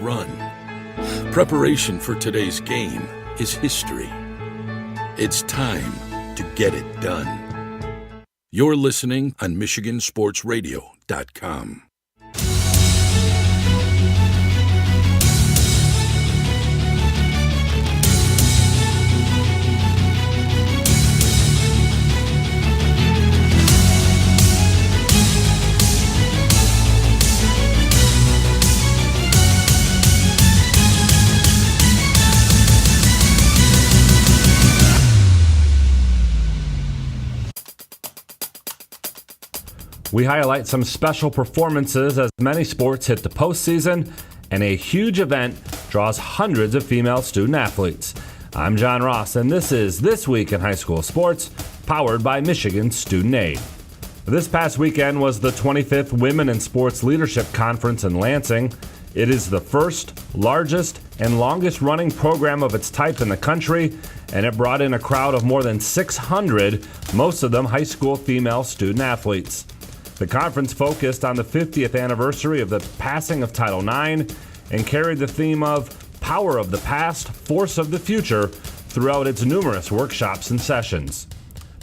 run. Preparation for today's game is history. It's time to get it done. You're listening on MichiganSportsRadio.com. We highlight some special performances as many sports hit the postseason, and a huge event draws hundreds of female student athletes. I'm John Ross, and this is This Week in High School Sports, powered by Michigan Student Aid. This past weekend was the 25th Women in Sports Leadership Conference in Lansing. It is the first, largest, and longest-running program of its type in the country, and it brought in a crowd of more than 600, most of them high school female student athletes. The conference focused on the 50th anniversary of the passing of Title IX and carried the theme of Power of the Past, Force of the Future throughout its numerous workshops and sessions.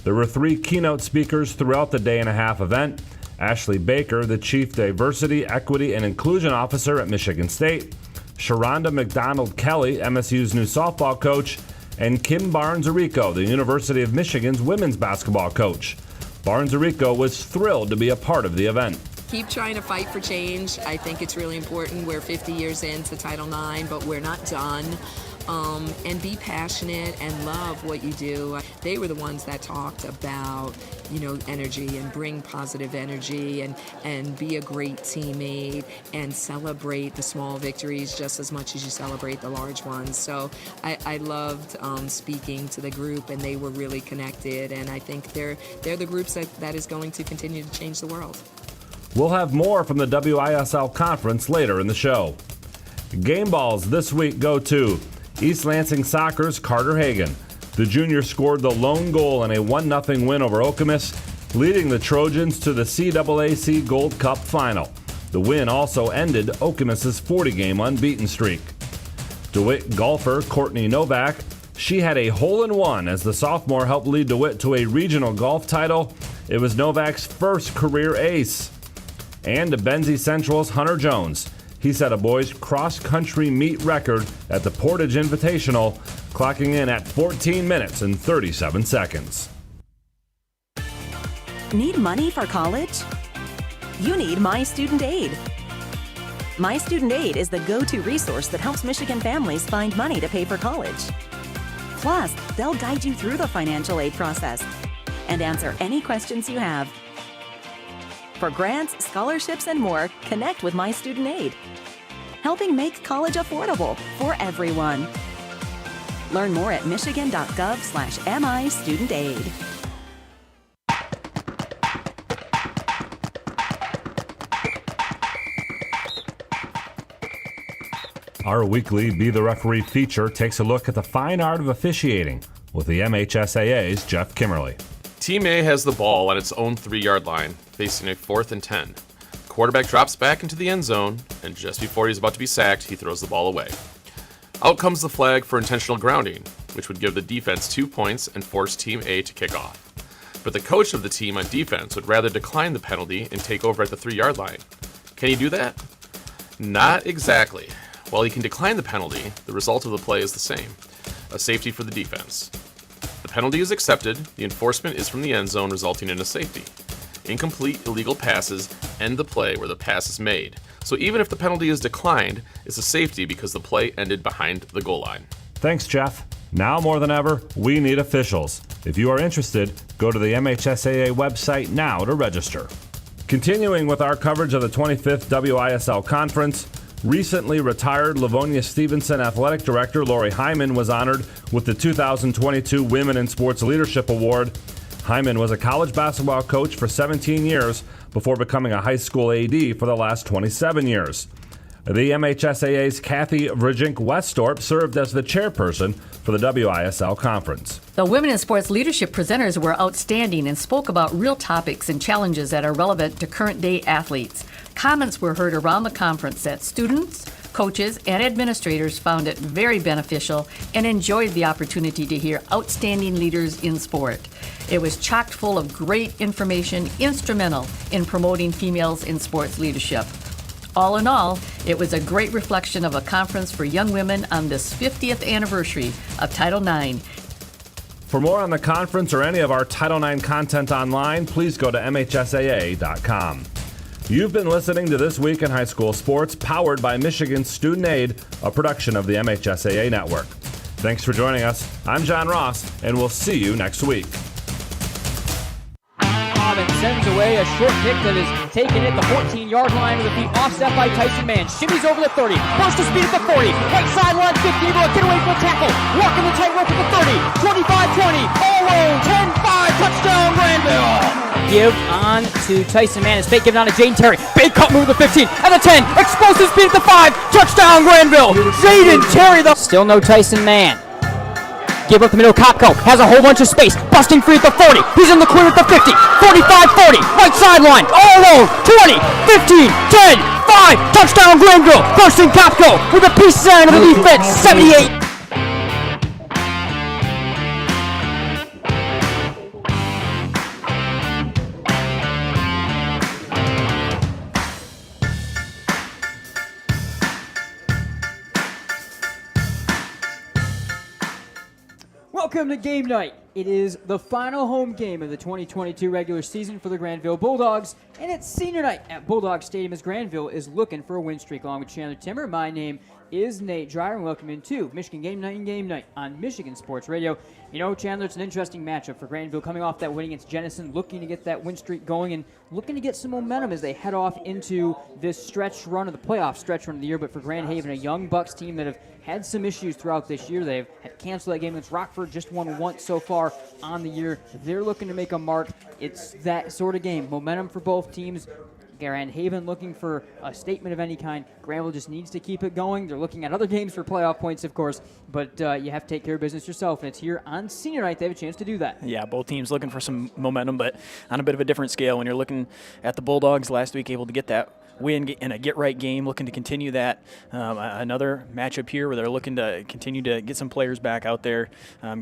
There were 3 keynote speakers throughout the day-and-a-half event: Ashley Baker, the Chief Diversity, Equity, and Inclusion Officer at Michigan State; Sharonda McDonald-Kelly, MSU's new softball coach; and Kim Barnes-Arico, the University of Michigan's women's basketball coach. Barnes-Arico was thrilled to be a part of the event. Keep trying to fight for change. I think it's really important. We're 50 years into Title IX, but we're not done. And be passionate and love what you do. They were the ones that talked about, energy and bring positive energy and be a great teammate and celebrate the small victories just as much as you celebrate the large ones. So I loved speaking to the group, and they were really connected, and I think they're the groups that is going to continue to change the world. We'll have more from the WISL conference later in the show. Game balls this week go to East Lansing Soccer's Carter Hagan. The junior scored the lone goal in a 1-0 win over Okemos, leading the Trojans to the CAAC Gold Cup final. The win also ended Okemos' 40-game unbeaten streak. DeWitt golfer Courtney Novak, she had a hole-in-one as the sophomore helped lead DeWitt to a regional golf title. It was Novak's first career ace. And to Benzie Central's Hunter Jones. He set a boys' cross-country meet record at the Portage Invitational, clocking in at 14 minutes and 37 seconds. Need money for college? You need My Student Aid. My Student Aid is the go-to resource that helps Michigan families find money to pay for college. Plus, they'll guide you through the financial aid process and answer any questions you have. For grants, scholarships, and more, connect with My Student Aid, helping make college affordable for everyone. Learn more at michigan.gov/MIStudentAid. Our weekly Be the Referee feature takes a look at the fine art of officiating with the MHSAA's Jeff Kimmerly. Team A has the ball on its own 3-yard line, facing a 4th and 10. Quarterback drops back into the end zone, and just before he's about to be sacked, he throws the ball away. Out comes the flag for intentional grounding, which would give the defense 2 points and force Team A to kick off. But the coach of the team on defense would rather decline the penalty and take over at the 3-yard line. Can he do that? Not exactly. While he can decline the penalty, the result of the play is the same, a safety for the defense. The penalty is accepted, the enforcement is from the end zone, resulting in a safety. Incomplete illegal passes end the play where the pass is made. So even if the penalty is declined, it's a safety because the play ended behind the goal line. Thanks, Jeff. Now more than ever, we need officials. If you are interested, go to the MHSAA website now to register. Continuing with our coverage of the 25th WISL Conference, recently retired Livonia Stevenson Athletic Director Lori Hyman was honored with the 2022 Women in Sports Leadership Award. Hyman was a college basketball coach for 17 years before becoming a high school AD for the last 27 years. The MHSAA's Kathy Vrjink-Westorp served as the chairperson for the WISL Conference. The Women in Sports Leadership presenters were outstanding and spoke about real topics and challenges that are relevant to current-day athletes. Comments were heard around the conference that students, Coaches and administrators found it very beneficial and enjoyed the opportunity to hear outstanding leaders in sport. It was chock full of great information, instrumental in promoting females in sports leadership. All in all, it was a great reflection of a conference for young women on this 50th anniversary of Title IX. For more on the conference or any of our Title IX content online, please go to MHSAA.com. You've been listening to This Week in High School Sports, powered by Michigan Student Aid, a production of the MHSAA Network. Thanks for joining us. I'm John Ross, and we'll see you next week. And sends away a short kick that is taken at the 14-yard line with the feet offset by Tyson Mann. Shimmies over the 30, burst of speed at the 40, right sideline 50, able to get away from the tackle, walking the tightrope at the 30, 25-20, all alone, 10-5, touchdown Grandville. Give on to Tyson Mann. His fake given on to Jayden Terry. Big cut move to the 15, at the 10, explosive speed at the 5, touchdown Grandville. Jayden Terry, still no Tyson Mann. Give up the middle, Kopko has a whole bunch of space, busting free at the 40, he's in the clear at the 50, 45-40, right sideline, all alone, 20, 15, 10, 5, touchdown Grandville, bursting Kopko with a peace sign of the defense, 78. Welcome to game night. It is the final home game of the 2022 regular season for the Grandville Bulldogs, and it's senior night at Bulldog Stadium as Grandville is looking for a win streak. Along with Chandler Timmer, my name is Nate Dreyer, and welcome into Michigan Game Night on Michigan Sports Radio. You know, Chandler, it's an interesting matchup for Grandville coming off that win against Jenison, looking to get that win streak going and looking to get some momentum as they head off into this stretch run of the playoff stretch run of the year. But for Grand Haven, a young Bucs team that have had some issues throughout this year. They've had canceled that game against Rockford, just won once so far on the year. They're looking to make a mark. It's that sort of game. Momentum for both teams. Grand Haven looking for a statement of any kind. Grandville just needs to keep it going. They're looking at other games for playoff points, of course, but you have to take care of business yourself, and it's here on senior night they have a chance to do that. Yeah, both teams looking for some momentum, but on a bit of a different scale. When you're looking at the Bulldogs last week, able to get that win in a get-right game, looking to continue that. Another matchup here where they're looking to continue to get some players back out there,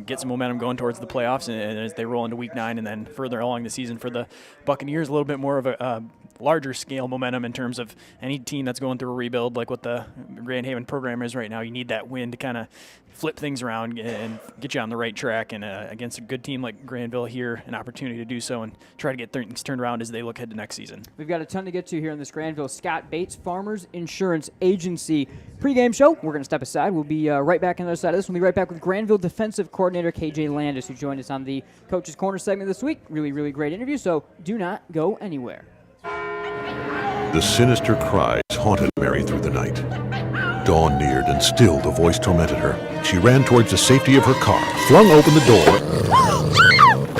get some momentum going towards the playoffs, and as they roll into Week 9 and then further along the season for the Buccaneers, a little bit more of a larger scale momentum in terms of any team that's going through a rebuild like what the Grand Haven program is right now. You need that win to kind of flip things around and get you on the right track, and against a good team like Grandville here, an opportunity to do so and try to get things turned around as they look ahead to next season. We've got a ton to get to here in this Grandville Scott Bates Farmers Insurance Agency pregame show. We're going to step aside. We'll be right back on the other side of this. We'll be right back with Grandville defensive coordinator KJ Landis, who joined us on the Coach's Corner segment this week. Really, really great interview, so do not go anywhere. The sinister cries haunted Mary through the night. Dawn neared, and still the voice tormented her. She ran towards the safety of her car, flung open the door,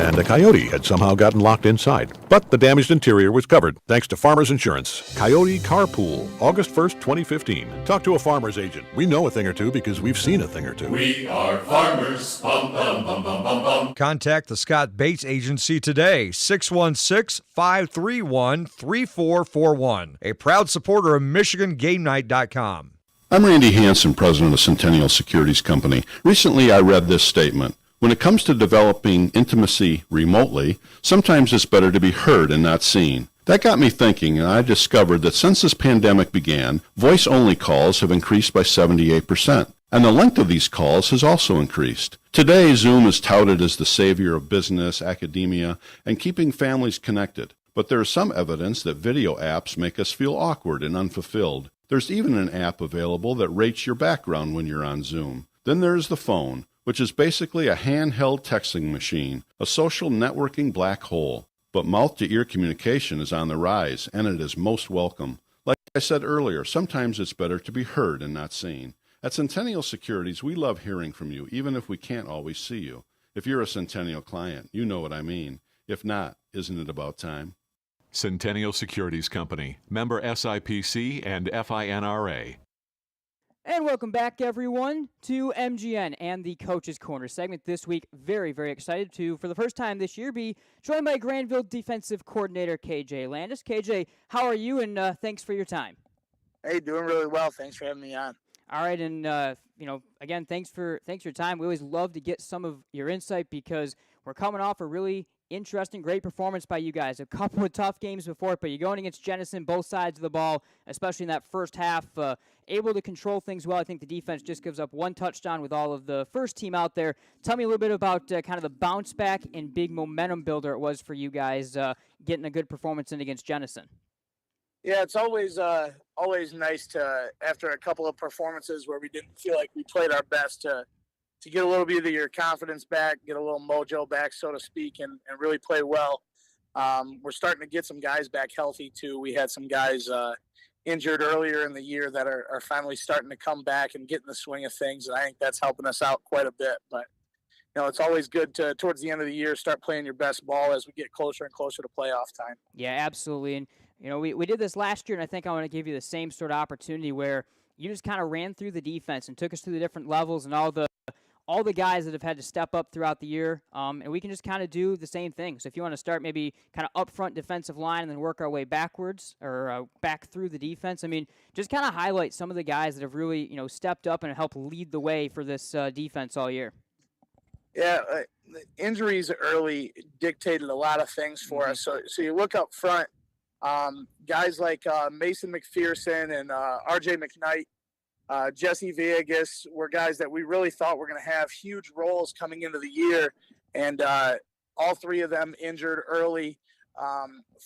and a coyote had somehow gotten locked inside. But the damaged interior was covered, thanks to Farmers Insurance. Coyote Carpool, August 1st, 2015. Talk to a farmer's agent. We know a thing or two because we've seen a thing or two. We are farmers. Bum, bum, bum, bum, bum, bum. Contact the Scott Bates Agency today, 616-531-3441. A proud supporter of MichiganGameNight.com. I'm Randy Hansen, president of Centennial Securities Company. Recently, I read this statement. When it comes to developing intimacy remotely, sometimes it's better to be heard and not seen. That got me thinking, and I discovered that since this pandemic began, voice-only calls have increased by 78%, and the length of these calls has also increased. Today, Zoom is touted as the savior of business, academia, and keeping families connected. But there is some evidence that video apps make us feel awkward and unfulfilled. There's even an app available that rates your background when you're on Zoom. Then there's the phone, which is basically a handheld texting machine, a social networking black hole. But mouth-to-ear communication is on the rise, and it is most welcome. Like I said earlier, sometimes it's better to be heard and not seen. At Centennial Securities, we love hearing from you, even if we can't always see you. If you're a Centennial client, you know what I mean. If not, isn't it about time? Centennial Securities Company, member SIPC and FINRA. And welcome back, everyone, to MGN and the Coach's Corner segment this week. Very, very excited to, for the first time this year, be joined by Grandville defensive coordinator KJ Landis. KJ, how are you, and thanks for your time. Hey, doing really well. Thanks for having me on. All right, and again, thanks for your time. We always love to get some of your insight because we're coming off a really interesting, great performance by you guys. A couple of tough games before it, but you're going against Jenison, both sides of the ball, especially in that first half, able to control things well. I think the defense just gives up one touchdown with all of the first team out there. Tell me a little bit about kind of the bounce back and big momentum builder it was for you guys getting a good performance in against Jenison. Yeah, it's always nice to, after a couple of performances where we didn't feel like we played our best, to get a little bit of your confidence back, get a little mojo back, so to speak, and really play well. We're starting to get some guys back healthy, too. We had some guys injured earlier in the year that are finally starting to come back and get in the swing of things, and I think that's helping us out quite a bit. But, it's always good to, towards the end of the year, start playing your best ball as we get closer and closer to playoff time. Yeah, absolutely. And we did this last year, and I think I want to give you the same sort of opportunity where you just kind of ran through the defense and took us through the different levels and all the guys that have had to step up throughout the year, and we can just kind of do the same thing. So if you want to start maybe kind of up front defensive line and then work our way backwards or back through the defense, just kind of highlight some of the guys that have really stepped up and helped lead the way for this defense all year. Yeah, the injuries early dictated a lot of things for us. So you look up front, guys like Mason McPherson and RJ McKnight, Jesse Villegas were guys that we really thought were going to have huge roles coming into the year, and all three of them injured early,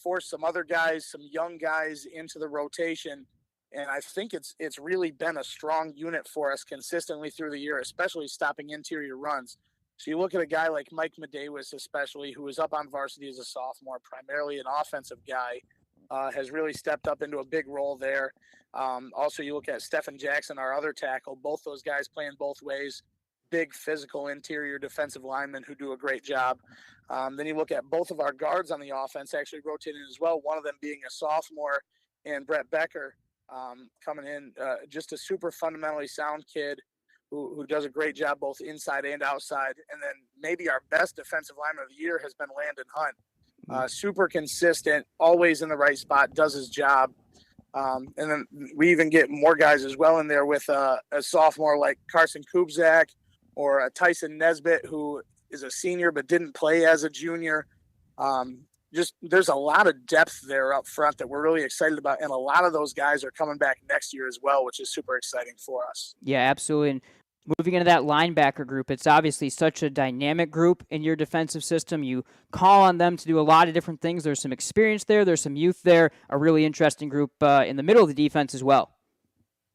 forced some other guys, some young guys into the rotation, and I think it's really been a strong unit for us consistently through the year, especially stopping interior runs. So you look at a guy like Mike Medeiros, especially, who was up on varsity as a sophomore, primarily an offensive guy, has really stepped up into a big role there. Also, you look at Stephen Jackson, our other tackle, both those guys playing both ways, big physical interior defensive linemen who do a great job. Then you look at both of our guards on the offense actually rotating as well, one of them being a sophomore, and Brett Becker coming in, just a super fundamentally sound kid who does a great job both inside and outside. And then maybe our best defensive lineman of the year has been Landon Hunt. Super consistent, always in the right spot, does his job. And then we even get more guys as well in there with a sophomore like Carson Kubzak or Tyson Nesbitt, who is a senior but didn't play as a junior. There's a lot of depth there up front that we're really excited about. And a lot of those guys are coming back next year as well, which is super exciting for us. Yeah, absolutely. And moving into that linebacker group, it's obviously such a dynamic group in your defensive system. You call on them to do a lot of different things. There's some experience there. There's some youth there. A really interesting group in the middle of the defense as well.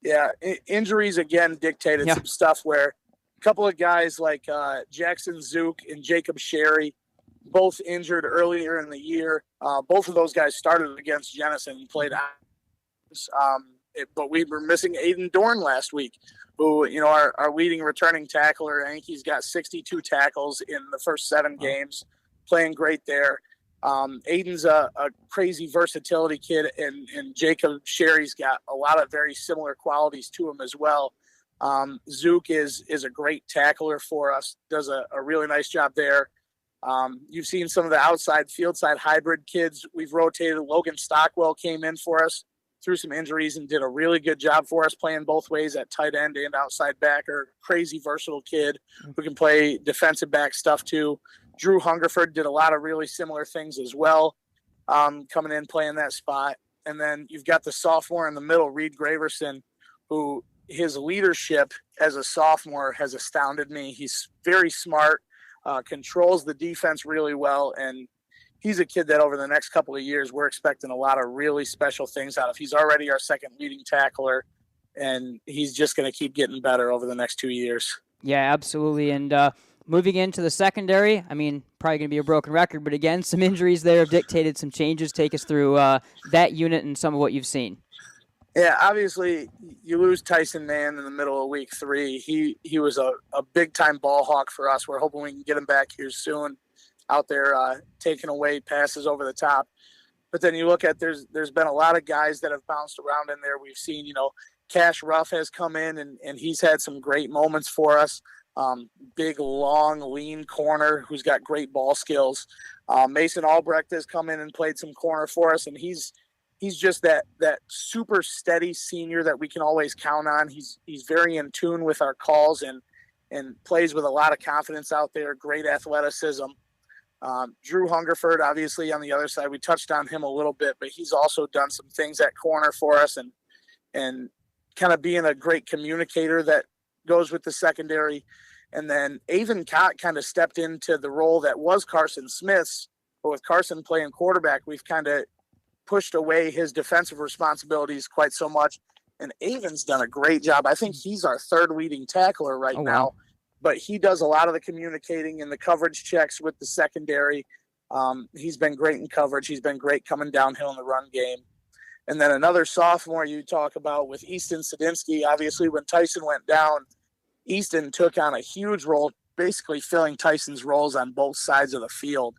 Yeah, injuries, again, dictated some stuff where a couple of guys like Jackson Zook and Jacob Sherry, both injured earlier in the year. Both of those guys started against Jenison and played out. But we were missing Aiden Dorn last week, who, our leading returning tackler. I think he's got 62 tackles in the first 7 games, playing great there. Aiden's a crazy versatility kid, and Jacob Sherry's got a lot of very similar qualities to him as well. Zook is a great tackler for us, does a really nice job there. You've seen some of the outside field side hybrid kids we've rotated. Logan Stockwell came in for us through some injuries and did a really good job for us, playing both ways at tight end and outside backer. Crazy versatile kid who can play defensive back stuff too. Drew Hungerford did a lot of really similar things as well, coming in playing that spot. And then you've got the sophomore in the middle, Reed Graverson, who his leadership as a sophomore has astounded me. He's very smart, controls the defense really well, and he's a kid that over the next couple of years, we're expecting a lot of really special things out of. He's already our second leading tackler, and he's just going to keep getting better over the next 2 years. Yeah, absolutely. And moving into the secondary, probably going to be a broken record, but again, some injuries there have dictated some changes. Take us through that unit and some of what you've seen. Yeah, obviously, you lose Tyson Mann in the middle of week 3. He was a big-time ball hawk for us. We're hoping we can get him back here soon, out there taking away passes over the top. But then you look at there's been a lot of guys that have bounced around in there. We've seen, Cash Ruff has come in and he's had some great moments for us. Big, long, lean corner who's got great ball skills. Mason Albrecht has come in and played some corner for us, and he's he's just that super steady senior that we can always count on. He's very in tune with our calls and plays with a lot of confidence out there, great athleticism. Drew Hungerford, obviously, on the other side, we touched on him a little bit, but he's also done some things at corner for us and kind of being a great communicator that goes with the secondary. And then Avon Cott kind of stepped into the role that was Carson Smith's, but with Carson playing quarterback, we've kind of pushed away his defensive responsibilities quite so much. And Avon's done a great job. I think he's our third leading tackler right now, but he does a lot of the communicating and the coverage checks with the secondary. He's been great in coverage. He's been great coming downhill in the run game. And then another sophomore you talk about with Easton Sadinsky. Obviously, when Tyson went down, Easton took on a huge role, basically filling Tyson's roles on both sides of the field.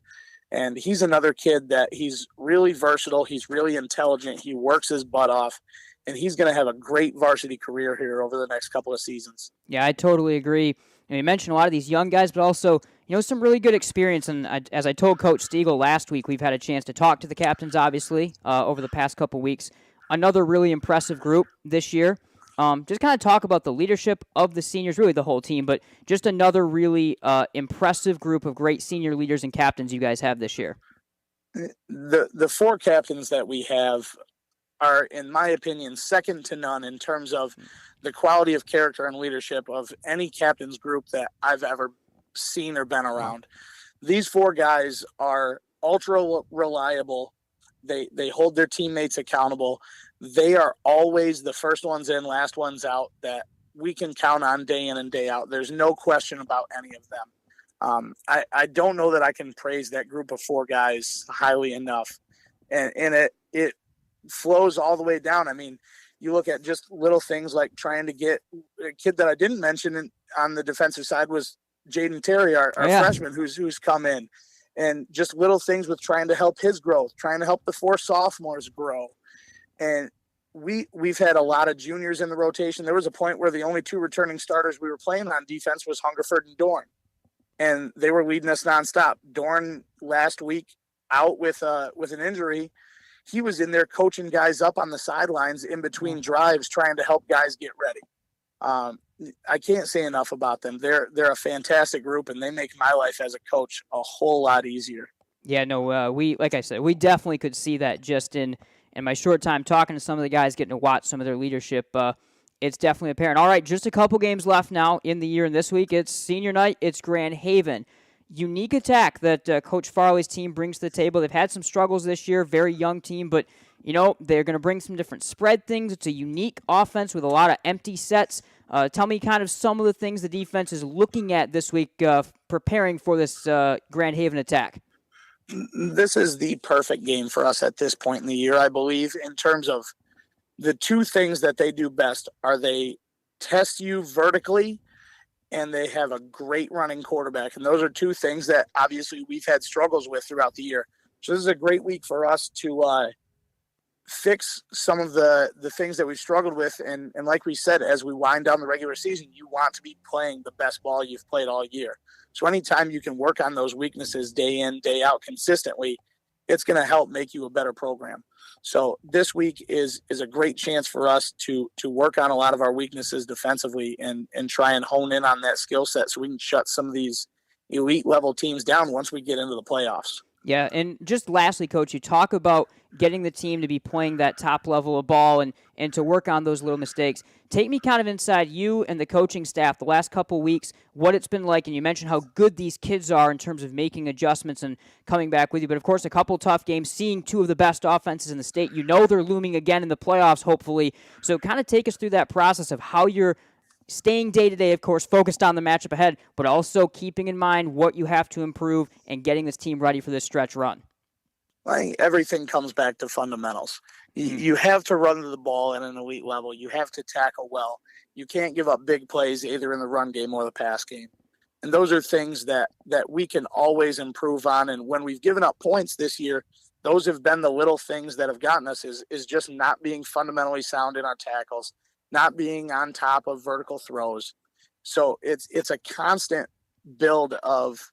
And he's another kid that he's really versatile. He's really intelligent. He works his butt off, and he's going to have a great varsity career here over the next couple of seasons. Yeah, I totally agree. And you mentioned a lot of these young guys, but also, some really good experience. And as I told Coach Stiegel last week, we've had a chance to talk to the captains, obviously, over the past couple weeks. Another really impressive group this year. Just kind of talk about the leadership of the seniors, really the whole team, but just another really impressive group of great senior leaders and captains you guys have this year. The four captains that we have are, in my opinion, second to none in terms of the quality of character and leadership of any captain's group that I've ever seen or been around. These four guys are ultra reliable. They hold their teammates accountable. They are always the first ones in, last ones out that we can count on day in and day out. There's no question about any of them. I don't know that I can praise that group of four guys highly enough. And it flows all the way down. I mean, you look at just little things like trying to get a kid that I didn't mention on the defensive side was Jayden Terry, our freshman who's come in, and just little things with trying to help his growth, trying to help the four sophomores grow. And we've had a lot of juniors in the rotation. There was a point where the only two returning starters we were playing on defense was Hungerford and Dorn, and they were leading us nonstop. Dorn last week out with an injury. He was in there coaching guys up on the sidelines in between drives, trying to help guys get ready. I can't say enough about them. They're a fantastic group, and they make my life as a coach a whole lot easier. Yeah, no, we, like I said, we definitely could see that just in my short time talking to some of the guys, getting to watch some of their leadership. It's definitely apparent. All right, just a couple games left now in the year, and this week it's senior night. It's Grand Haven. Unique attack that Coach Farley's team brings to the table. They've had some struggles this year, very young team, but they're going to bring some different spread things. It's a unique offense with a lot of empty sets. Tell me kind of some of the things the defense is looking at this week, preparing for this Grand Haven attack. This is the perfect game for us at this point in the year, I believe, in terms of the two things that they do best are they test you vertically and they have a great running quarterback. And those are two things that obviously we've had struggles with throughout the year. So this is a great week for us to fix some of the things that we've struggled with. And like we said, as we wind down the regular season, you want to be playing the best ball you've played all year. So anytime you can work on those weaknesses day in, day out consistently, it's going to help make you a better program. So this week is a great chance for us to work on a lot of our weaknesses defensively and try and hone in on that skill set so we can shut some of these elite level teams down once we get into the playoffs. Yeah, and just lastly, Coach, you talk about getting the team to be playing that top level of ball and to work on those little mistakes. Take me kind of inside you and the coaching staff the last couple weeks, what it's been like, and you mentioned how good these kids are in terms of making adjustments and coming back with you. But, of course, a couple tough games, seeing two of the best offenses in the state. They're looming again in the playoffs, hopefully. So kind of take us through that process of how you're staying day-to-day, of course, focused on the matchup ahead, but also keeping in mind what you have to improve and getting this team ready for this stretch run. I think everything comes back to fundamentals. You have to run the ball at an elite level. You have to tackle well. You can't give up big plays either in the run game or the pass game. And those are things that we can always improve on. And when we've given up points this year, those have been the little things that have gotten us is just not being fundamentally sound in our tackles, not being on top of vertical throws. So it's a constant build of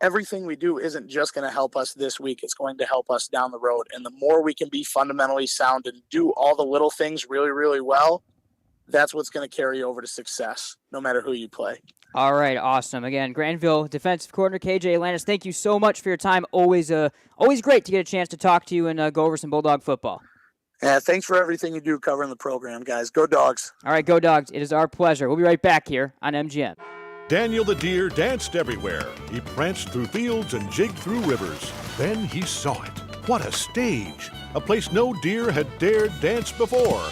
everything we do isn't just going to help us this week. It's going to help us down the road. And the more we can be fundamentally sound and do all the little things really, really well, that's what's going to carry over to success, no matter who you play. All right, awesome. Again, Grandville defensive coordinator KJ Landis, thank you so much for your time. Always great to get a chance to talk to you and go over some Bulldog football. Yeah, thanks for everything you do covering the program, guys. Go Dogs. All right, go Dogs. It is our pleasure. We'll be right back here on MGN. Daniel the deer danced everywhere. He pranced through fields and jigged through rivers. Then he saw it. What a stage! A place no deer had dared dance before.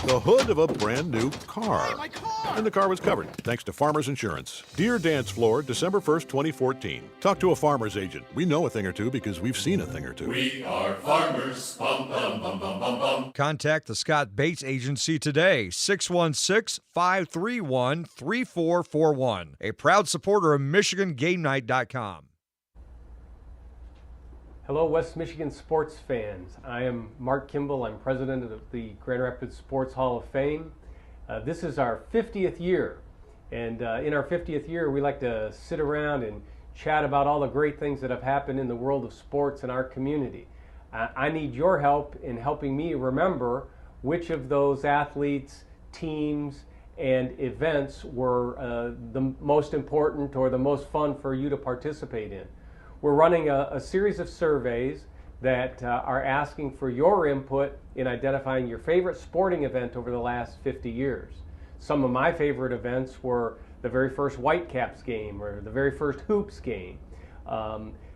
The hood of a brand new car. Hey, my car! And the car was covered, thanks to Farmers Insurance. Deer Dance Floor, December 1st, 2014. Talk to a farmer's agent. We know a thing or two because we've seen a thing or two. We are farmers. Bum, bum, bum, bum, bum, bum. Contact the Scott Bates Agency today, 616-531-3441. A proud supporter of MichiganGameNight.com. Hello, West Michigan sports fans. I am Mark Kimball. I'm president of the Grand Rapids Sports Hall of Fame. This is our 50th year, and in our 50th year, we like to sit around and chat about all the great things that have happened in the world of sports in our community. I need your help in helping me remember which of those athletes, teams, and events were the most important or the most fun for you to participate in. We're running a series of surveys that are asking for your input in identifying your favorite sporting event over the last 50 years. Some of my favorite events were the very first Whitecaps game or the very first Hoops game.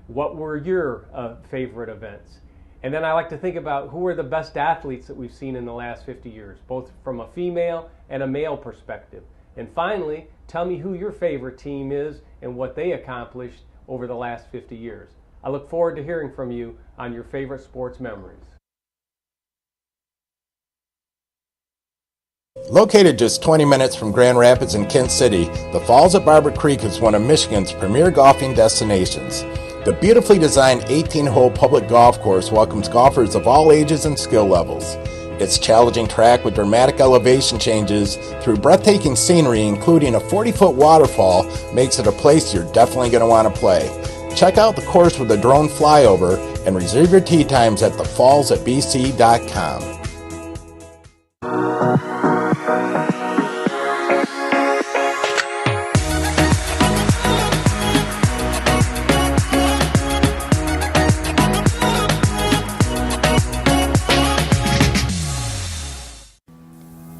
What were your favorite events? And then I like to think about who are the best athletes that we've seen in the last 50 years, both from a female and a male perspective. And finally, tell me who your favorite team is and what they accomplished over the last 50 years. I look forward to hearing from you on your favorite sports memories. Located just 20 minutes from Grand Rapids and Kent City, the Falls at Barber Creek is one of Michigan's premier golfing destinations. The beautifully designed 18-hole public golf course welcomes golfers of all ages and skill levels. Its challenging track with dramatic elevation changes through breathtaking scenery, including a 40-foot waterfall, makes it a place you're definitely going to want to play. Check out the course with a drone flyover and reserve your tee times at thefallsatbc.com.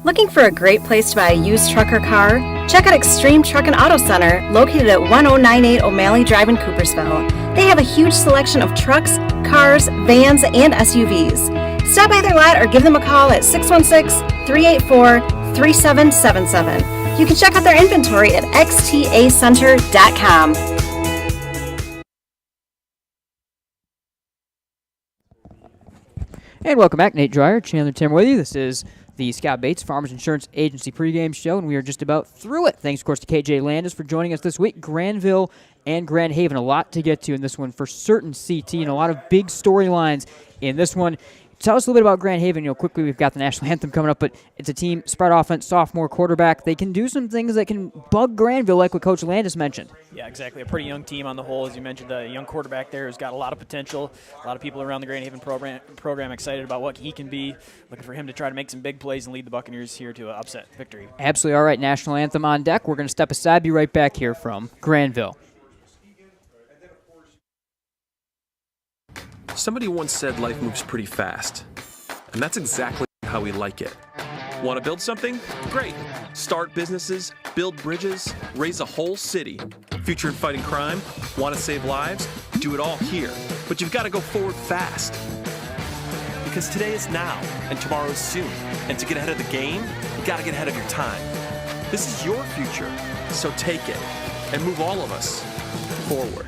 Looking for a great place to buy a used truck or car? Check out Extreme Truck and Auto Center, located at 1098 O'Malley Drive in Coopersville. They have a huge selection of trucks, cars, vans, and SUVs. Stop by their lot or give them a call at 616-384-3777. You can check out their inventory at xtacenter.com. And welcome back. Nate Dreyer, Chandler Tim with you. This is the Scott Bates Farmers Insurance Agency pregame show, and we are just about through it. Thanks, of course, to KJ Landis for joining us this week. Granville and Grand Haven, a lot to get to in this one for certain, CT, and a lot of big storylines in this one. Tell us a little bit about Grand Haven. Quickly, we've got the national anthem coming up, but it's a team, spread offense, sophomore quarterback. They can do some things that can bug Granville, like what Coach Landis mentioned. Yeah, exactly. A pretty young team on the whole. As you mentioned, a young quarterback there who's got a lot of potential. A lot of people around the Grand Haven program excited about what he can be. Looking for him to try to make some big plays and lead the Buccaneers here to an upset victory. Absolutely. All right, national anthem on deck. We're going to step aside, be right back here from Granville. Somebody once said life moves pretty fast. And that's exactly how we like it. Want to build something? Great. Start businesses, build bridges, raise a whole city. Future in fighting crime? Want to save lives? Do it all here. But you've got to go forward fast. Because today is now, and tomorrow is soon. And to get ahead of the game, you got to get ahead of your time. This is your future, so take it and move all of us forward.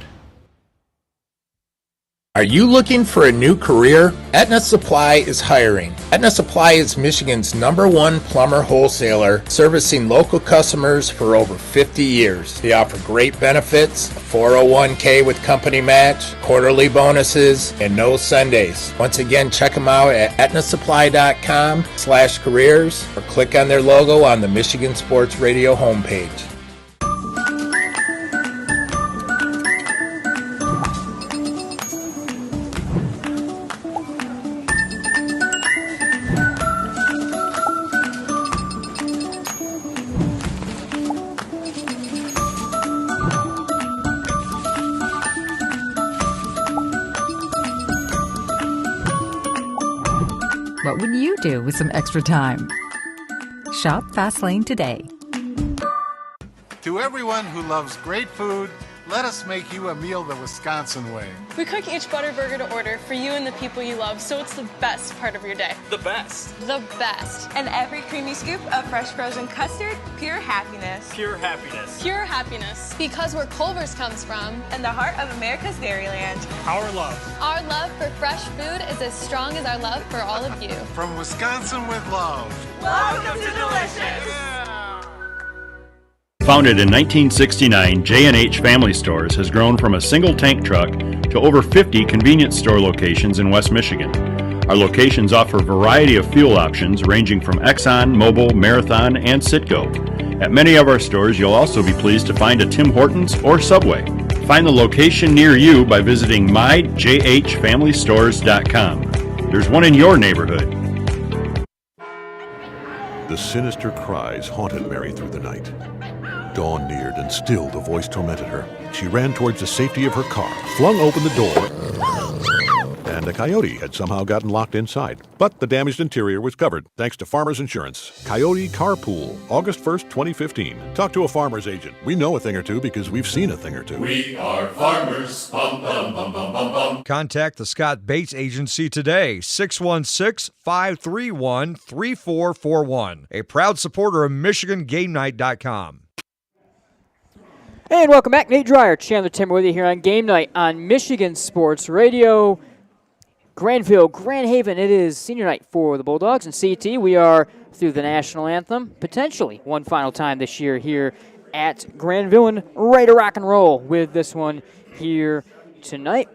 Are you looking for a new career? Aetna Supply is hiring. Aetna Supply is Michigan's #1 plumber wholesaler, servicing local customers for over 50 years. They offer great benefits, a 401k with company match, quarterly bonuses, and no Sundays. Once again, check them out at aetnasupply.com/careers or click on their logo on the Michigan Sports Radio homepage. do with some extra time. Shop Fastlane today. To everyone who loves great food, let us make you a meal the Wisconsin way. We cook each butter burger to order for you and the people you love, so it's the best part of your day. The best. The best. And every creamy scoop of fresh frozen custard, pure happiness. Pure happiness. Pure happiness. Because where Culver's comes from. And the heart of America's Dairyland. Our love. Our love for fresh food is as strong as our love for all of you. From Wisconsin with love. Welcome to Delicious. Yeah. Founded in 1969, J&H Family Stores has grown from a single tank truck to over 50 convenience store locations in West Michigan. Our locations offer a variety of fuel options ranging from Exxon, Mobil, Marathon, and Citgo. At many of our stores, you'll also be pleased to find a Tim Hortons or Subway. Find the location near you by visiting myjhfamilystores.com. There's one in your neighborhood. The sinister cries haunted Mary through the night. Dawn neared, and still the voice tormented her. She ran towards the safety of her car, flung open the door, and a coyote had somehow gotten locked inside. But the damaged interior was covered, thanks to Farmers Insurance. Coyote Carpool, August 1st, 2015. Talk to a farmer's agent. We know a thing or two because we've seen a thing or two. We are farmers. Bum, bum, bum, bum, bum, bum. Contact the Scott Bates Agency today, 616-531-3441. A proud supporter of MichiganGameNight.com. And welcome back. Nate Dreyer, Chandler Timmer with you here on Game Night on Michigan Sports Radio. Grandville, Grand Haven, it is senior night for the Bulldogs. And CT, we are through the national anthem, potentially one final time this year here at Grandville, and ready to rock and roll with this one here tonight.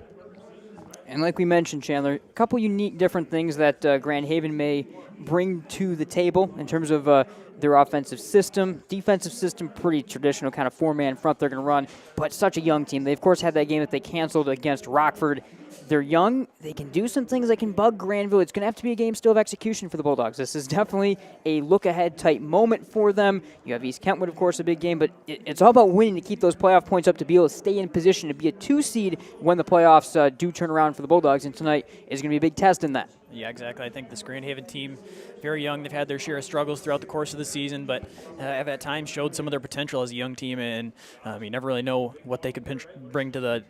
And like we mentioned, Chandler, a couple unique different things that Grand Haven may bring to the table in terms of their offensive system. Defensive system, pretty traditional kind of four-man front they're going to run, but such a young team. They, of course, had that game that they canceled against Rockford. They're young. They can do some things that can bug Grandville. It's going to have to be a game still of execution for the Bulldogs. This is definitely a look-ahead type moment for them. You have East Kentwood, of course, a big game, but it's all about winning to keep those playoff points up to be able to stay in position to be a 2 seed when the playoffs do turn around for the Bulldogs, and tonight is going to be a big test in that. Yeah, exactly. I think this Grand Haven team, very young. They've had their share of struggles throughout the course of the season, but have at times showed some of their potential as a young team, and you never really know what they could bring to the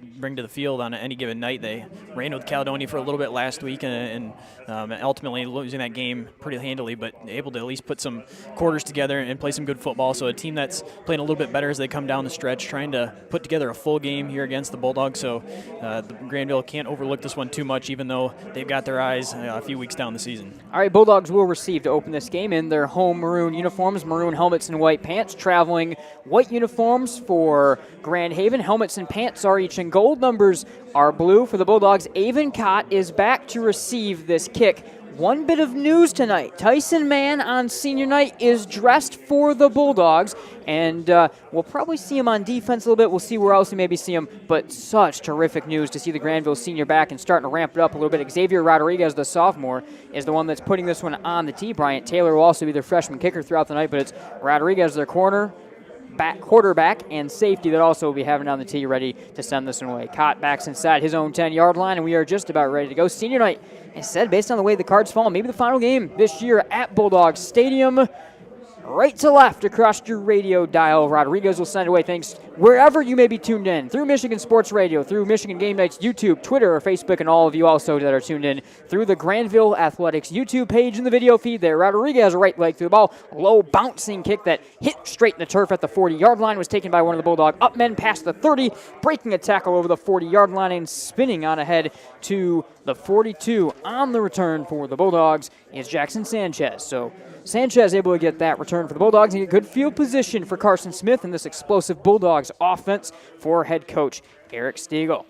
field on any given night. They ran with Caledonia for a little bit last week, and ultimately losing that game pretty handily, but able to at least put some quarters together and play some good football. So a team that's playing a little bit better as they come down the stretch, trying to put together a full game here against the Bulldogs. So the Grandville can't overlook this one too much, even though they've got their eyes a few weeks down the season. All right, Bulldogs will receive to open this game in their home maroon uniforms, maroon helmets and white pants. Traveling white uniforms for Grand Haven. Helmets and pants are each in gold. Numbers are blue for the Bulldogs. Avon Cott is back to receive this kick. One bit of news tonight. Tyson Mann on senior night is dressed for the Bulldogs, and we'll probably see him on defense a little bit. We'll see where else we maybe see him, but such terrific news to see the Grandville Senior back and starting to ramp it up a little bit. Xzavier Rodriguez, the sophomore, is the one that's putting this one on the tee. Bryant Taylor will also be their freshman kicker throughout the night, but it's Rodriguez, their quarterback and safety that also will be having on the tee ready to send this one away. Cott backs inside his own 10-yard line, and we are just about ready to go. Senior night, as said, based on the way the cards fall, maybe the final game this year at Bulldogs Stadium. Right to left across your radio dial. Rodriguez will send away. Thanks wherever you may be tuned in, through Michigan Sports Radio, through Michigan Game Night's YouTube, Twitter, or Facebook, and all of you also that are tuned in through the Grandville Athletics YouTube page in the video feed there. Rodriguez, right leg through the ball. Low bouncing kick that hit straight in the turf at the 40-yard line, was taken by one of the Bulldog up men past the 30, breaking a tackle over the 40-yard line and spinning on ahead to the 42. On the return for the Bulldogs is Jackson Sanchez. So Sanchez able to get that return for the Bulldogs and get good field position for Carson Smith in this explosive Bulldogs offense for head coach Eric Stiegel.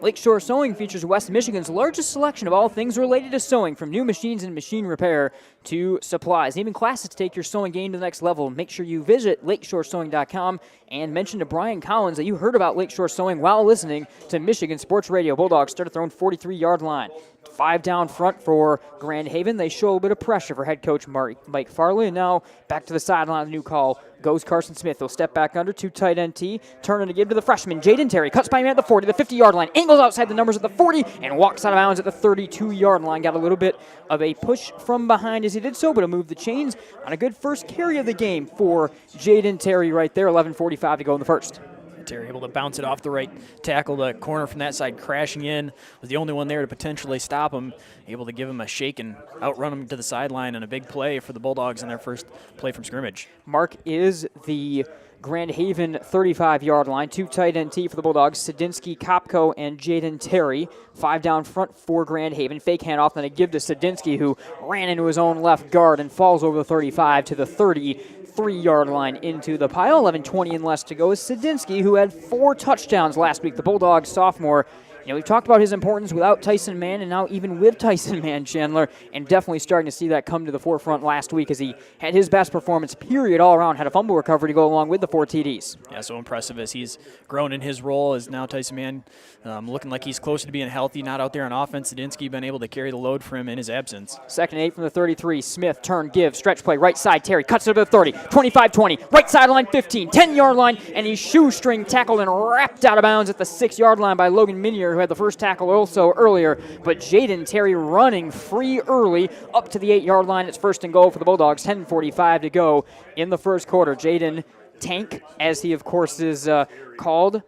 Lakeshore Sewing features West Michigan's largest selection of all things related to sewing, from new machines and machine repair to supplies. Even classes to take your sewing game to the next level. Make sure you visit lakeshoresewing.com and mention to Brian Collins that you heard about Lakeshore Sewing while listening to Michigan Sports Radio. Bulldogs start at their own 43-yard line. 5 down front for Grand Haven. They show a bit of pressure for head coach Mike Farley. And now back to the sideline. The new call goes Carson Smith. He'll step back under to tight end T. Turning to give to the freshman, Jayden Terry. Cuts by man at the 40, the 50-yard line. Angles outside the numbers at the 40 and walks out of bounds at the 32-yard line. Got a little bit of a push from behind as he did so, but he'll move the chains on a good first carry of the game for Jayden Terry right there. 11:45 to go in the first. Terry able to bounce it off the right tackle. The corner from that side crashing in. Was the only one there to potentially stop him. Able to give him a shake and outrun him to the sideline, and a big play for the Bulldogs in their first play from scrimmage. Mark is the Grand Haven 35-yard line. 2 tight end T for the Bulldogs. Sadinsky, Kopko, and Jayden Terry. 5 down front for Grand Haven. Fake handoff, then a give to Sadinsky, who ran into his own left guard and falls over the 35 to the 33-yard line into the pile. 11:20 and less to go is Sadinsky, who had 4 touchdowns last week. The Bulldogs sophomore. We've talked about his importance without Tyson Mann and now even with Tyson Mann, Chandler, and definitely starting to see that come to the forefront last week as he had his best performance, period, all around. Had a fumble recovery to go along with the 4 TDs. Yeah, so impressive as he's grown in his role as now Tyson Mann looking like he's closer to being healthy, not out there on offense. Sadinsky been able to carry the load for him in his absence. 2nd and 8 from the 33. Smith, turn, give, stretch play, right side. Terry cuts it up to the 30, 25-20, right sideline 15, 10-yard line, and he's shoestring tackled and wrapped out of bounds at the 6-yard line by Logan Minier, who had the first tackle also earlier. But Jayden Terry running free early up to the 8-yard line. It's 1st and goal for the Bulldogs. 10:45 to go in the first quarter. Jayden Tank, as he of course is called,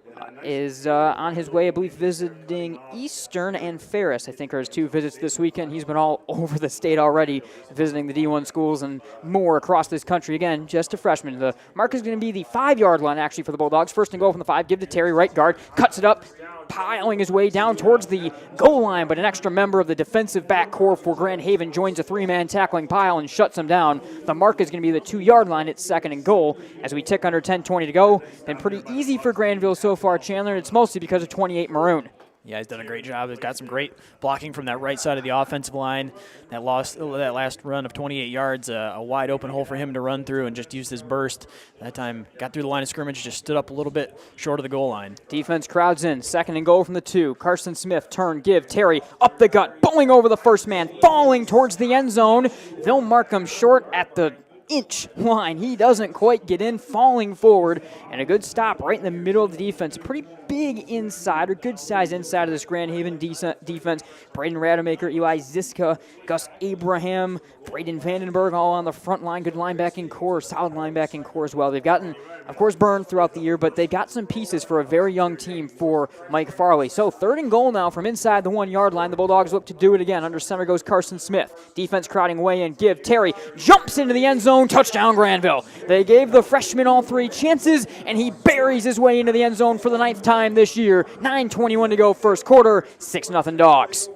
is on his way, I believe, visiting Eastern and Ferris, I think, are his 2 visits this weekend. He's been all over the state already, visiting the D1 schools and more across this country. Again, just a freshman. The mark is going to be the 5-yard line, actually, for the Bulldogs. 1st and goal from the 5. Give to Terry, right guard. Cuts it up, piling his way down towards the goal line, but an extra member of the defensive back core for Grand Haven joins a 3-man tackling pile and shuts him down. The mark is going to be the 2-yard line. It's 2nd and goal as we tick under 10:20 to go. Been pretty easy for Grandville so far, Chandler. It's mostly because of 28 Maroon. Yeah, he's done a great job. He's got some great blocking from that right side of the offensive line. That last run of 28 yards, a wide open hole for him to run through and just used his burst. That time got through the line of scrimmage, just stood up a little bit short of the goal line. Defense crowds in. 2nd and goal from the 2. Carson Smith, turn, give. Terry up the gut, bowling over the first man, falling towards the end zone. They'll mark him short at the inch line. He doesn't quite get in, falling forward, and a good stop right in the middle of the defense. Pretty big inside, or good size inside of this Grand Haven defense. Braden Rademacher, Eli Ziska, Gus Abraham, Braden Vandenberg all on the front line. Good linebacking core, solid linebacking core as well. They've gotten, of course, burned throughout the year, but they've got some pieces for a very young team for Mike Farley. So 3rd and goal now from inside the 1-yard line. The Bulldogs look to do it again. Under center goes Carson Smith. Defense crowding way in. Give. Terry jumps into the end zone. Touchdown Grandville. They gave the freshman all 3 chances, and he buries his way into the end zone for the 9th time this year. 9:21 to go first quarter. 6-0 Dogs.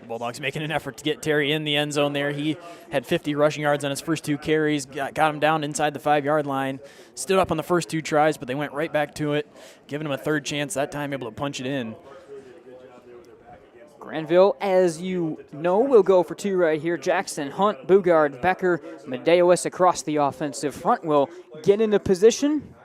Bulldogs making an effort to get Terry in the end zone there. He had 50 rushing yards on his first 2 carries, got him down inside the 5-yard line, stood up on the first 2 tries, but they went right back to it, giving him a 3rd chance, that time able to punch it in. Grandville, as you know, will go for 2 right here. Jackson, Hunt, Bugard, Becker, Medeowis across the offensive front will get into position.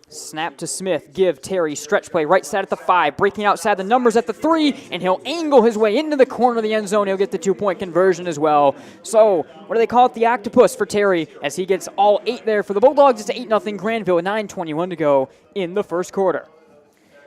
Snap to Smith, give Terry, stretch play, right side at the 5, breaking outside the numbers at the 3, and he'll angle his way into the corner of the end zone. He'll get the 2-point conversion as well. So, what do they call it? The octopus for Terry as he gets all 8 there for the Bulldogs. It's 8-0 Grandville with 9:21 to go in the first quarter.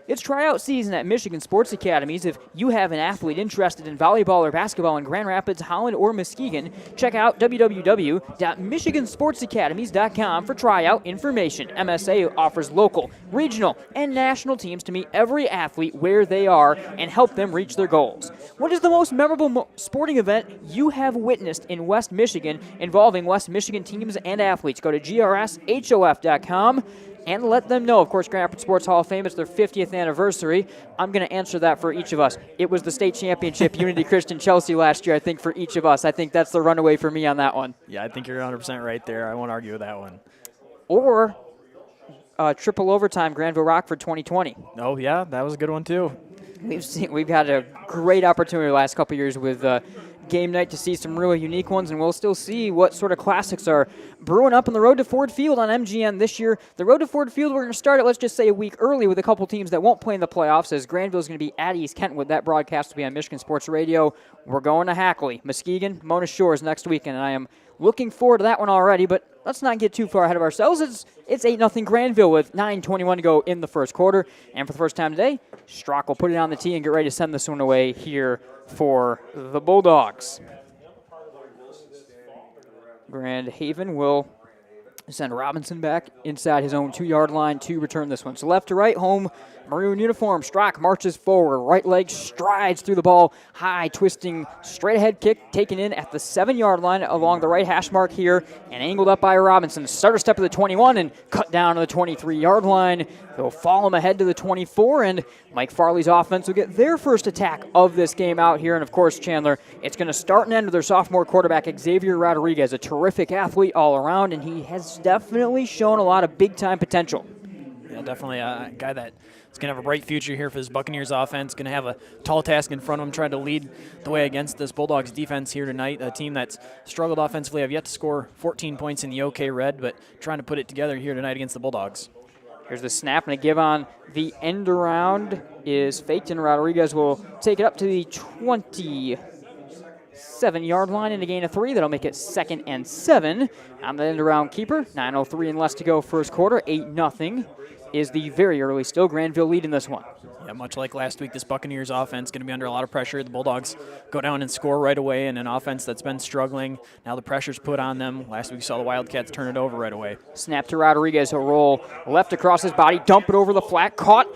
It's tryout season at Michigan Sports Academies. If you have an athlete interested in volleyball or basketball in Grand Rapids, Holland, or Muskegon, check out www.michigansportsacademies.com for tryout information. MSA offers local, regional, and national teams to meet every athlete where they are and help them reach their goals. What is the most memorable sporting event you have witnessed in West Michigan involving West Michigan teams and athletes? Go to grshof.com. and let them know. Of course, Grand Rapids Sports Hall of Fame, it's their 50th anniversary. I'm going to answer that for each of us. It was the state championship, Unity Christian Chelsea last year, I think, for each of us. I think that's the runaway for me on that one. Yeah, I think you're 100% right there. I won't argue with that one. Or triple overtime, Grandville Rockford 2020. Oh, yeah, that was a good one, too. We've had a great opportunity the last couple of years with game night to see some really unique ones, and we'll still see what sort of classics are brewing up on the road to Ford Field on MGN this year. The road to Ford Field, we're going to start it, let's just say, a week early with a couple teams that won't play in the playoffs, as Grandville's going to be at East Kentwood. That broadcast will be on Michigan Sports Radio. We're going to Hackley, Muskegon, Mona Shores next weekend, and I am looking forward to that one already, but let's not get too far ahead of ourselves. It's 8-0 Grandville with 9:21 to go in the first quarter. And for the first time today, Strock will put it on the tee and get ready to send this one away here for the Bulldogs. Grand Haven will send Robinson back inside his own 2-yard line to return this one. So left to right, home maroon uniform. Strock marches forward. Right leg strides through the ball. High, twisting, straight ahead kick taken in at the 7-yard line along the right hash mark here and angled up by Robinson. Starter step to the 21 and cut down to the 23-yard line. They'll follow him ahead to the 24, and Mike Farley's offense will get their first attack of this game out here. And, of course, Chandler, it's going to start and end with their sophomore quarterback, Xzavier Rodriguez, a terrific athlete all around, and he has definitely shown a lot of big-time potential. Yeah, definitely a guy that is going to have a bright future here for this Buccaneers offense. Going to have a tall task in front of him, trying to lead the way against this Bulldogs defense here tonight. A team that's struggled offensively, have yet to score 14 points in the OK Red, but trying to put it together here tonight against the Bulldogs. Here's the snap, and a give on the end around is faked, and Rodriguez will take it up to the 27-yard line and a gain of 3. That'll make it 2nd and 7 on the end around keeper. 9:03 and less to go first quarter. 8-0 is the very early still Grandville lead in this one. Yeah, much like last week, this Buccaneers offense going to be under a lot of pressure. The Bulldogs go down and score right away in an offense that's been struggling. Now the pressure's put on them. Last week we saw the Wildcats turn it over right away. Snap to Rodriguez. He'll roll left across his body, dump it over the flat, caught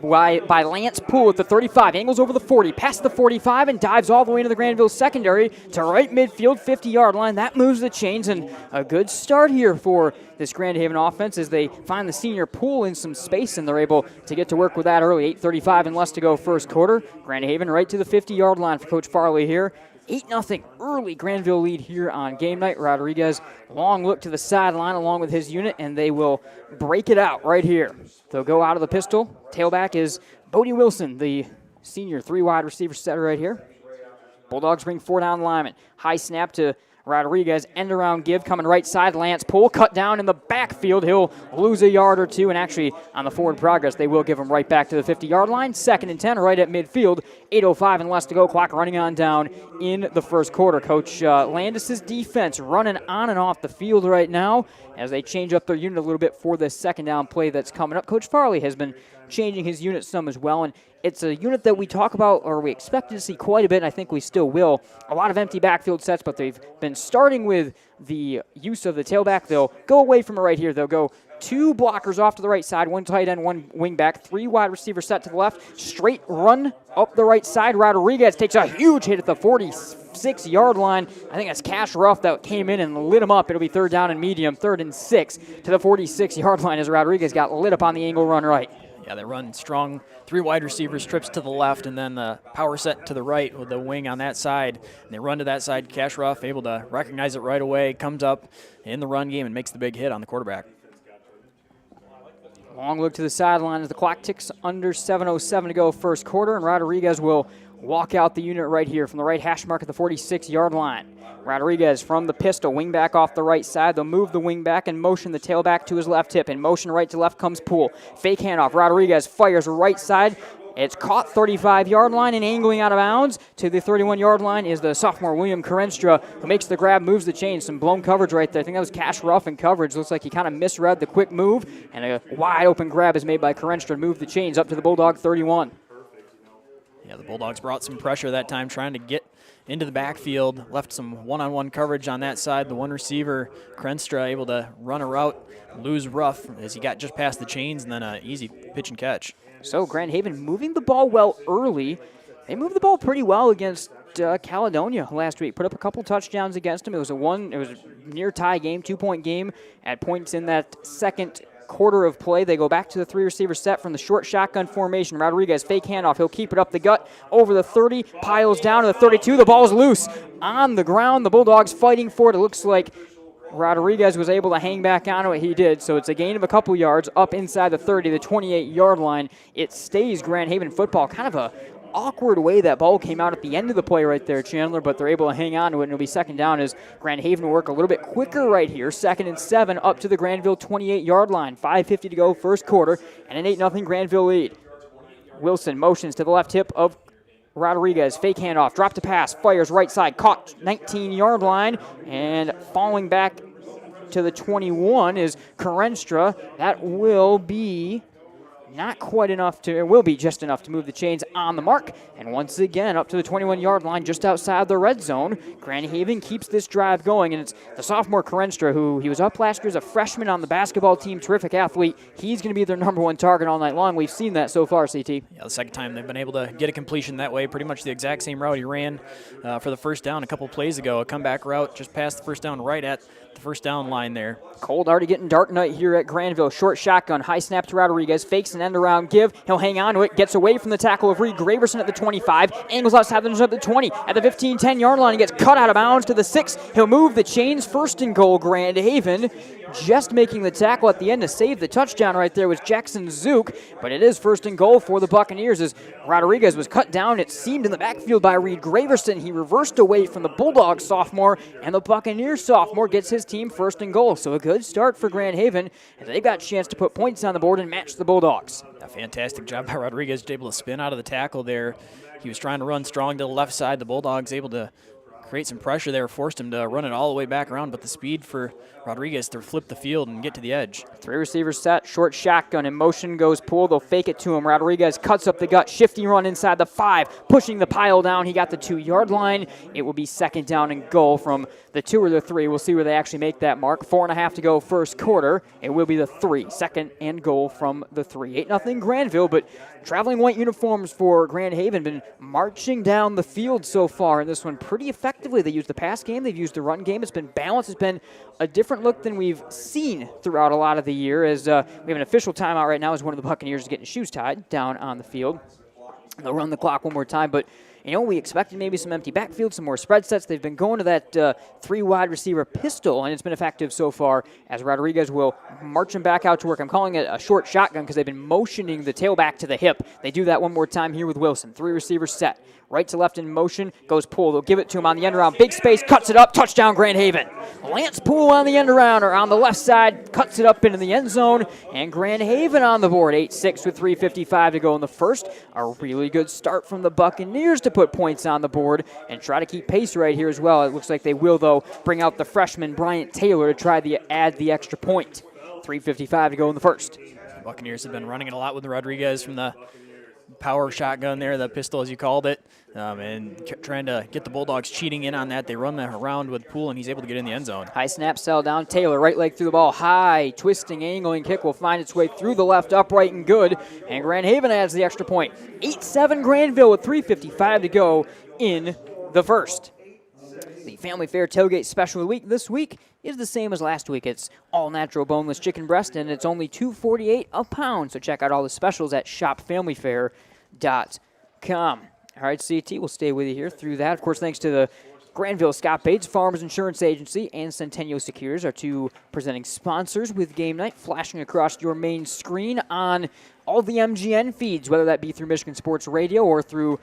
by Lance Poole at the 35, angles over the 40, past the 45, and dives all the way into the Grandville secondary to right midfield, 50-yard line. That moves the chains, and a good start here for this Grand Haven offense as they find the senior Poole in some space, and they're able to get to work with that early. 8:35 and less to go first quarter. Grand Haven right to the 50-yard line for Coach Farley here. 8-0 early Grandville lead here on game night. Rodriguez, long look to the sideline along with his unit, and they will break it out right here. They'll go out of the pistol. Tailback is Bodie Wilson, the senior 3-wide receiver setter right here. Bulldogs bring 4 down linemen. High snap to Rodriguez, end around give, coming right side. Lance Poole cut down in the backfield. He'll lose a yard or two, and actually on the forward progress, they will give him right back to the 50-yard line. 2nd and 10, right at midfield. 8:05 and less to go. Clock running on down in the first quarter. Coach Landis' defense running on and off the field right now as they change up their unit a little bit for this second down play that's coming up. Coach Farley has been changing his unit some as well, and it's a unit that we talk about, or we expected to see quite a bit, and I think we still will. A lot of empty backfield sets, but they've been starting with the use of the tailback. They'll go away from it right here. They'll go 2 blockers off to the right side, 1 tight end, 1 wing back, 3 wide receiver set to the left, straight run up the right side. Rodriguez takes a huge hit at the 46-yard line. I think that's Cash Ruff that came in and lit him up. It'll be 3rd down and medium, 3rd and 6 to the 46-yard line as Rodriguez got lit up on the angle run right. Yeah, they run strong 3 wide receivers, trips to the left, and then the power set to the right with the wing on that side. And they run to that side. Cash Ruff able to recognize it right away, comes up in the run game and makes the big hit on the quarterback. Long look to the sideline as the clock ticks under 7:07 to go first quarter, and Rodriguez will walk out the unit right here from the right hash mark at the 46-yard line. Rodriguez from the pistol, wing back off the right side. They'll move the wing back and motion the tailback to his left hip. In motion right to left comes Poole. Fake handoff. Rodriguez fires right side. It's caught 35-yard line and angling out of bounds to the 31-yard line is the sophomore William Kerenstra, who makes the grab, moves the chain. Some blown coverage right there. I think that was Cash Ruff in coverage. Looks like he kind of misread the quick move, and a wide open grab is made by Kerenstra to move the chains up to the Bulldog 31. Yeah, the Bulldogs brought some pressure that time, trying to get into the backfield, left some one-on-one coverage on that side. The one receiver, Kerenstra, able to run a route, lose Ruff as he got just past the chains, and then an easy pitch and catch. So Grand Haven moving the ball well early. They moved the ball pretty well against Caledonia last week. Put up a couple touchdowns against them. It was a near tie game, 2-point game at points in that second quarter of play. They go back to the 3-receiver set from the short shotgun formation. Rodriguez, fake handoff. He'll keep it up the gut over the 30, piles down to the 32. The ball's loose on the ground. The Bulldogs fighting for it. It looks like Rodriguez was able to hang back onto it. He did, so it's a gain of a couple yards up inside the 30, the 28-yard line. It stays Grand Haven football. Kind of a awkward way that ball came out at the end of the play right there, Chandler, but they're able to hang on to it, and it'll be second down as Grand Haven will work a little bit quicker right here. 2nd and 7 up to the Grandville 28-yard line. 5:50 to go, first quarter, and an 8-0 Grandville lead. Wilson motions to the left hip of Rodriguez. Fake handoff, drop to pass, fires right side, caught 19-yard line, and falling back to the 21 is Carenstra. That will be not quite enough to, it will be just enough to move the chains on the mark. And once again, up to the 21-yard line, just outside the red zone. Grand Haven keeps this drive going, and it's the sophomore Carenstra, who he was up last year as a freshman on the basketball team, terrific athlete. He's going to be their number one target all night long. We've seen that so far, CT. Yeah, the second time they've been able to get a completion that way, pretty much the exact same route he ran for the first down a couple plays ago. A comeback route just past the first down, right at the first down line there. Cold already getting dark night here at Grandville. Short shotgun, high snap to Rodriguez, fakes an end around give. He'll hang on to it, gets away from the tackle of Reed Graverson at the 25, angles outside the at the 20. At the 15, 10-yard line, he gets cut out of bounds to the 6. He'll move the chains, first and goal, Grand Haven. Just making the tackle at the end to save the touchdown right there was Jackson Zook, but it is first and goal for the Buccaneers as Rodriguez was cut down, it seemed, in the backfield by Reed Graverson. He reversed away from the Bulldogs sophomore, and the Buccaneers sophomore gets his team first and goal. So a good start for Grand Haven, as they've got a chance to put points on the board and match the Bulldogs. A fantastic job by Rodriguez, able to spin out of the tackle there. He was trying to run strong to the left side. The Bulldogs able to create some pressure there, forced him to run it all the way back around, but the speed for Rodriguez to flip the field and get to the edge. 3 receivers set, short shotgun, in motion goes Poole. They'll fake it to him. Rodriguez cuts up the gut, shifty run inside the 5, pushing the pile down. He got the 2-yard line. It will be second down and goal from the 2 or the 3. We'll see where they actually make that mark. 4.5 to go first quarter. It will be the 3, second and goal from the 3. 8-0 Granville, but traveling white uniforms for Grand Haven been marching down the field so far in this one pretty effectively. They used the pass game, they've used the run game. It's been balanced. It's been a different look than we've seen throughout a lot of the year, as we have an official timeout right now as one of the Buccaneers is getting shoes tied down on the field. They'll run the clock one more time, but you know, we expected maybe some empty backfield, some more spread sets. They've been going to that 3 wide receiver pistol, and it's been effective so far as Rodriguez will march him back out to work. I'm calling it a short shotgun because they've been motioning the tailback to the hip. They do that one more time here with Wilson. 3 receivers set. Right to left in motion, goes Poole. They'll give it to him on the end around. Big space, cuts it up, touchdown Grand Haven. Lance Poole on the end around, or on the left side, cuts it up into the end zone, and Grand Haven on the board. 8-6 with 3:55 to go in the first. A really good start from the Buccaneers to put points on the board and try to keep pace right here as well. It looks like they will, though, bring out the freshman Bryant Taylor to try to add the extra point. 3:55 to go in the first. The Buccaneers have been running it a lot with Rodriguez from the power shotgun there, the pistol as you called it, and trying to get the Bulldogs cheating in on that. They run that around with Poole, and he's able to get in the end zone. High snap, sell down. Taylor, right leg through the ball. High, twisting, angling kick will find its way through the left, upright and good. And Grand Haven adds the extra point. 8-7 Granville with 3:55 to go in the first. The Family Fare Tailgate Special Week this week is the same as last week. It's all natural boneless chicken breast, and it's only $2.48 a pound. So check out all the specials at shopfamilyfare.com. All right, CT, we'll stay with you here through that. Of course, thanks to the Grandville Scott Bates Farmers Insurance Agency and Centennial Secures, our 2 presenting sponsors with Game Night, flashing across your main screen on all the MGN feeds, whether that be through Michigan Sports Radio or through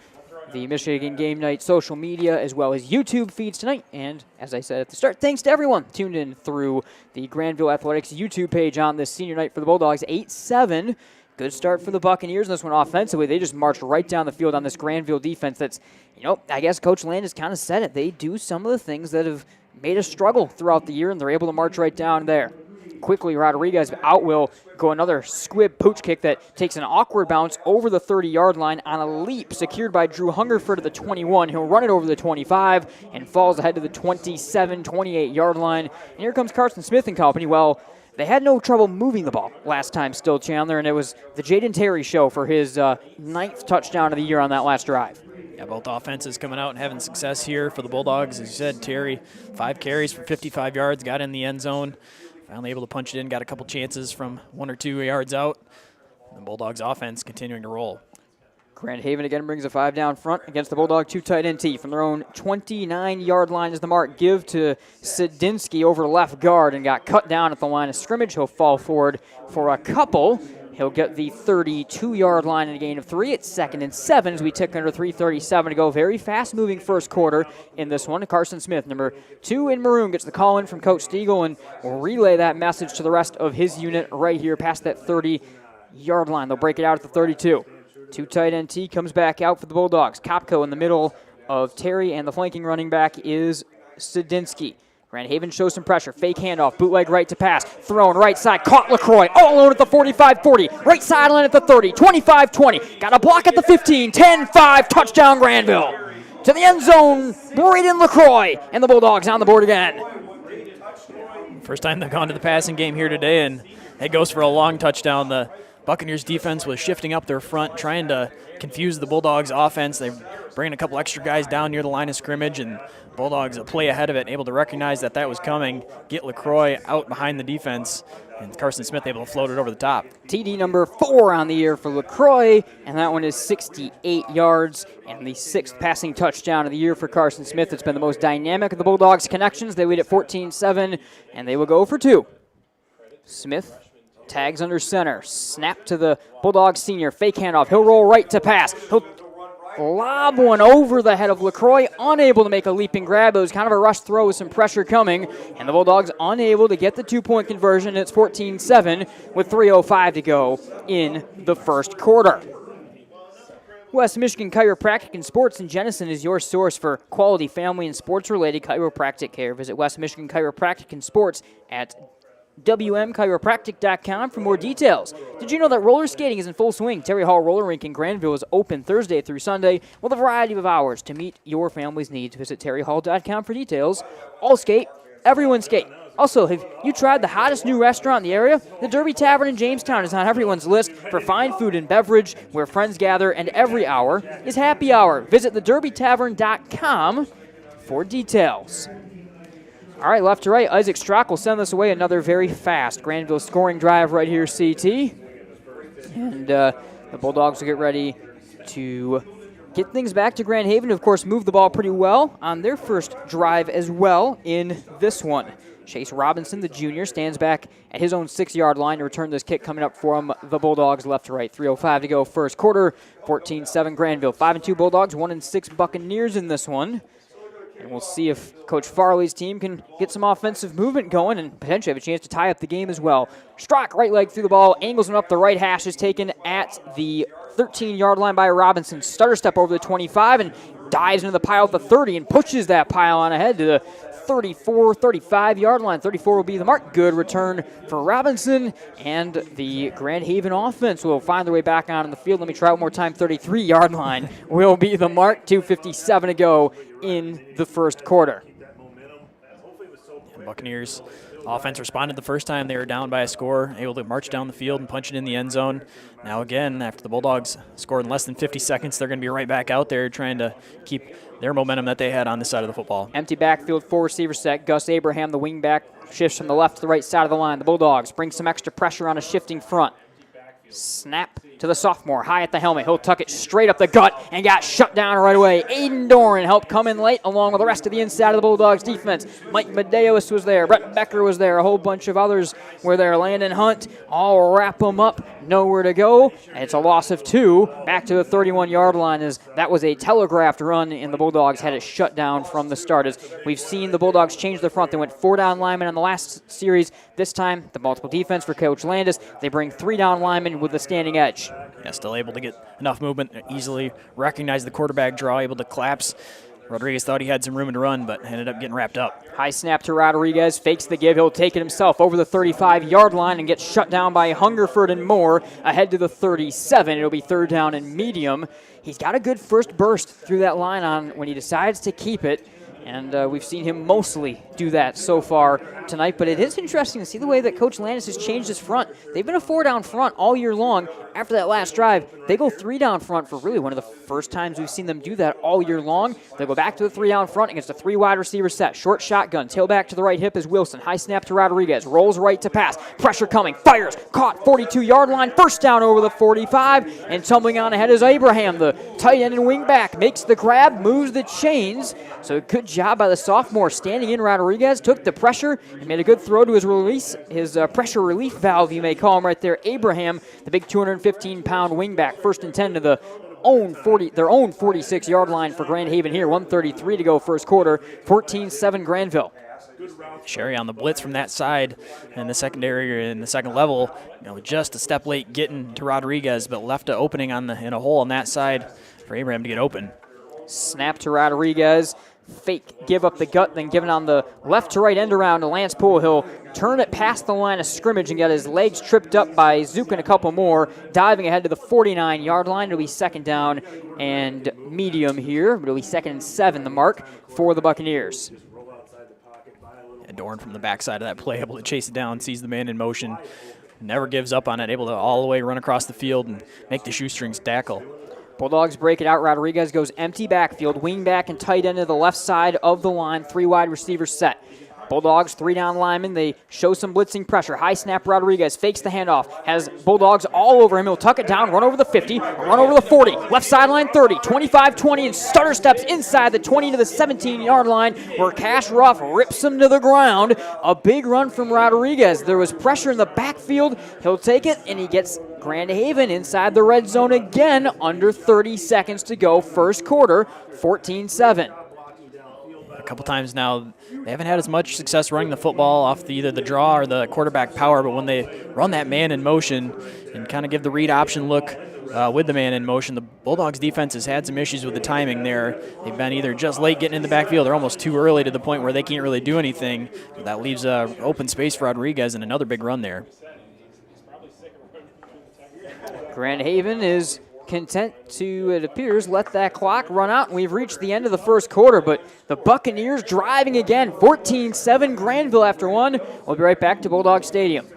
the Michigan Game Night social media, as well as YouTube feeds tonight. And as I said at the start, thanks to everyone tuned in through the Grandville Athletics YouTube page on this senior night for the Bulldogs. 8-7. Good start for the Buccaneers in this one offensively. They just marched right down the field on this Grandville defense that's, you know, I guess Coach Landis kind of said it. They do some of the things that have made us struggle throughout the year, and they're able to march right down there. Quickly, Rodriguez out will go another squib pooch kick that takes an awkward bounce over the 30-yard line on a leap, secured by Drew Hungerford at the 21. He'll run it over the 25 and falls ahead to the 27, 28-yard line. And here comes Carson Smith and company. Well, they had no trouble moving the ball last time still, Chandler, and it was the Jayden Terry show for his 9th touchdown of the year on that last drive. Yeah, both offenses coming out and having success here for the Bulldogs. As you said, Terry, 5 carries for 55 yards, got in the end zone. Finally able to punch it in, got a couple chances from 1 or 2 yards out. The Bulldogs offense continuing to roll. Grand Haven again brings a 5 down front against the Bulldog 2 tight end T. From their own 29-yard line is the mark. Give to Sadinsky over left guard and got cut down at the line of scrimmage. He'll fall forward for a couple. He'll get the 32-yard line in a gain of 3. It's 2nd and 7 as we tick under 3:37 to go. Very fast-moving first quarter in this one. Carson Smith, number 2 in maroon, gets the call in from Coach Stiegel and will relay that message to the rest of his unit right here past that 30-yard line. They'll break it out at the 32. 2 tight end T comes back out for the Bulldogs. Kopko in the middle of Terry, and the flanking running back is Sadinsky. Grand Haven shows some pressure. Fake handoff. Bootleg right to pass. Thrown right side. Caught LaCroix. All alone at the 45-40. Right sideline at the 30. 25-20. Got a block at the 15. 10-5. Touchdown Grandville. To the end zone. Braden LaCroix. And the Bulldogs on the board again. First time they've gone to the passing game here today, and it goes for a long touchdown. The Buccaneers defense was shifting up their front, trying to confuse the Bulldogs offense. They bring a couple extra guys down near the line of scrimmage, and Bulldogs a play ahead of it, able to recognize that was coming, get LaCroix out behind the defense, and Carson Smith able to float it over the top. TD number 4 on the year for LaCroix, and that one is 68 yards, and the 6th passing touchdown of the year for Carson Smith. It's been the most dynamic of the Bulldogs' connections. They lead at 14-7, and they will go for 2. Smith tags under center. Snap to the Bulldog Senior. Fake handoff. He'll roll right to pass. He'll lob one over the head of LaCroix. Unable to make a leaping grab. It was kind of a rush throw with some pressure coming. And the Bulldogs unable to get the 2-point conversion. It's 14-7 with 3:05 to go in the first quarter. West Michigan Chiropractic and Sports in Jenison is your source for quality family and sports-related chiropractic care. Visit West Michigan Chiropractic and Sports at WMChiropractic.com for more details. Did you know that roller skating is in full swing? Terry Hall Roller Rink in Grandville is open Thursday through Sunday with a variety of hours to meet your family's needs. Visit terryhall.com for details. All skate, everyone skate. Also, have you tried the hottest new restaurant in the area? The Derby Tavern in Jamestown is on everyone's list for fine food and beverage where friends gather, and every hour is happy hour. Visit thederbytavern.com for details. All right, left to right, Isaac Strock will send this away. Another very fast Grandville scoring drive right here, CT. And the Bulldogs will get ready to get things back to Grand Haven. Of course, move the ball pretty well on their first drive as well in this one. Chase Robinson, the junior, stands back at his own 6-yard line to return this kick coming up from the Bulldogs left to right. 3:05 to go first quarter, 14-7 Grandville. 5-2 Bulldogs, 1-6 Buccaneers in this one. And we'll see if Coach Farley's team can get some offensive movement going and potentially have a chance to tie up the game as well. Strock, right leg through the ball, angles him up the right hash, is taken at the 13-yard line by Robinson. Stutter step over the 25 and dives into the pile at the 30 and pushes that pile on ahead to the 34, 35-yard line. 34 will be the mark. Good return for Robinson, and the Grand Haven offense will find their way back on the field. Let me try one more time. 33-yard line will be the mark. 2:57 to go in the first quarter. Buccaneers offense responded the first time they were down by a score, able to march down the field and punch it in the end zone. Now again, after the Bulldogs scored in less than 50 seconds, they're going to be right back out there trying to keep their momentum that they had on this side of the football. Empty backfield, 4 receiver set. Gus Abraham, the wingback, shifts from the left to the right side of the line. The Bulldogs bring some extra pressure on a shifting front. Snap to the sophomore, high at the helmet. He'll tuck it straight up the gut and got shut down right away. Aiden Doran helped come in late along with the rest of the inside of the Bulldogs defense. Mike Medeiros was there. Brett Becker was there. A whole bunch of others were there. Landon Hunt, all wrap them up. Nowhere to go. And it's a loss of 2 back to the 31-yard line as that was a telegraphed run and the Bulldogs had it shut down from the start. As we've seen the Bulldogs change the front. They went 4 down linemen on the last series. This time, the multiple defense for Coach Landis. They bring 3 down linemen with the standing edge. Yeah, still able to get enough movement, easily recognize the quarterback draw, able to collapse. Rodriguez thought he had some room to run, but ended up getting wrapped up. High snap to Rodriguez, fakes the give. He'll take it himself over the 35-yard line and gets shut down by Hungerford and Moore ahead to the 37. It'll be 3rd down and medium. He's got a good first burst through that line on when he decides to keep it. And we've seen him mostly do that so far tonight. But it is interesting to see the way that Coach Landis has changed his front. They've been a 4-down front all year long. After that last drive, they go 3-down front for really one of the first times we've seen them do that all year long. They go back to the 3-down front against a 3 wide receiver set. Short shotgun, tailback to the right hip is Wilson. High snap to Rodriguez. Rolls right to pass. Pressure coming. Fires. Caught 42-yard line. First down over the 45. And tumbling on ahead is Abraham, the tight end and wing back. Makes the grab, moves the chains. So good job by the sophomore standing in Rodriguez Rodriguez took the pressure and made a good throw to his release, his pressure relief valve, you may call him right there. Abraham, the big 215-pound wingback, 1st and 10 to their own 46-yard line for Grand Haven here. 1:33 to go first quarter, 14-7 Grandville. Sherry on the blitz from that side in the secondary or in the second level, just a step late getting to Rodriguez, but left an opening in a hole on that side for Abraham to get open. Snap to Rodriguez. Fake, give up the gut, then give it on the left to right end around to Lance Poole. He'll turn it past the line of scrimmage and get his legs tripped up by Zook and a couple more. Diving ahead to the 49-yard line. It'll be 2nd down and medium here. It'll be 2nd and 7, the mark for the Buccaneers. Dorn from the backside of that play, able to chase it down, sees the man in motion, never gives up on it, able to all the way run across the field and make the shoestrings tackle. Bulldogs break it out. Rodriguez goes empty backfield, wing back and tight end to the left side of the line. 3 wide receivers set. Bulldogs 3 down linemen. They show some blitzing pressure. High snap Rodriguez fakes the handoff. Has Bulldogs all over him. He'll tuck it down, run over the 50, run over the 40. Left sideline 30, 25-20, and stutter steps inside the 20 to the 17-yard line where Cash Ruff rips him to the ground. A big run from Rodriguez. There was pressure in the backfield. He'll take it, and he gets Grand Haven inside the red zone again. Under 30 seconds to go first quarter, 14-7. A couple times now, they haven't had as much success running the football off either the draw or the quarterback power, but when they run that man in motion and kind of give the read option look with the man in motion, the Bulldogs defense has had some issues with the timing there. They've been either just late getting in the backfield or almost too early to the point where they can't really do anything. That leaves open space for Rodriguez and another big run there. Grand Haven is content to, it appears, let that clock run out, and we've reached the end of the first quarter, but the Buccaneers driving again. 14-7 Grandville after 1. We'll be right back to Bulldog Stadium.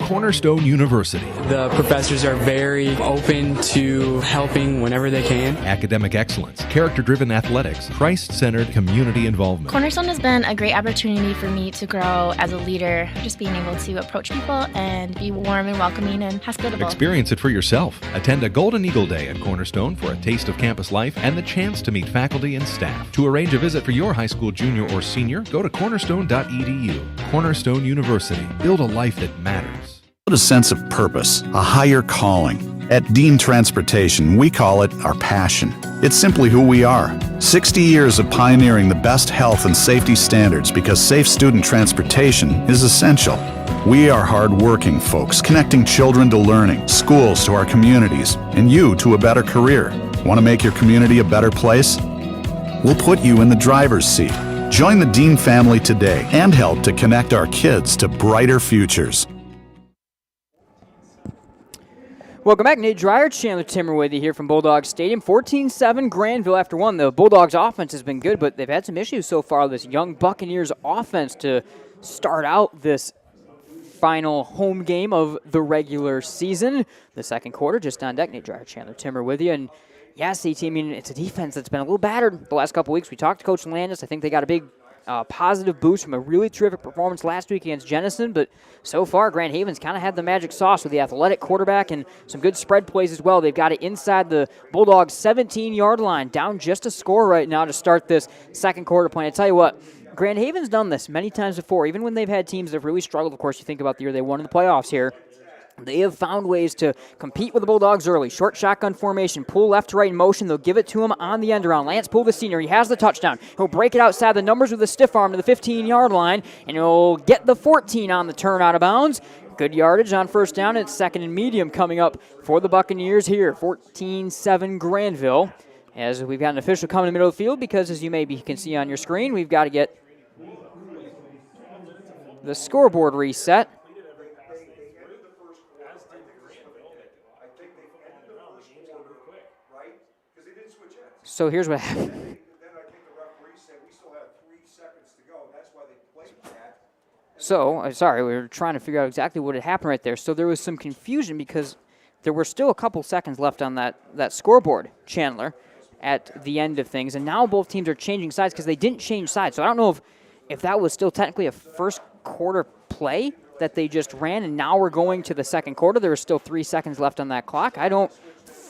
Cornerstone University. The professors are very open to helping whenever they can. Academic excellence, character-driven athletics, Christ-centered community involvement. Cornerstone has been a great opportunity for me to grow as a leader, just being able to approach people and be warm and welcoming and hospitable. Experience it for yourself. Attend a Golden Eagle Day at Cornerstone for a taste of campus life and the chance to meet faculty and staff. To arrange a visit for your high school junior or senior, go to cornerstone.edu. Cornerstone University. Build a life that matters. A sense of purpose, a higher calling. At Dean Transportation, we call it our passion. It's simply who we are. 60 years of pioneering the best health and safety standards because safe student transportation is essential. We are hard-working folks, connecting children to learning, schools to our communities, and you to a better career. Want to make your community a better place? We'll put you in the driver's seat. Join the Dean family today and help to connect our kids to brighter futures. Welcome back. Nate Dreyer, Chandler Timmer with you here from Bulldog Stadium. 14-7 Grandville after 1. The Bulldogs offense has been good, but they've had some issues so far. This young Buccaneers offense to start out this final home game of the regular season. The second quarter just on deck. Nate Dreyer, Chandler Timmer with you. And yeah, CT, I mean, it's a defense that's been a little battered the last couple weeks. We talked to Coach Landis. I think they got a big positive boost from a really terrific performance last week against Jenison, but so far Grand Haven's kind of had the magic sauce with the athletic quarterback and some good spread plays as well. They've got it inside the Bulldogs' 17-yard line, down just a score right now to start this second quarter point. I tell you what, Grand Haven's done this many times before, even when they've had teams that have really struggled. Of course, you think about the year they won in the playoffs here. They have found ways to compete with the Bulldogs early. Short shotgun formation, pull left to right in motion. They'll give it to him on the end around. Lance Poole, the senior, he has the touchdown. He'll break it outside the numbers with a stiff arm to the 15-yard line, and he'll get the 14 on the turn out of bounds. Good yardage on first down. It's 2nd and medium coming up for the Buccaneers here. 14-7 Grandville. As we've got an official coming in the middle of the field because, as you maybe can see on your screen, we've got to get the scoreboard reset. So here's what happened. So, sorry, we were trying to figure out exactly what had happened right there. So there was some confusion because there were still a couple seconds left on that scoreboard, Chandler, at the end of things. And now both teams are changing sides because they didn't change sides. So I don't know if that was still technically a first quarter play that they just ran, and now we're going to the second quarter. There was still 3 seconds left on that clock. I don't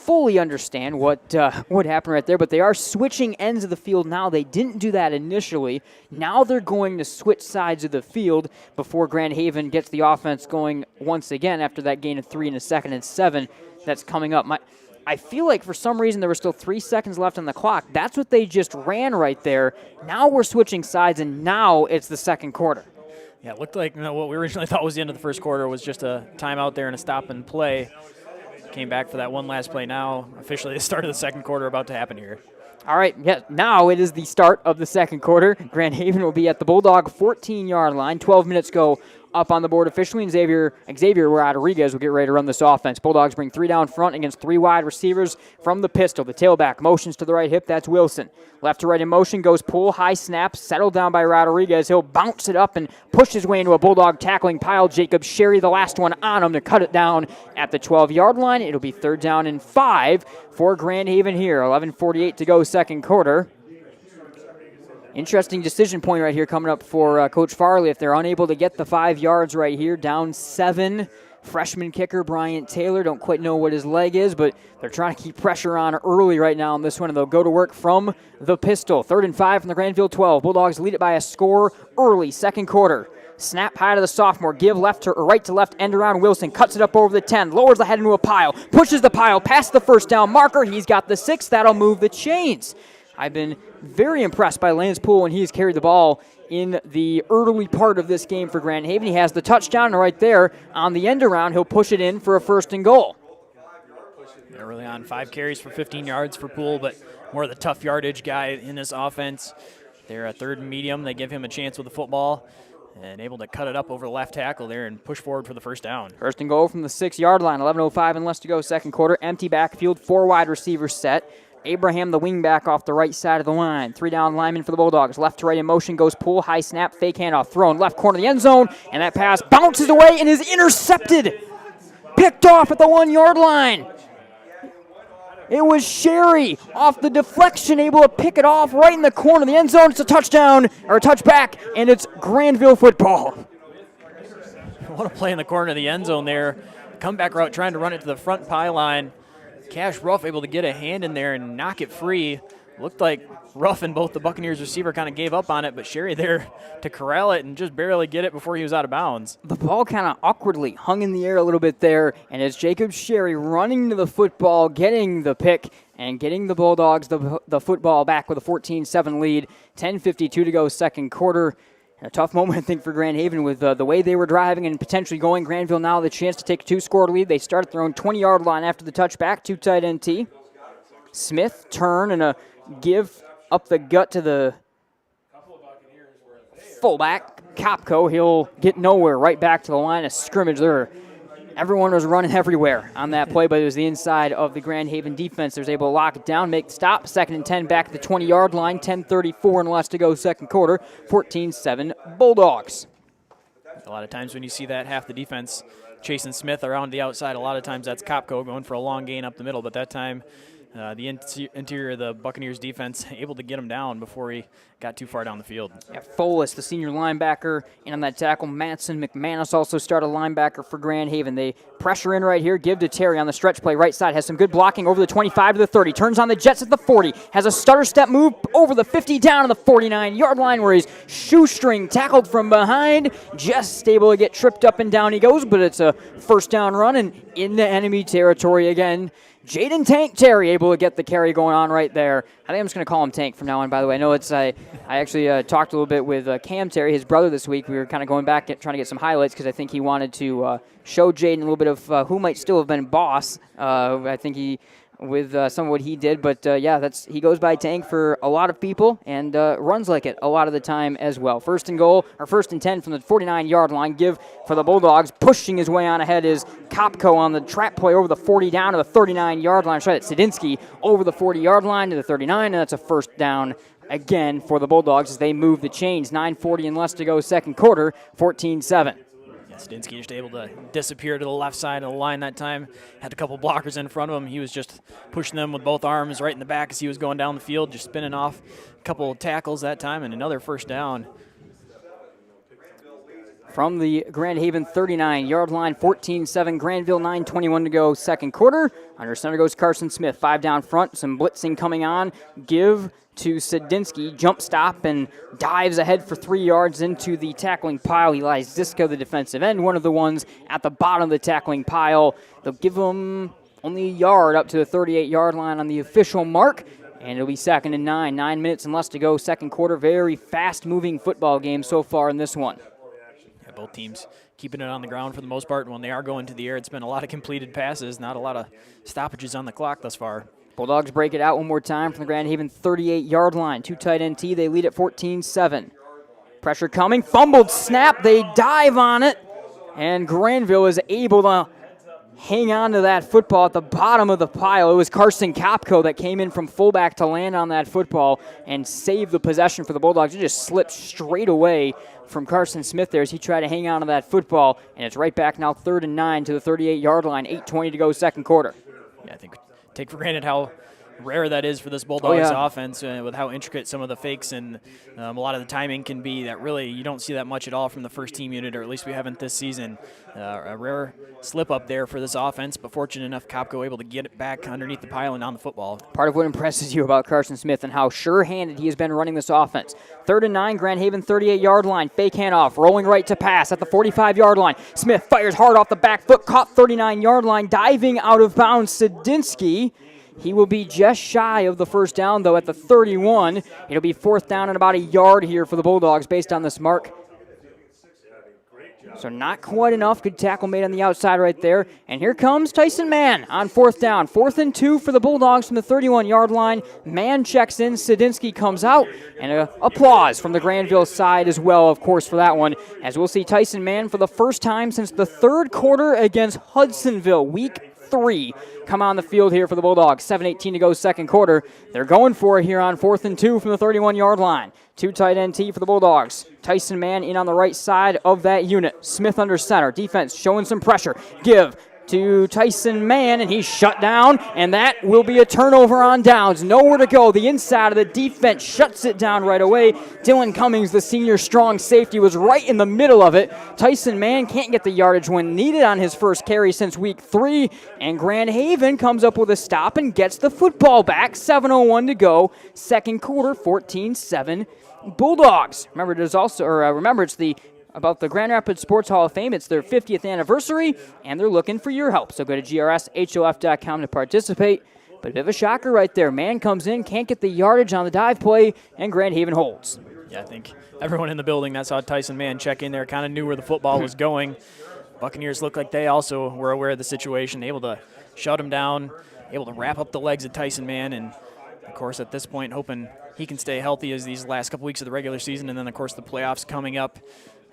fully understand what happened right there, but they are switching ends of the field now. They didn't do that initially. Now they're going to switch sides of the field before Grand Haven gets the offense going once again after that gain of 3 in a second and 7 that's coming up. I feel like for some reason there were still 3 seconds left on the clock. That's what they just ran right there. Now we're switching sides, and now it's the second quarter. Yeah, it looked like what we originally thought was the end of the first quarter was just a timeout there and a stop and play. Came back for that one last play now. Officially the start of the second quarter about to happen here. All right, yeah, now it is the start of the second quarter. Grand Haven will be at the Bulldog 14-yard line. 12 minutes go up on the board officially, and Xzavier Rodriguez will get ready to run this offense. Bulldogs bring 3 down front against 3 wide receivers from the pistol. The tailback motions to the right hip. That's Wilson. Left to right in motion goes pull, high snap, settled down by Rodriguez. He'll bounce it up and push his way into a Bulldog tackling pile. Jacob Sherry, the last one on him to cut it down at the 12-yard line. It'll be 3rd down and 5 for Grand Haven here. 11:48 to go second quarter. Interesting decision point right here coming up for Coach Farley. If they're unable to get the 5 yards right here, down 7. Freshman kicker Bryant Taylor, don't quite know what his leg is, but they're trying to keep pressure on early right now on this one, and they'll go to work from the pistol. 3rd and 5 from the Grandville 12. Bulldogs lead it by a score early, second quarter. Snap high to the sophomore, give left to right to left, end around Wilson, cuts it up over the 10, lowers the head into a pile, pushes the pile past the first down marker. He's got the 6. That'll move the chains. I've been very impressed by Lance Poole when he's carried the ball in the early part of this game for Grand Haven. He has the touchdown right there on the end around. He'll push it in for a 1st and goal. Early on, 5 carries for 15 yards for Poole, but more of the tough yardage guy in this offense. They're a 3rd and medium. They give him a chance with the football and able to cut it up over the left tackle there and push forward for the 1st down. 1st and goal from the 6-yard line. 11:05 and less to go second quarter. Empty backfield, 4 wide receivers set. Abraham, the wingback, off the right side of the line. 3 down lineman for the Bulldogs. Left to right in motion goes pull, high snap, fake handoff, thrown left corner of the end zone, and that pass bounces away and is intercepted. Picked off at the 1-yard line. It was Sherry off the deflection, able to pick it off right in the corner of the end zone. It's a touchdown, or a touchback, and it's Grandville football. What a play in the corner of the end zone there. Comeback route trying to run it to the front pylon. Cash Ruff able to get a hand in there and knock it free. Looked like Ruff and both the Buccaneers receiver kind of gave up on it, but Sherry there to corral it and just barely get it before he was out of bounds. The ball kind of awkwardly hung in the air a little bit there, and it's Jacob Sherry running to the football, getting the pick, and getting the Bulldogs the football back with a 14-7 lead. 10:52 to go second quarter. A tough moment, I think, for Grand Haven with the way they were driving and potentially going. Grandville now the chance to take a 2-score lead. They start at their own 20-yard line after the touchback. 2 tight end T. Smith turn and a give up the gut to the fullback, Kopko. He'll get nowhere. Right back to the line of scrimmage there. Everyone was running everywhere on that play, but it was the inside of the Grand Haven defense that was able to lock it down, make the stop. 2nd and 10 back at the 20-yard line. 10:34 and less to go second quarter. 14-7 Bulldogs. A lot of times when you see that half the defense chasing Smith around the outside, a lot of times that's Kopko going for a long gain up the middle, but that time the interior of the Buccaneers defense able to get him down before he got too far down the field. Yeah, Folis, the senior linebacker, in on that tackle. Matson McManus also started linebacker for Grand Haven. They pressure in right here, give to Terry on the stretch play. Right side has some good blocking over the 25 to the 30. Turns on the Jets at the 40. Has a stutter step move over the 50 down to the 49-yard line where he's shoestring tackled from behind. Just able to get tripped up and down he goes, but it's a 1st down run and into enemy territory again. Jayden Tank Terry able to get the carry going on right there. I think I'm just going to call him Tank from now on, by the way. I know it's I actually talked a little bit with Cam Terry, his brother, this week. We were kind of going back trying to get some highlights because I think he wanted to show Jayden a little bit of who might still have been boss. I think he with some of what he did. But, yeah, he goes by Tank for a lot of people and runs like it a lot of the time as well. 1st and goal, or 1st and 10 from the 49-yard line. Give for the Bulldogs. Pushing his way on ahead is Kopko on the trap play over the 40 down to the 39-yard line. Sorry, that's Sadinsky over the 40-yard line to the 39, and that's a 1st down again for the Bulldogs as they move the chains. 9:40 and less to go second quarter, 14-7. Stinsky just able to disappear to the left side of the line that time. Had a couple blockers in front of him. He was just pushing them with both arms right in the back as he was going down the field, just spinning off a couple of tackles that time, and another 1st down. from the Grand Haven 39-yard line, 14-7. Grandville, 9:21 to go, second quarter. Under center goes Carson Smith, 5 down front. Some blitzing coming on. Give to Sadinsky, jump stop, and dives ahead for 3 yards into the tackling pile. Eli Ziska, the defensive end, one of the ones at the bottom of the tackling pile. They'll give him only a yard up to the 38-yard line on the official mark, and it'll be 2nd and 9. 9 minutes and less to go, second quarter. Very fast-moving football game so far in this one. Yeah, both teams keeping it on the ground for the most part, and when they are going to the air, it's been a lot of completed passes, not a lot of stoppages on the clock thus far. Bulldogs break it out one more time from the Grand Haven 38-yard line. 2 tight end T. They lead at 14-7. Pressure coming. Fumbled snap. They dive on it. And Grandville is able to hang on to that football at the bottom of the pile. It was Carson Kopko that came in from fullback to land on that football and save the possession for the Bulldogs. It just slipped straight away from Carson Smith there as he tried to hang on to that football. And it's right back now 3rd and 9 to the 38-yard line. 8:20 to go, second quarter. Yeah, I think take for granted how rare that is for this Bulldogs offense with how intricate some of the fakes and a lot of the timing can be, that really you don't see that much at all from the first team unit, or at least we haven't this season. A rare slip up there for this offense, but fortunate enough Kopko able to get it back underneath the pile and on the football. Part of what impresses you about Carson Smith and how sure-handed he has been running this offense. 3rd and 9, Grand Haven 38-yard line, fake handoff, rolling right to pass at the 45-yard line. Smith fires hard off the back foot, caught 39-yard line, diving out of bounds. Sadinsky, he will be just shy of the first down, though, at the 31. It'll be 4th down and about a yard here for the Bulldogs based on this mark. So not quite enough. Good tackle made on the outside right there. And here comes Tyson Mann on 4th down. 4th and 2 for the Bulldogs from the 31-yard line. Mann checks in. Sadinsky comes out. And applause from the Grandville side as well, of course, for that one. As we'll see Tyson Mann for the first time since the 3rd quarter against Hudsonville, week 3, come on the field here for the Bulldogs. 7:18 to go, second quarter. They're going for it here on 4th and 2 from the 31-yard line. 2 tight end T for the Bulldogs. Tyson Mann in on the right side of that unit. Smith under center. Defense showing some pressure. Give to Tyson Mann, and he's shut down, and that will be a turnover on downs. Nowhere to go. The inside of the defense shuts it down right away. Dylan Cummings, the senior strong safety, was right in the middle of it. Tyson Mann can't get the yardage when needed on his first carry since week 3, and Grand Haven comes up with a stop and gets the football back. 7:01 to go. Second quarter, 14-7 Bulldogs. Remember, it's about the Grand Rapids Sports Hall of Fame. It's their 50th anniversary, and they're looking for your help. So go to grshof.com to participate. But a bit of a shocker right there. Mann comes in, can't get the yardage on the dive play, and Grand Haven holds. Yeah, I think everyone in the building that saw Tyson Mann check in there kind of knew where the football was going. Buccaneers looked like they also were aware of the situation, able to shut him down, able to wrap up the legs of Tyson Mann, and, of course, at this point, hoping he can stay healthy as these last couple weeks of the regular season, and then, of course, the playoffs coming up.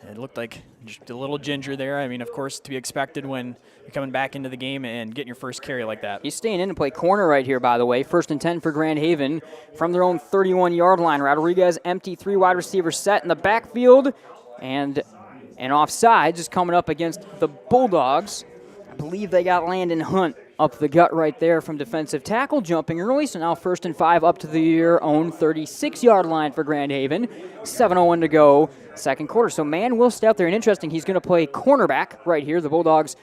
It looked like just a little ginger there. I mean, of course, to be expected when you're coming back into the game and getting your first carry like that. He's staying in to play corner right here, by the way. 1st and 10 for Grand Haven from their own 31-yard line. Rodriguez, empty 3 wide receiver set in the backfield. And offside just coming up against the Bulldogs. I believe they got Landon Hunt up the gut right there from defensive tackle, jumping early. So now 1st and 5 up to their own 36-yard line for Grand Haven. 7:01 to go, second quarter. So Mann will stay out there. And interesting, he's going to play cornerback right here. The Bulldogs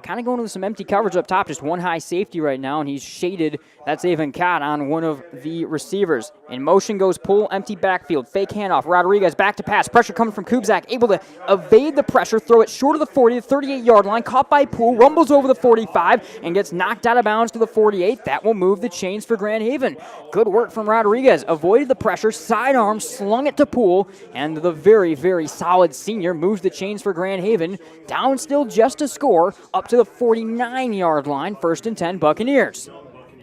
kind of going with some empty coverage up top, just one high safety right now, and he's shaded. That's Avon Cott on one of the receivers. In motion goes pull, empty backfield, fake handoff. Rodriguez back to pass. Pressure coming from Kubzak, able to evade the pressure, throw it short of the 40, the 38-yard line, caught by Poole, rumbles over the 45, and gets knocked out of bounds to the 48. That will move the chains for Grand Haven. Good work from Rodriguez. Avoided the pressure, sidearm, slung it to Poole, and the very, very solid senior moves the chains for Grand Haven. Down still just a score, up to the 49-yard line. 1st and 10 Buccaneers.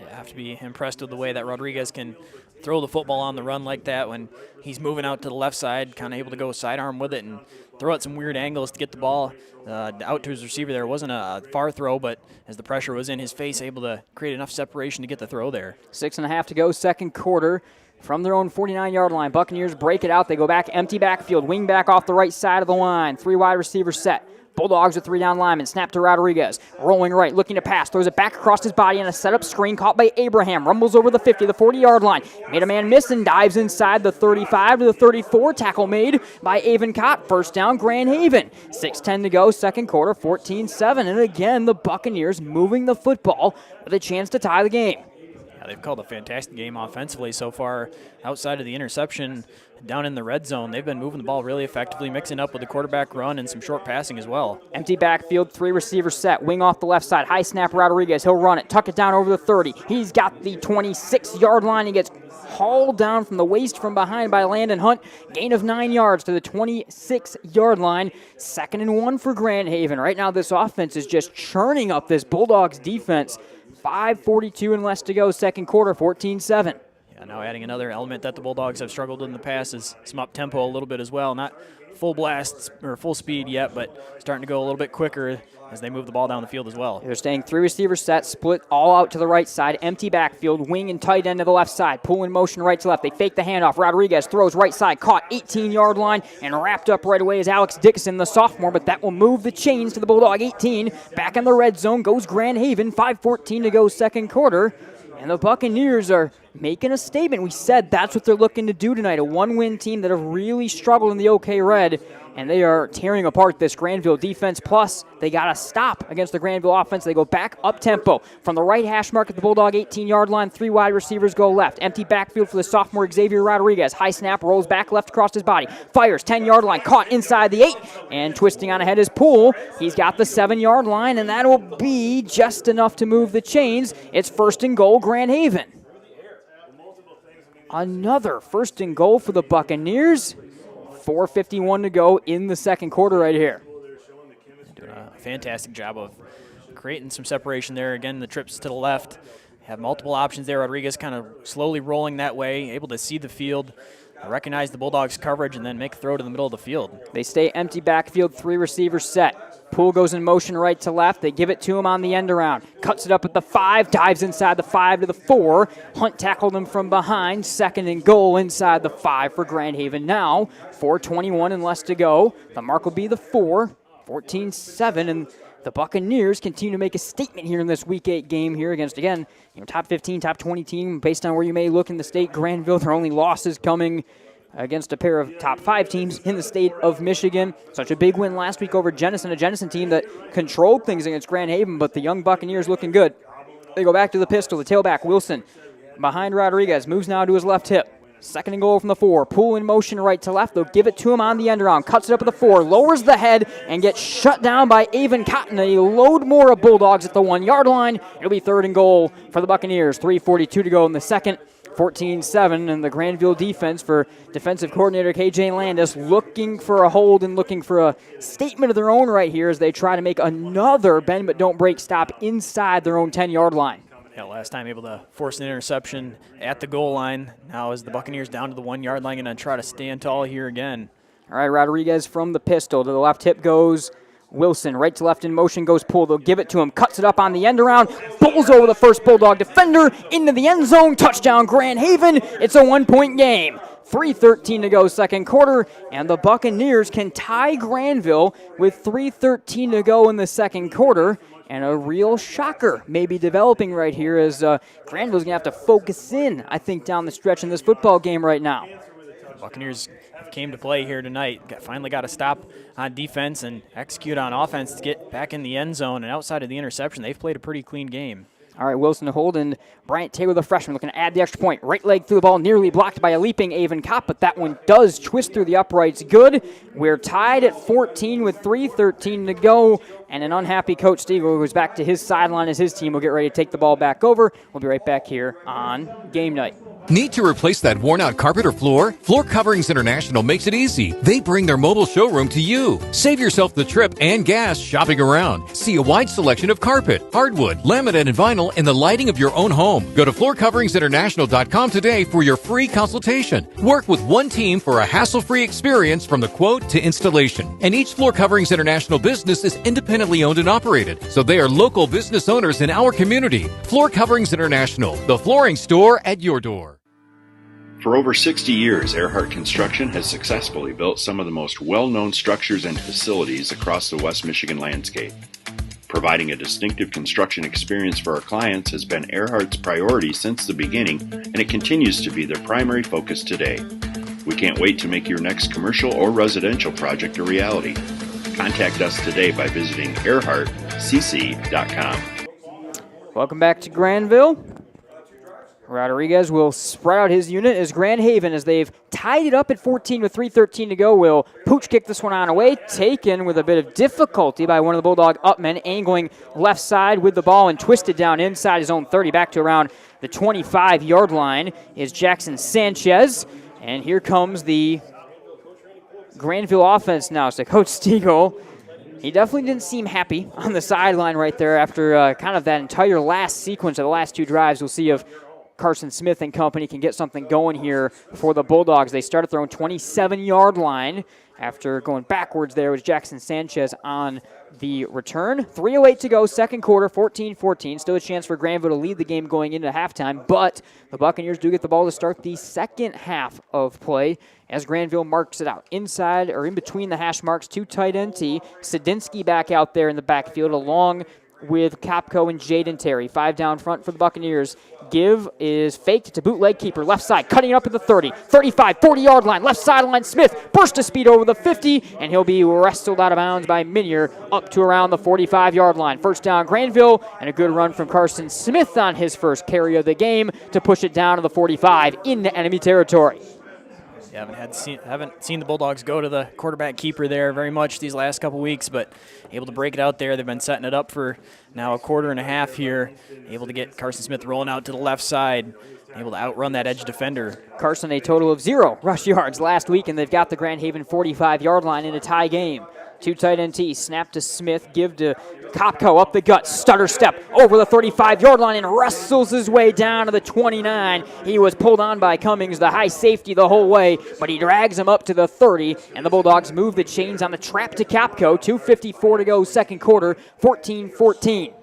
I have to be impressed with the way that Rodriguez can throw the football on the run like that when he's moving out to the left side, kind of able to go sidearm with it and throw at some weird angles to get the ball out to his receiver there. It wasn't a far throw, but as the pressure was in his face, able to create enough separation to get the throw there. 6.5 to go, second quarter. From their own 49-yard line, Buccaneers break it out. They go back, empty backfield, wing back off the right side of the line. 3 wide receivers set. Bulldogs with 3 down linemen. Snap to Rodriguez. Rolling right, looking to pass. Throws it back across his body and a setup screen caught by Abraham. Rumbles over the 50, the 40-yard line. Made a man miss and dives inside the 35 to the 34. Tackle made by Avon Cott. First down, Grand Haven. 6:10 to go, second quarter, 14-7. And again, the Buccaneers moving the football with a chance to tie the game. Yeah, they've called a fantastic game offensively so far. Outside of the interception, down in the red zone, they've been moving the ball really effectively, mixing up with the quarterback run and some short passing as well. Empty backfield, 3 receivers set. Wing off the left side. High snap, Rodriguez. He'll run it. Tuck it down over the 30. He's got the 26-yard line. He gets hauled down from the waist from behind by Landon Hunt. Gain of 9 yards to the 26-yard line. 2nd and 1 for Grand Haven. Right now, this offense is just churning up this Bulldogs defense. 5:42 and less to go, second quarter, 14-7. Yeah, now adding another element that the Bulldogs have struggled in the past is some up-tempo a little bit as well. Not full blast or full speed yet, but starting to go a little bit quicker as they move the ball down the field as well. They're staying 3 receivers set, split all out to the right side, empty backfield, wing and tight end to the left side, pull in motion right to left. They fake the handoff. Rodriguez throws right side, caught 18-yard line, and wrapped up right away is Alex Dixon, the sophomore, but that will move the chains to the Bulldog 18. Back in the red zone goes Grand Haven, 5:14 to go, second quarter. And the Buccaneers are making a statement. We said that's what they're looking to do tonight, a one-win team that have really struggled in the OK Red, and they are tearing apart this Grandville defense. Plus, they got a stop against the Grandville offense. They go back up-tempo from the right hash mark at the Bulldog 18-yard line. 3 wide receivers go left. Empty backfield for the sophomore Xzavier Rodriguez. High snap, rolls back left across his body. Fires, 10-yard line, caught inside the 8. And twisting on ahead is Poole. He's got the 7-yard line, and that'll be just enough to move the chains. It's 1st and goal, Grand Haven. Another 1st and goal for the Buccaneers. 4:51 to go in the second quarter right here. Doing a fantastic job of creating some separation there. Again, the trips to the left. Have multiple options there. Rodriguez kind of slowly rolling that way, able to see the field, recognize the Bulldogs' coverage, and then make a throw to the middle of the field. They stay empty backfield, 3 receivers set. Poole goes in motion right to left. They give it to him on the end around. Cuts it up at the 5, dives inside the 5 to the 4. Hunt tackled him from behind. 2nd and goal inside the 5 for Grand Haven now. 4:21 and less to go. The mark will be the 4. 14-7, and the Buccaneers continue to make a statement here in this Week 8 game here against, again, top 15, top 20 team. Based on where you may look in the state, Grandville, their only losses coming against a pair of top 5 teams in the state of Michigan. Such a big win last week over Jenison, a Jenison team that controlled things against Grand Haven, but the young Buccaneers looking good. They go back to the pistol, the tailback, Wilson, behind Rodriguez, moves now to his left hip. 2nd and goal from the 4. Poole in motion right to left. They'll give it to him on the end around. Cuts it up at the 4. Lowers the head and gets shut down by Avon Cotton. A load more of Bulldogs at the 1-yard line. It'll be 3rd and goal for the Buccaneers. 3:42 to go in the second. 14-7, and the Grandville defense for defensive coordinator KJ Landis looking for a hold and looking for a statement of their own right here as they try to make another bend but don't break stop inside their own 10-yard line. Yeah, last time able to force an interception at the goal line. Now as the Buccaneers down to the 1-yard line, going to try to stand tall here again. All right, Rodriguez from the pistol. To the left hip goes Wilson. Right to left in motion goes Poole. They'll give it to him. Cuts it up on the end around. Bowls over the first Bulldog defender into the end zone. Touchdown, Grand Haven. It's a 1-point game. 3:13 to go second quarter, and the Buccaneers can tie Grandville with 3:13 to go in the second quarter. And a real shocker may be developing right here as Grandville's going to have to focus in, I think, down the stretch in this football game right now. The Buccaneers came to play here tonight. Finally got a stop on defense and execute on offense to get back in the end zone. And outside of the interception, they've played a pretty clean game. All right, Wilson to hold, and Bryant Taylor, the freshman, looking to add the extra point. Right leg through the ball, nearly blocked by a leaping Avon Kopp, but that one does twist through the uprights good. We're tied at 14 with 3:13 to go, and an unhappy Coach Stiegel goes back to his sideline as his team will get ready to take the ball back over. We'll be right back here on Game Night. Need to replace that worn-out carpet or floor? Floor Coverings International makes it easy. They bring their mobile showroom to you. Save yourself the trip and gas shopping around. See a wide selection of carpet, hardwood, laminate, and vinyl in the lighting of your own home. Go to floorcoveringsinternational.com today for your free consultation. Work with one team for a hassle-free experience from the quote to installation. And each Floor Coverings International business is independently owned and operated, so they are local business owners in our community. Floor Coverings International, the flooring store at your door. For over 60 years, Earhart Construction has successfully built some of the most well-known structures and facilities across the West Michigan landscape. Providing a distinctive construction experience for our clients has been Earhart's priority since the beginning, and it continues to be their primary focus today. We can't wait to make your next commercial or residential project a reality. Contact us today by visiting earhartcc.com. Welcome back to Grandville. Rodriguez will spread out his unit as Grand Haven, as they've tied it up at 14 with 3:13 to go, will pooch kick this one on away, taken with a bit of difficulty by one of the Bulldog upmen, angling left side with the ball and twisted down inside his own 30, back to around the 25-yard line is Jackson Sanchez. And here comes the Grandville offense now. So Coach Stiegel, he definitely didn't seem happy on the sideline right there after kind of that entire last sequence of the last two drives. We'll see if Carson Smith and company can get something going here for the Bulldogs. They started their own 27-yard line after going backwards. There was Jackson Sanchez on the return. 3:08 to go, second quarter, 14-14. Still a chance for Grandville to lead the game going into halftime, but the Buccaneers do get the ball to start the second half of play as Grandville marks it out. Inside, or in between the hash marks, two tight end T. Sadinsky back out there in the backfield along with Kopko and Jayden Terry. 5 down front for the Buccaneers. Give is faked to bootleg keeper. Left side, cutting it up at the 30, 35, 40-yard line. Left sideline, Smith burst of speed over the 50, and he'll be wrestled out of bounds by Minier up to around the 45-yard line. First down, Grandville, and a good run from Carson Smith on his first carry of the game to push it down to the 45 into enemy territory. Haven't seen the Bulldogs go to the quarterback keeper there very much these last couple weeks, but able to break it out there. They've been setting it up for now a quarter and a half here. Able to get Carson Smith rolling out to the left side, able to outrun that edge defender. Carson a total of 0 rush yards last week, and they've got the Grand Haven 45-yard line in a tie game. Two tight end T, snap to Smith, give to Kopko up the gut, stutter step over the 35-yard line and wrestles his way down to the 29. He was pulled on by Cummings, the high safety, the whole way, but he drags him up to the 30, and the Bulldogs move the chains on the trap to Kopko. 2:54 to go, second quarter, 14-14.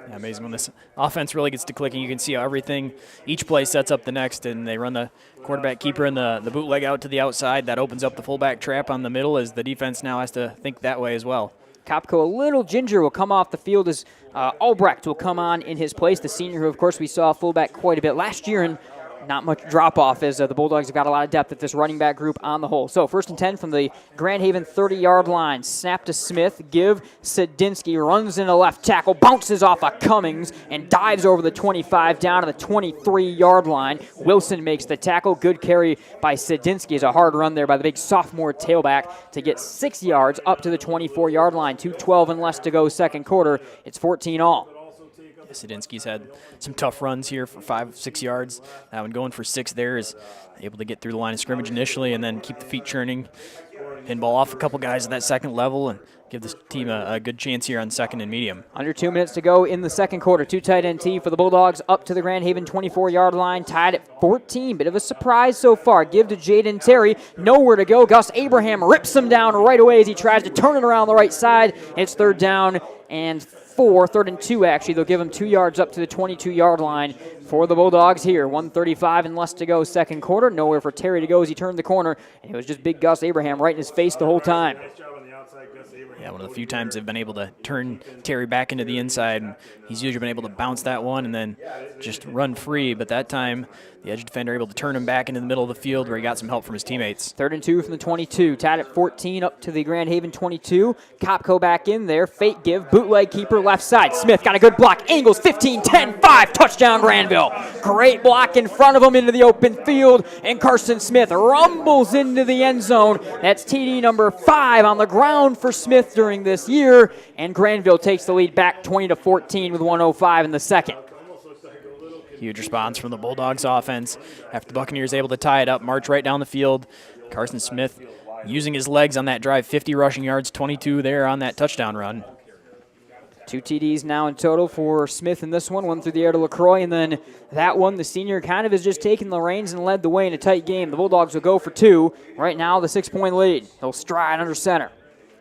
Yeah, amazing when this offense really gets to clicking. You can see how everything, each play sets up the next, and they run the quarterback keeper and the bootleg out to the outside. That opens up the fullback trap on the middle as the defense now has to think that way as well. Kopko, a little ginger, will come off the field as Albrecht will come on in his place. The senior who, of course, we saw fullback quite a bit last year, and not much drop-off as the Bulldogs have got a lot of depth at this running back group on the whole. So first and 10 from the Grand Haven 30-yard line. Snap to Smith, give Sadinsky, runs in the left tackle, bounces off of Cummings, and dives over the 25 down to the 23-yard line. Wilson makes the tackle. Good carry by Sadinsky. Is a hard run there by the big sophomore tailback to get 6 yards up to the 24-yard line. 2:12 and less to go, second quarter. It's 14 all. Sadinsky's had some tough runs here for 5-6 yards. That one going for 6 there is able to get through the line of scrimmage initially and then keep the feet churning. Pinball off a couple guys at that second level and give this team a good chance here on second and medium. Under 2 minutes to go in the second quarter. Two tight end T for the Bulldogs up to the Grand Haven 24-yard line, tied at 14. Bit of a surprise so far. Give to Jayden Terry. Nowhere to go. Gus Abraham rips him down right away as he tries to turn it around the right side. It's third down and 4, third and 2 actually. They'll give him 2 yards up to the 22-yard line for the Bulldogs here. 1:35 and less to go, second quarter. Nowhere for Terry to go as he turned the corner, and it was just big Gus Abraham right in his face the whole time. Yeah, one of the few times they've been able to turn Terry back into the inside. And he's usually been able to bounce that one and then just run free. But that time, the edge defender able to turn him back into the middle of the field where he got some help from his teammates. Third and 2 from the 22. Tied at 14 up to the Grand Haven 22. Kopko back in there. Fake give. Bootleg keeper left side. Smith got a good block. Angles 15, 10, 5. Touchdown Grandville. Great block in front of him into the open field. And Carson Smith rumbles into the end zone. That's TD number 5 on the ground for Smith during this year. And Grandville takes the lead back 20-14 with 1:05 in the second. Huge response from the Bulldogs offense after the Buccaneers able to tie it up, march right down the field. Carson Smith using his legs on that drive, 50 rushing yards, 22 there on that touchdown run. 2 TDs now in total for Smith in this one through the air to LaCroix, and then that one, the senior kind of has just taken the reins and led the way in a tight game. The Bulldogs will go for 2. Right now, the 6-point lead. They'll stride under center.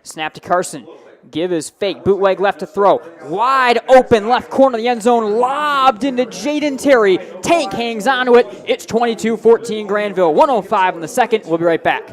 Snap to Carson. Give is fake. Bootleg left to throw. Wide open left corner of the end zone. Lobbed into Jayden Terry. Tank hangs onto it. It's 22-14 Grandville. 1:05 in the second. We'll be right back.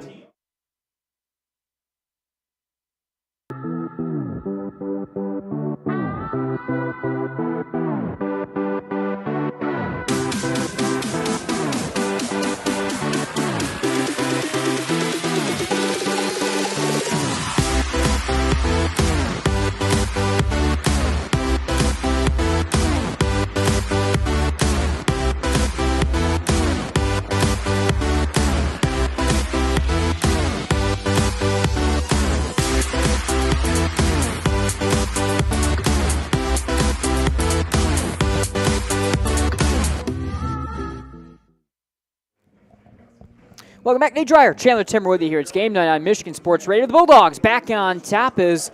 Welcome back, Nate Dreyer, Chandler Timmer with you here. It's game night on Michigan Sports Radio. The Bulldogs back on top as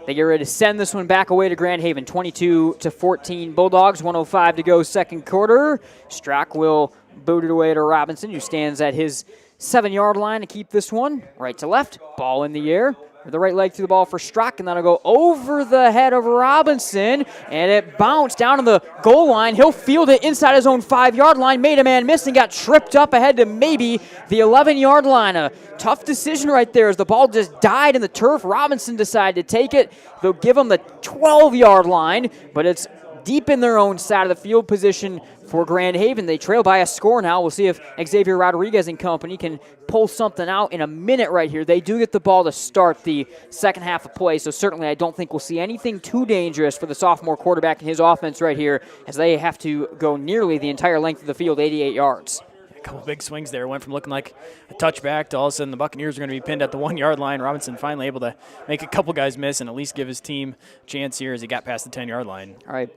they get ready to send this one back away to Grand Haven. 22-14 Bulldogs, 1:05 to go second quarter. Strock will boot it away to Robinson, who stands at his 7-yard line to keep this one. Right to left, ball in the air. With the right leg through the ball for Strock, and that'll go over the head of Robinson, and it bounced down to the goal line. He'll field it inside his own 5-yard line, made a man miss, and got tripped up ahead to maybe the 11-yard line. A tough decision right there as the ball just died in the turf. Robinson decided to take it. They'll give him the 12-yard line, but it's deep in their own side of the field position for Grand Haven. They trail by a score now. We'll see if Xzavier Rodriguez and company can pull something out in a minute right here. They do get the ball to start the second half of play, so certainly I don't think we'll see anything too dangerous for the sophomore quarterback and his offense right here as they have to go nearly the entire length of the field, 88 yards. A couple big swings there. Went from looking like a touchback to all of a sudden the Buccaneers are going to be pinned at the 1-yard line. Robinson finally able to make a couple guys miss and at least give his team a chance here as he got past the 10-yard line. All right,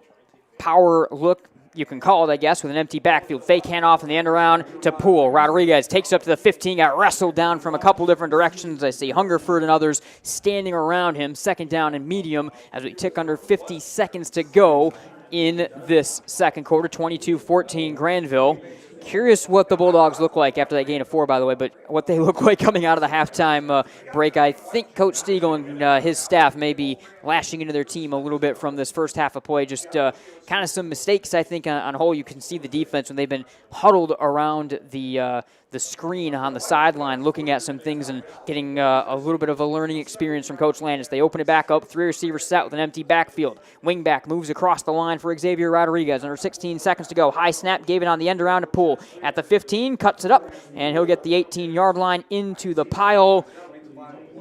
power look, you can call it, I guess, with an empty backfield. Fake handoff in the end around to Poole. Rodriguez takes up to the 15, got wrestled down from a couple different directions. I see Hungerford and others standing around him. Second down and medium as we tick under 50 seconds to go in this second quarter. 22-14 Grandville. Curious what the Bulldogs look like after that gain of 4, by the way, but what they look like coming out of the halftime break. I think Coach Stiegel and his staff may be lashing into their team a little bit from this first half of play. Just kind of some mistakes, I think, on whole. You can see the defense when they've been huddled around the screen on the sideline, looking at some things and getting a little bit of a learning experience from Coach Landis. They open it back up, 3 receivers set with an empty backfield. Wingback moves across the line for Xzavier Rodriguez. Under 16 seconds to go. High snap, gave it on the end around to Poole. At the 15, cuts it up, and he'll get the 18-yard line into the pile.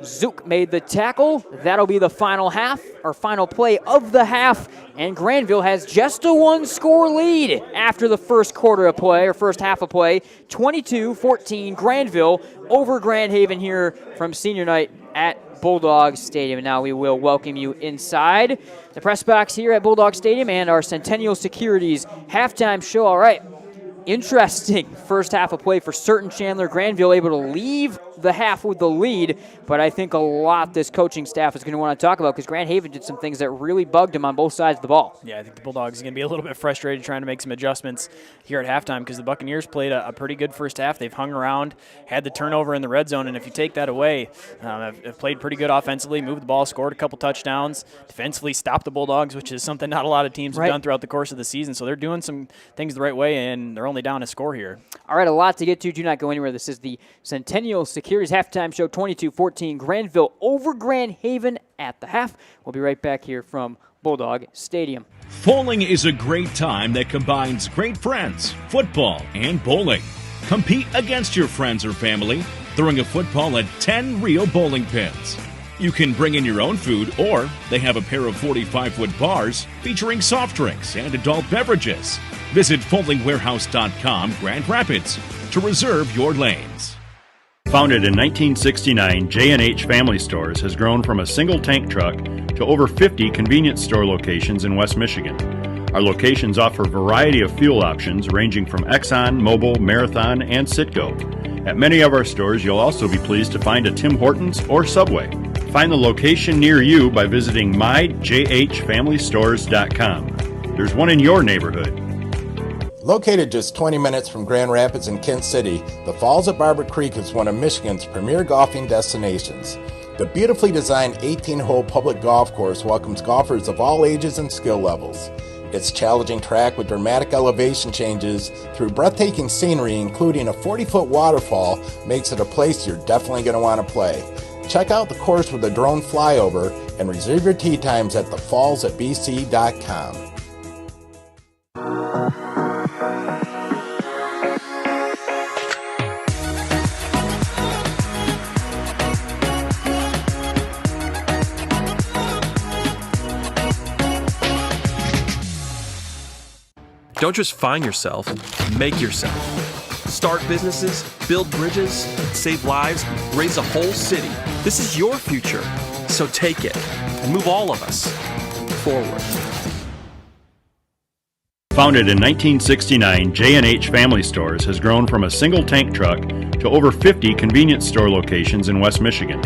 Zook made the tackle. That'll be the final half, or final play of the half, and Grandville has just a 1-score lead after the first quarter of play, or first half of play. 22-14 Grandville over Grand Haven here from senior night at Bulldog Stadium. And now we will welcome you inside the press box here at Bulldog Stadium and our Centennial Securities halftime show. All right. Interesting first half of play for certain. Chandler, Grandville able to leave the half with the lead, but I think a lot this coaching staff is going to want to talk about because Grand Haven did some things that really bugged him on both sides of the ball. Yeah, I think the Bulldogs are going to be a little bit frustrated trying to make some adjustments here at halftime because the Buccaneers played a pretty good first half. They've hung around, had the turnover in the red zone, and if you take that away, have played pretty good offensively, moved the ball, scored a couple touchdowns, defensively stopped the Bulldogs, which is something not a lot of teams have done throughout the course of the season. So they're doing some things the right way, and they're only down a score here. All right, a lot to get to. Do not go anywhere. This is the Centennial Securities halftime show. 22-14 Grandville over Grand Haven at the half. We'll be right back here from Bulldog Stadium. Bowling is a great time that combines great friends, football, and bowling. Compete against your friends or family, throwing a football at 10 real bowling pins. You can bring in your own food, or they have a pair of 45-foot bars featuring soft drinks and adult beverages. Visit bowlingwarehouse.com, Grand Rapids, to reserve your lanes. Founded in 1969, J&H Family Stores has grown from a single tank truck to over 50 convenience store locations in West Michigan. Our locations offer a variety of fuel options ranging from Exxon, Mobil, Marathon, and Citgo. At many of our stores, you'll also be pleased to find a Tim Hortons or Subway. Find the location near you by visiting myjhfamilystores.com. There's one in your neighborhood. Located just 20 minutes from Grand Rapids and Kent City, the Falls of Barber Creek is one of Michigan's premier golfing destinations. The beautifully designed 18-hole public golf course welcomes golfers of all ages and skill levels. Its challenging track with dramatic elevation changes through breathtaking scenery, including a 40-foot waterfall, makes it a place you're definitely going to want to play. Check out the course with a drone flyover and reserve your tee times at thefallsatbc.com. Don't just find yourself, make yourself. Start businesses, build bridges, save lives, raise a whole city. This is your future, so take it and move all of us forward. Founded in 1969, J&H Family Stores has grown from a single tank truck to over 50 convenience store locations in West Michigan.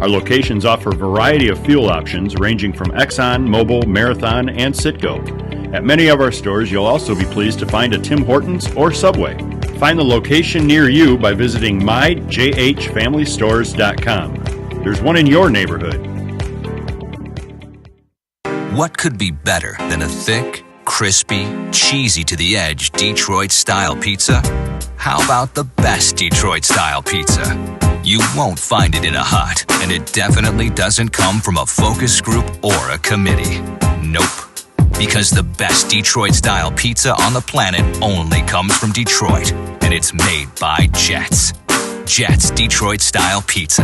Our locations offer a variety of fuel options ranging from Exxon, Mobil, Marathon, and Citgo. At many of our stores, you'll also be pleased to find a Tim Hortons or Subway. Find the location near you by visiting myjhfamilystores.com. There's one in your neighborhood. What could be better than a thick, crispy, cheesy to the edge Detroit-style pizza? How about the best Detroit-style pizza? You won't find it in a hut, and it definitely doesn't come from a focus group or a committee. Nope. Because the best Detroit-style pizza on the planet only comes from Detroit, and it's made by Jets. Jets Detroit-style pizza.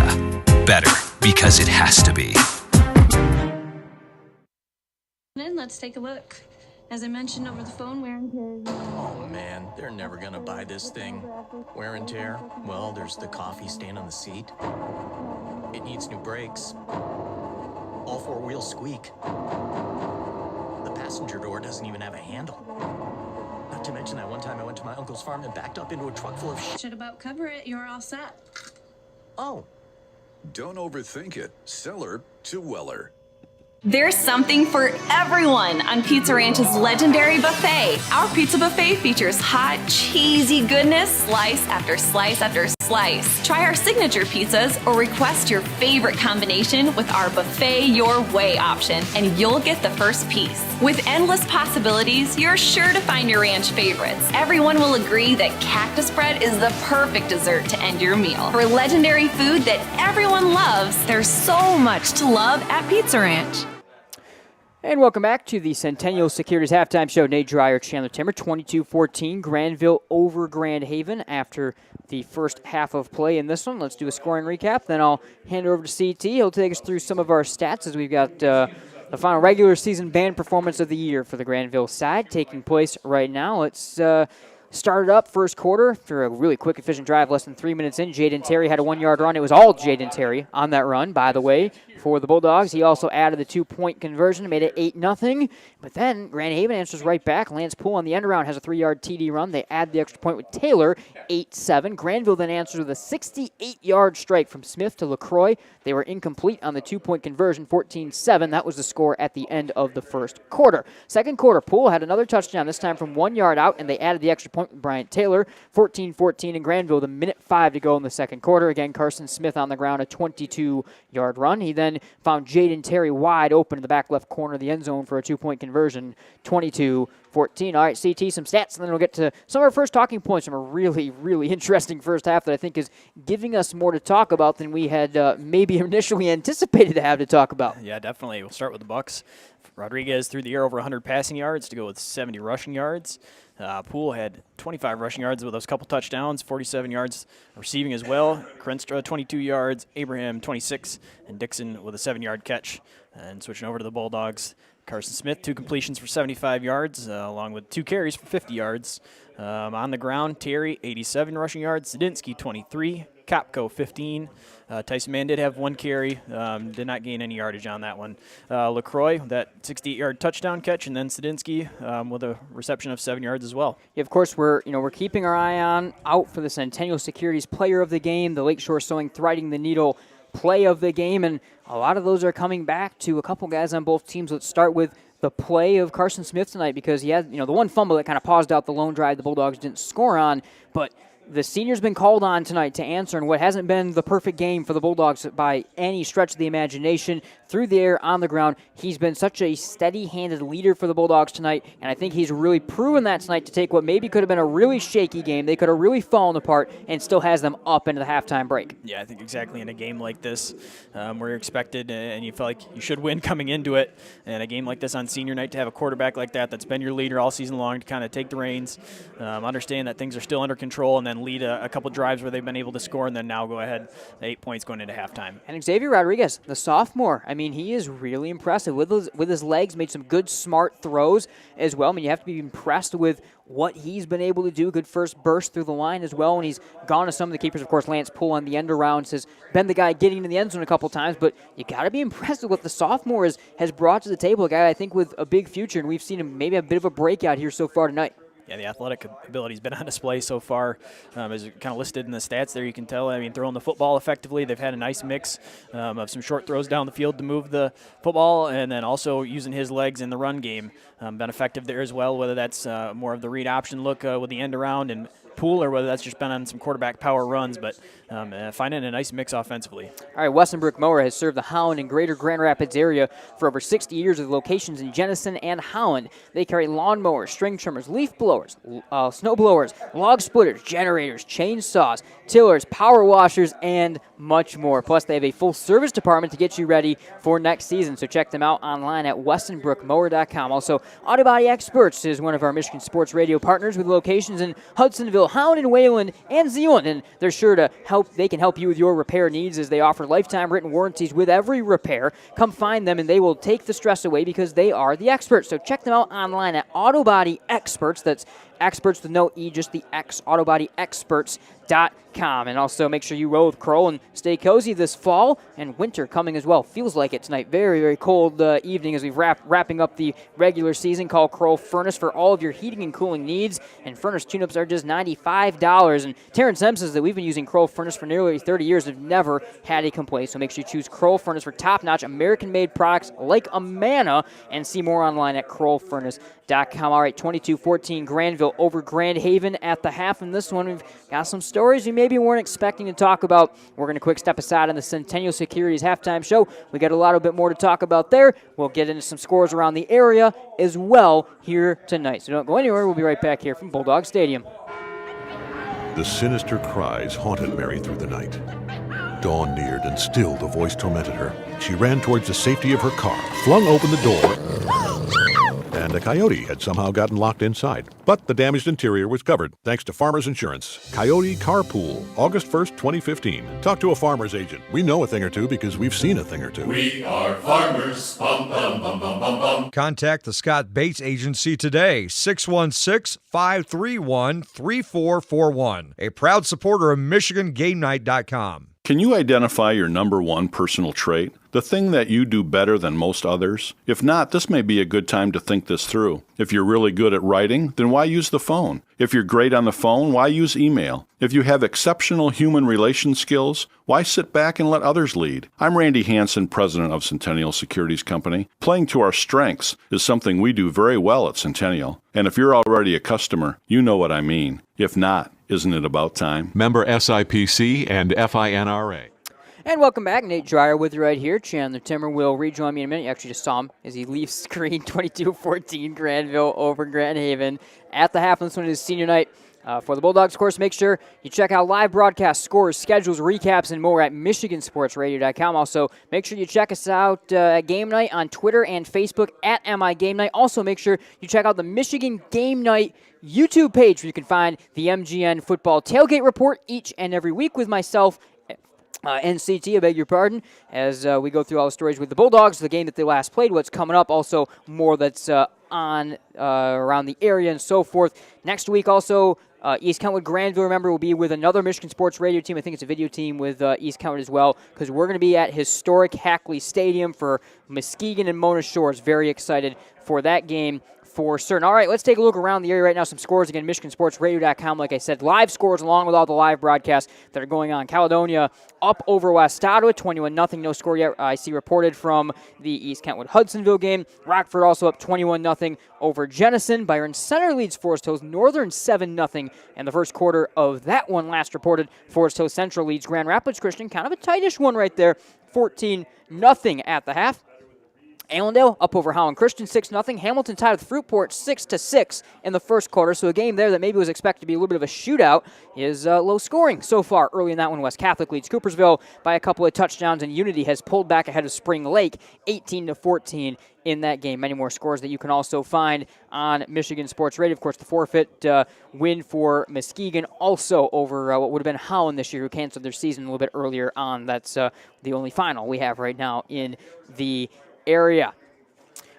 Better because it has to be. Let's take a look. As I mentioned over the phone, wear and tear. Oh man, they're never gonna buy this thing. Wear and tear? Well, there's the coffee stain on the seat. It needs new brakes. All four wheels squeak. The passenger door doesn't even have a handle. Not to mention that one time I went to my uncle's farm and backed up into a truck full of shit. Should about cover it. You're all set. Oh. Don't overthink it. Seller to Weller. There's something for everyone on Pizza Ranch's legendary buffet. Our pizza buffet features hot, cheesy goodness, slice after slice after slice. Try our signature pizzas or request your favorite combination with our Buffet Your Way option, and you'll get the first piece. With endless possibilities, you're sure to find your ranch favorites. Everyone will agree that cactus bread is the perfect dessert to end your meal. For legendary food that everyone loves, there's so much to love at Pizza Ranch. And welcome back to the Centennial Securities Halftime Show. Nate Dreyer, Chandler Timmer, 22-14, Grandville over Grand Haven after the first half of play in this one. Let's do a scoring recap, then I'll hand it over to CT. He'll take us through some of our stats as we've got the final regular season band performance of the year for the Grandville side taking place right now. Let's start it up first quarter for a really quick, efficient drive, less than 3 minutes in. Jayden Terry had a 1-yard run. It was all Jayden Terry on that run, by the way, for the Bulldogs. He also added the 2-point conversion, made it 8-0. But then Grand Haven answers right back. Lance Poole on the end around has a 3-yard TD run. They add the extra point with Taylor, 8-7. Grandville then answers with a 68-yard strike from Smith to LaCroix. They were incomplete on the 2-point conversion, 14-7. That was the score at the end of the first quarter. Second quarter, Poole had another touchdown, this time from 1 yard out, and they added the extra point with Bryant Taylor, 14-14 in Grandville, the minute 5 to go in the second quarter. Again, Carson Smith on the ground, a 22-yard run. He then found Jayden Terry wide open in the back left corner of the end zone for a 2-point conversion, 22-14. All right, CT, some stats, and then we'll get to some of our first talking points from a really, really interesting first half that I think is giving us more to talk about than we had maybe initially anticipated to have to talk about. Yeah, definitely. We'll start with the Bucs. Rodriguez through the air over 100 passing yards to go with 70 rushing yards. Poole had 25 rushing yards with those couple touchdowns, 47 yards receiving as well. Krenstra, 22 yards, Abraham, 26, and Dixon with a 7-yard catch. And switching over to the Bulldogs, Carson Smith, 2 completions for 75 yards, along with 2 carries for 50 yards. On the ground, Terry, 87 rushing yards, Zadinsky, 23, Kopko, 15. Tyson Mann did have 1 carry, did not gain any yardage on that one. LaCroix, that 68-yard touchdown catch, and then Zadinsky with a reception of 7 yards as well. Yeah, of course, we're keeping our eye out for the Centennial Securities Player of the Game, the Lakeshore Sewing Threading the Needle Play of the Game, and a lot of those are coming back to a couple guys on both teams. Let's start with the play of Carson Smith tonight because he had, the one fumble that kind of paused out the lone drive the Bulldogs didn't score on, but the senior's been called on tonight to answer in what hasn't been the perfect game for the Bulldogs by any stretch of the imagination. Through the air, on the ground, he's been such a steady-handed leader for the Bulldogs tonight, and I think he's really proven that tonight to take what maybe could have been a really shaky game. They could have really fallen apart and still has them up into the halftime break. Yeah, I think exactly in a game like this where you're expected and you feel like you should win coming into it, and a game like this on senior night to have a quarterback like that's been your leader all season long to kind of take the reins, understand that things are still under control, and then lead a couple drives where they've been able to score, and then now go ahead 8 points going into halftime. And Xzavier Rodriguez, the sophomore, I mean, he is really impressive with his legs, made some good, smart throws as well. I mean, you have to be impressed with what he's been able to do. Good first burst through the line as well, and he's gone to some of the keepers. Of course, Lance Poole on the end arounds has been the guy getting into the end zone a couple times, but you got to be impressed with what the sophomore has brought to the table. A guy, I think, with a big future, and we've seen him maybe a bit of a breakout here so far tonight. Yeah, the athletic ability's been on display so far. As kind of listed in the stats there, you can tell, I mean, throwing the football effectively. They've had a nice mix of some short throws down the field to move the football, and then also using his legs in the run game. Been effective there as well, whether that's more of the read option look with the end around and Poole, or whether that's just been on some quarterback power runs, but finding a nice mix offensively. All right, Westonbrook Mower has served the Howland and greater Grand Rapids area for over 60 years with locations in Jenison and Howland. They carry lawnmowers, string trimmers, leaf blowers, snow blowers, log splitters, generators, chainsaws, tillers, power washers, and much more. Plus, they have a full service department to get you ready for next season, so check them out online at westonbrookmower.com. Also, Auto Body Experts is one of our Michigan Sports Radio partners with locations in Hudsonville, Howland, and Wayland, and Zeeland, and they're sure to help. They can help you with your repair needs as they offer lifetime written warranties with every repair. Come find them, and they will take the stress away because they are the experts. So check them out online at Auto Body Experts. That's experts with no E, just the X, autobodyexperts.com. And also make sure you roll with Kroll and stay cozy this fall and winter coming as well. Feels like it tonight. Very, very cold evening as we've wrapping up the regular season. Call Kroll Furnace for all of your heating and cooling needs. And furnace tune-ups are just $95. And Terrence M says that we've been using Kroll Furnace for nearly 30 years and have never had a complaint. So make sure you choose Kroll Furnace for top-notch American-made products like Amana, and see more online at KrollFurnace.com. All right, 22-14 Grandville over Grand Haven at the half. In this one, we've got some stories you maybe weren't expecting to talk about. We're going to quick step aside on the Centennial Securities halftime show. We got a lot bit more to talk about there. We'll get into some scores around the area as well here tonight. So don't go anywhere. We'll be right back here from Bulldog Stadium. The sinister cries haunted Mary through the night. Dawn neared, and still the voice tormented her. She ran towards the safety of her car, flung open the door, and a coyote had somehow gotten locked inside. But the damaged interior was covered, thanks to Farmers Insurance. Coyote Carpool, August 1st, 2015. Talk to a farmer's agent. We know a thing or two because we've seen a thing or two. We are farmers. Bum, bum, bum, bum, bum, bum. Contact the Scott Bates Agency today, 616-531-3441. A proud supporter of MichiganGameNight.com. Can you identify your number one personal trait? The thing that you do better than most others? If not, this may be a good time to think this through. If you're really good at writing, then why use the phone? If you're great on the phone, why use email? If you have exceptional human relation skills, why sit back and let others lead? I'm Randy Hansen, president of Centennial Securities Company. Playing to our strengths is something we do very well at Centennial. And if you're already a customer, you know what I mean. If not, isn't it about time? Member SIPC and FINRA. And welcome back. Nate Dreyer with you right here. Chandler Timmer will rejoin me in a minute. You actually just saw him as he leaves screen. 22-14 Grandville over Grand Haven at the half. This one is senior night for the Bulldogs. Of course, make sure you check out live broadcasts, scores, schedules, recaps, and more at MichiganSportsRadio.com. Also, make sure you check us out at Game Night on Twitter and Facebook at MI Game Night. Also, make sure you check out the Michigan Game Night YouTube page where you can find the MGN Football Tailgate Report each and every week with myself, NCT, I beg your pardon, as we go through all the stories with the Bulldogs, the game that they last played, what's coming up, also more that's on around the area and so forth. Next week also, East Kentwood Grandville, remember, will be with another Michigan Sports Radio team. I think it's a video team with East Kentwood as well, because we're going to be at historic Hackley Stadium for Muskegon and Mona Shores. Very excited for that game for certain. All right, let's take a look around the area right now. Some scores again, MichiganSportsRadio.com. Like I said, live scores along with all the live broadcasts that are going on. Caledonia up over West Ottawa, 21-0. No score yet. I see reported from the East Kentwood-Hudsonville game. Rockford also up 21-0 over Jenison. Byron Center leads Forest Hills Northern 7-0 in the first quarter of that one. Last reported, Forest Hills Central leads Grand Rapids Christian. Kind of a tightish one right there, 14-0 at the half. Allendale up over Holland Christian 6-0. Hamilton tied with Fruitport 6-6 in the first quarter. So a game there that maybe was expected to be a little bit of a shootout is low scoring so far. Early in that one, West Catholic leads Coopersville by a couple of touchdowns, and Unity has pulled back ahead of Spring Lake 18-14 in that game. Many more scores that you can also find on Michigan Sports Radio. Of course, the forfeit win for Muskegon also over what would have been Holland this year, who canceled their season a little bit earlier on. That's the only final we have right now in the area.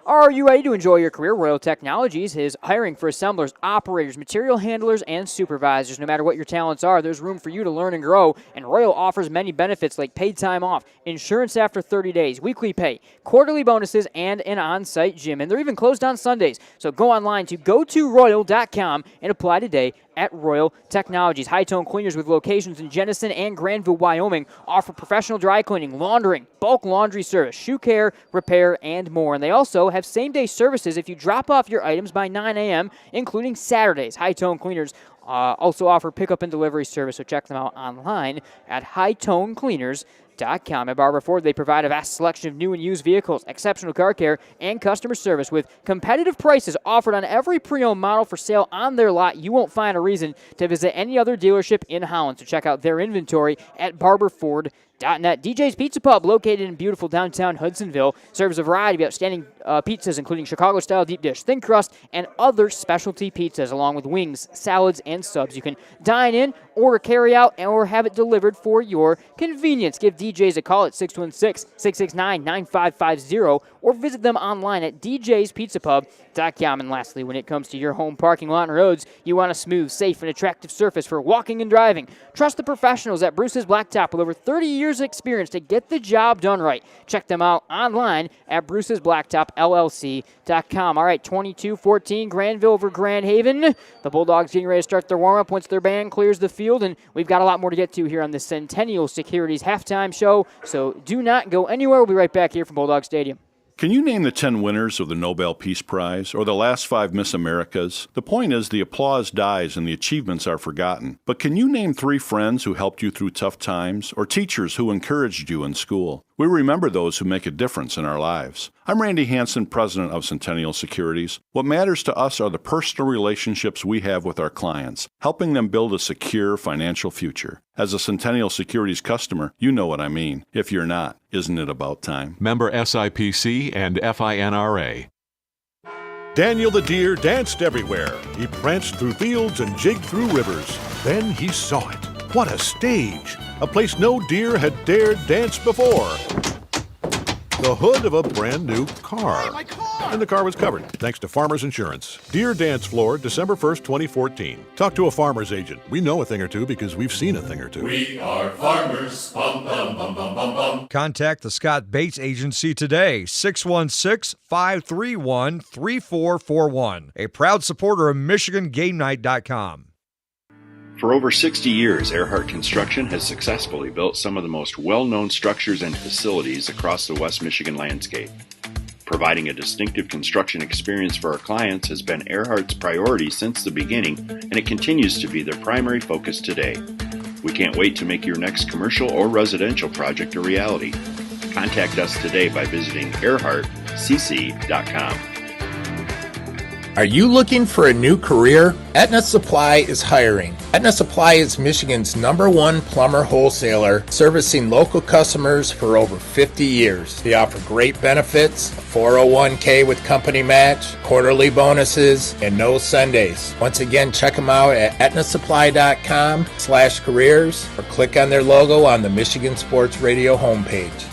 Are you ready to enjoy your career? Royal Technologies is hiring for assemblers, operators, material handlers, and supervisors. No matter what your talents are, there's room for you to learn and grow, and Royal offers many benefits like paid time off, insurance after 30 days, weekly pay, quarterly bonuses, and an on-site gym. And they're even closed on Sundays. So go online to gotoroyal.com and apply today at Royal Technologies. High-tone cleaners with locations in Jenison and Grandville, Wyoming, offer professional dry cleaning, laundering, bulk laundry service, shoe care, repair, and more. And they also have same-day services if you drop off your items by 9 a.m., including Saturdays. High-tone cleaners also offer pickup and delivery service, so check them out online at hightonecleaners.com. At Barber Ford, they provide a vast selection of new and used vehicles, exceptional car care, and customer service with competitive prices offered on every pre-owned model for sale on their lot. You won't find a reason to visit any other dealership in Holland, so check out their inventory at barberford.net. DJ's Pizza Pub, located in beautiful downtown Hudsonville, serves a variety of outstanding pizzas, including Chicago-style deep dish, thin crust, and other specialty pizzas, along with wings, salads, and subs. You can dine in, order carry out, or have it delivered for your convenience. Give DJ's a call at 616-669-9550, or visit them online at djspizzapub.com. And lastly, when it comes to your home parking lot and roads, you want a smooth, safe, and attractive surface for walking and driving. Trust the professionals at Bruce's Blacktop with over 30 years of experience to get the job done right. Check them out online at brucesblacktopllc.com. All right, 22-14, Grandville over Grand Haven. The Bulldogs getting ready to start their warm-up once their band clears the field, and we've got a lot more to get to here on the Centennial Securities halftime show, so do not go anywhere. We'll be right back here from Bulldog Stadium. Can you name the 10 winners of the Nobel Peace Prize or the last 5 Miss Americas? The point is the applause dies and the achievements are forgotten. But can you name 3 friends who helped you through tough times or teachers who encouraged you in school? We remember those who make a difference in our lives. I'm Randy Hansen, president of Centennial Securities. What matters to us are the personal relationships we have with our clients, helping them build a secure financial future. As a Centennial Securities customer, you know what I mean. If you're not, isn't it about time? Member SIPC and FINRA. Daniel the deer danced everywhere. He pranced through fields and jigged through rivers. Then he saw it. What a stage! A place no deer had dared dance before. The hood of a brand new car. Hey, my car! And the car was covered, thanks to Farmers Insurance. Deer Dance Floor, December 1st, 2014. Talk to a farmer's agent. We know a thing or two because we've seen a thing or two. We are farmers. Bum, bum, bum, bum, bum, bum. Contact the Scott Bates Agency today, 616-531-3441. A proud supporter of MichiganGameNight.com. For over 60 years, Earhart Construction has successfully built some of the most well-known structures and facilities across the West Michigan landscape. Providing a distinctive construction experience for our clients has been Earhart's priority since the beginning, and it continues to be their primary focus today. We can't wait to make your next commercial or residential project a reality. Contact us today by visiting earhartcc.com. Are you looking for a new career? Aetna Supply is hiring. Aetna Supply is Michigan's #1 plumber wholesaler, servicing local customers for over 50 years. They offer great benefits, a 401k with company match, quarterly bonuses, and no Sundays. Once again, check them out at aetnasupply.com/careers or click on their logo on the Michigan Sports Radio homepage.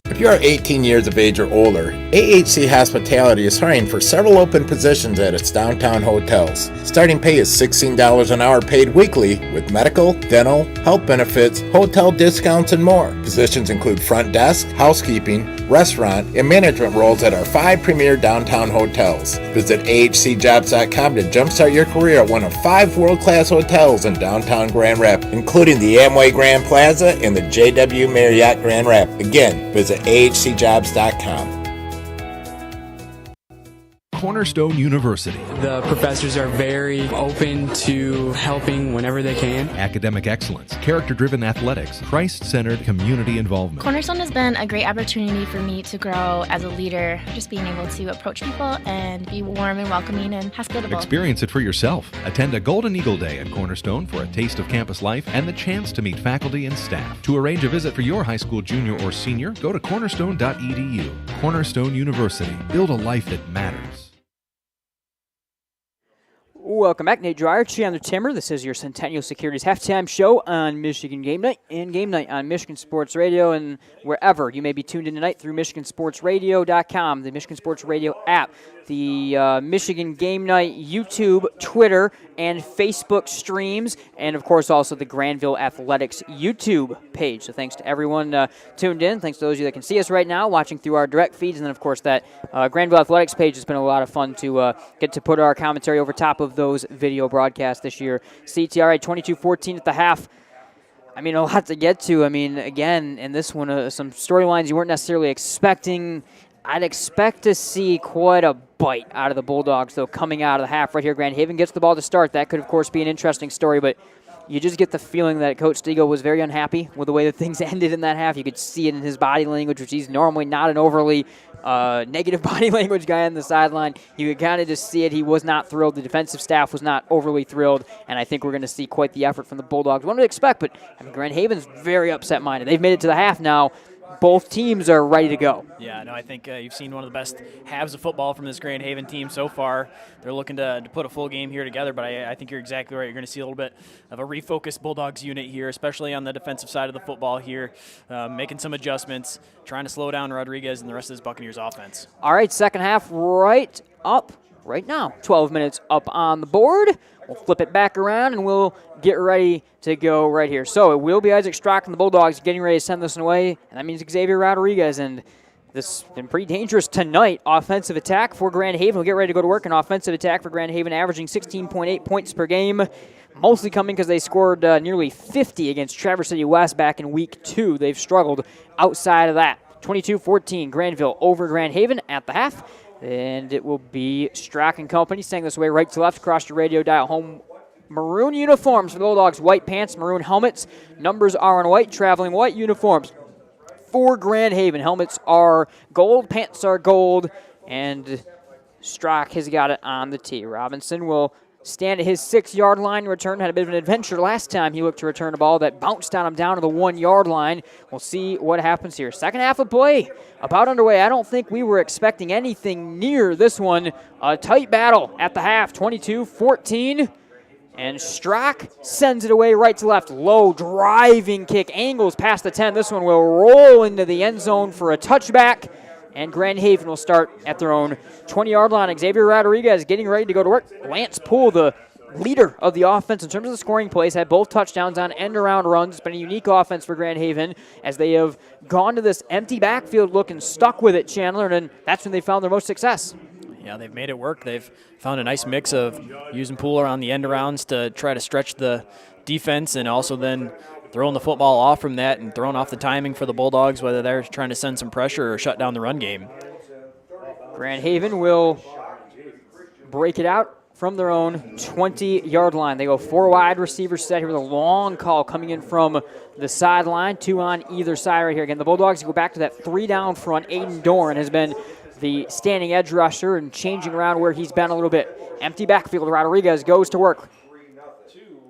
If you are 18 years of age or older, AHC Hospitality is hiring for several open positions at its downtown hotels. Starting pay is $16 an hour paid weekly with medical, dental, health benefits, hotel discounts, and more. Positions include front desk, housekeeping, restaurant, and management roles at our 5 premier downtown hotels. Visit ahcjobs.com to jumpstart your career at one of 5 world-class hotels in downtown Grand Rapids, including the Amway Grand Plaza and the JW Marriott Grand Rapids. Again, visit ahcjobs.com. Cornerstone University. The professors are very open to helping whenever they can. Academic excellence, character-driven athletics, Christ-centered community involvement. Cornerstone has been a great opportunity for me to grow as a leader, just being able to approach people and be warm and welcoming and hospitable. Experience it for yourself. Attend a Golden Eagle Day at Cornerstone for a taste of campus life and the chance to meet faculty and staff. To arrange a visit for your high school junior or senior, go to cornerstone.edu. Cornerstone University. Build a life that matters. Welcome back, Nate Dreyer, Chandler Timmer. This is your Centennial Securities halftime show on Michigan Game Night and Game Night on Michigan Sports Radio and wherever you may be tuned in tonight through MichiganSportsRadio.com, the Michigan Sports Radio app, the Michigan Game Night YouTube, Twitter, and Facebook streams, and of course also the Grandville Athletics YouTube page. So thanks to everyone tuned in. Thanks to those of you that can see us right now, watching through our direct feeds, and then of course that Grandville Athletics page has been a lot of fun to get to put our commentary over top of those video broadcasts this year. CTRA 22-14 at the half. I mean, a lot to get to. I mean, again, in this one, some storylines you weren't necessarily expecting. I'd expect to see quite a bite out of the Bulldogs, though, coming out of the half right here. Grand Haven gets the ball to start. That could, of course, be an interesting story, but you just get the feeling that Coach Stiegel was very unhappy with the way that things ended in that half. You could see it in his body language, which he's normally not an overly negative body language guy on the sideline. You could kind of just see it. He was not thrilled. The defensive staff was not overly thrilled, and I think we're going to see quite the effort from the Bulldogs. One would expect, but I mean, Grand Haven's very upset-minded. They've made it to the half now. Both teams are ready to go. Yeah, no, I think you've seen one of the best halves of football from this Grand Haven team so far. They're looking to put a full game here together, but I think you're exactly right. You're going to see a little bit of a refocused Bulldogs unit here, especially on the defensive side of the football here, making some adjustments, trying to slow down Rodriguez and the rest of this Buccaneers offense. All right, second half right now. 12 minutes up on the board. We'll flip it back around, and we'll get ready to go right here. So it will be Isaac Strock and the Bulldogs getting ready to send this one away, and that means Xzavier Rodriguez. And this has been pretty dangerous tonight. Offensive attack for Grand Haven. We'll get ready to go to work. An offensive attack for Grand Haven, averaging 16.8 points per game, mostly coming because they scored nearly 50 against Traverse City West back in Week 2. They've struggled outside of that. 22-14, Grandville over Grand Haven at the half. And it will be Strock and company staying this way right to left across your radio dial home. Maroon uniforms for the Bulldogs, white pants, maroon helmets. Numbers are in white, traveling white uniforms for Grand Haven. Helmets are gold, pants are gold, and Strock has got it on the tee. Robinson will stand at his 6-yard line. Return had a bit of an adventure last time he looked to return a ball that bounced on him down to the 1-yard line. We'll see what happens here. Second half of play about underway. I don't think we were expecting anything near this one. A tight battle at the half, 22-14. And Strock sends it away right to left. Low driving kick, angles past the 10. This one will roll into the end zone for a touchback. And Grand Haven will start at their own 20-yard line. Xzavier Rodriguez getting ready to go to work. Lance Poole, the leader of the offense in terms of the scoring plays, had both touchdowns on end-around runs. It's been a unique offense for Grand Haven as they have gone to this empty backfield look and stuck with it, Chandler, and that's when they found their most success. Yeah, they've made it work. They've found a nice mix of using Poole on the end-arounds to try to stretch the defense and also then throwing the football off from that and throwing off the timing for the Bulldogs, whether they're trying to send some pressure or shut down the run game. Grand Haven will break it out from their own 20-yard line. They go 4 wide receiver set here with a long call coming in from the sideline, 2 on either side right here. Again, the Bulldogs go back to that 3-down front. Aiden Doran has been the standing edge rusher and changing around where he's been a little bit. Empty backfield. Rodriguez goes to work.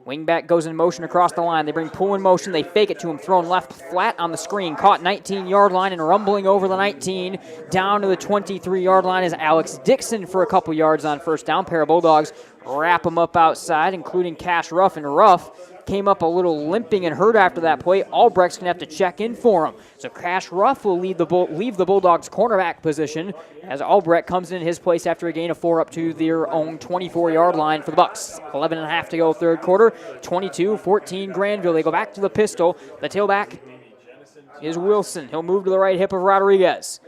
Wingback goes in motion across the line. They bring Poole in motion. They fake it to him. Thrown left flat on the screen. Caught 19-yard line and rumbling over the 19. Down to the 23-yard line is Alex Dixon for a couple yards on first down. Pair of Bulldogs wrap them up outside, including Cash Ruff, and Ruff came up a little limping and hurt after that play. Albrecht's going to have to check in for him. So Cash Ruff will leave the Bulldogs cornerback position as Albrecht comes in his place after a gain of 4 up to their own 24-yard line for the Bucs. 11.5 to go third quarter. 22-14 Grandville. They go back to the pistol. The tailback is Wilson. He'll move to the right hip of Rodriguez.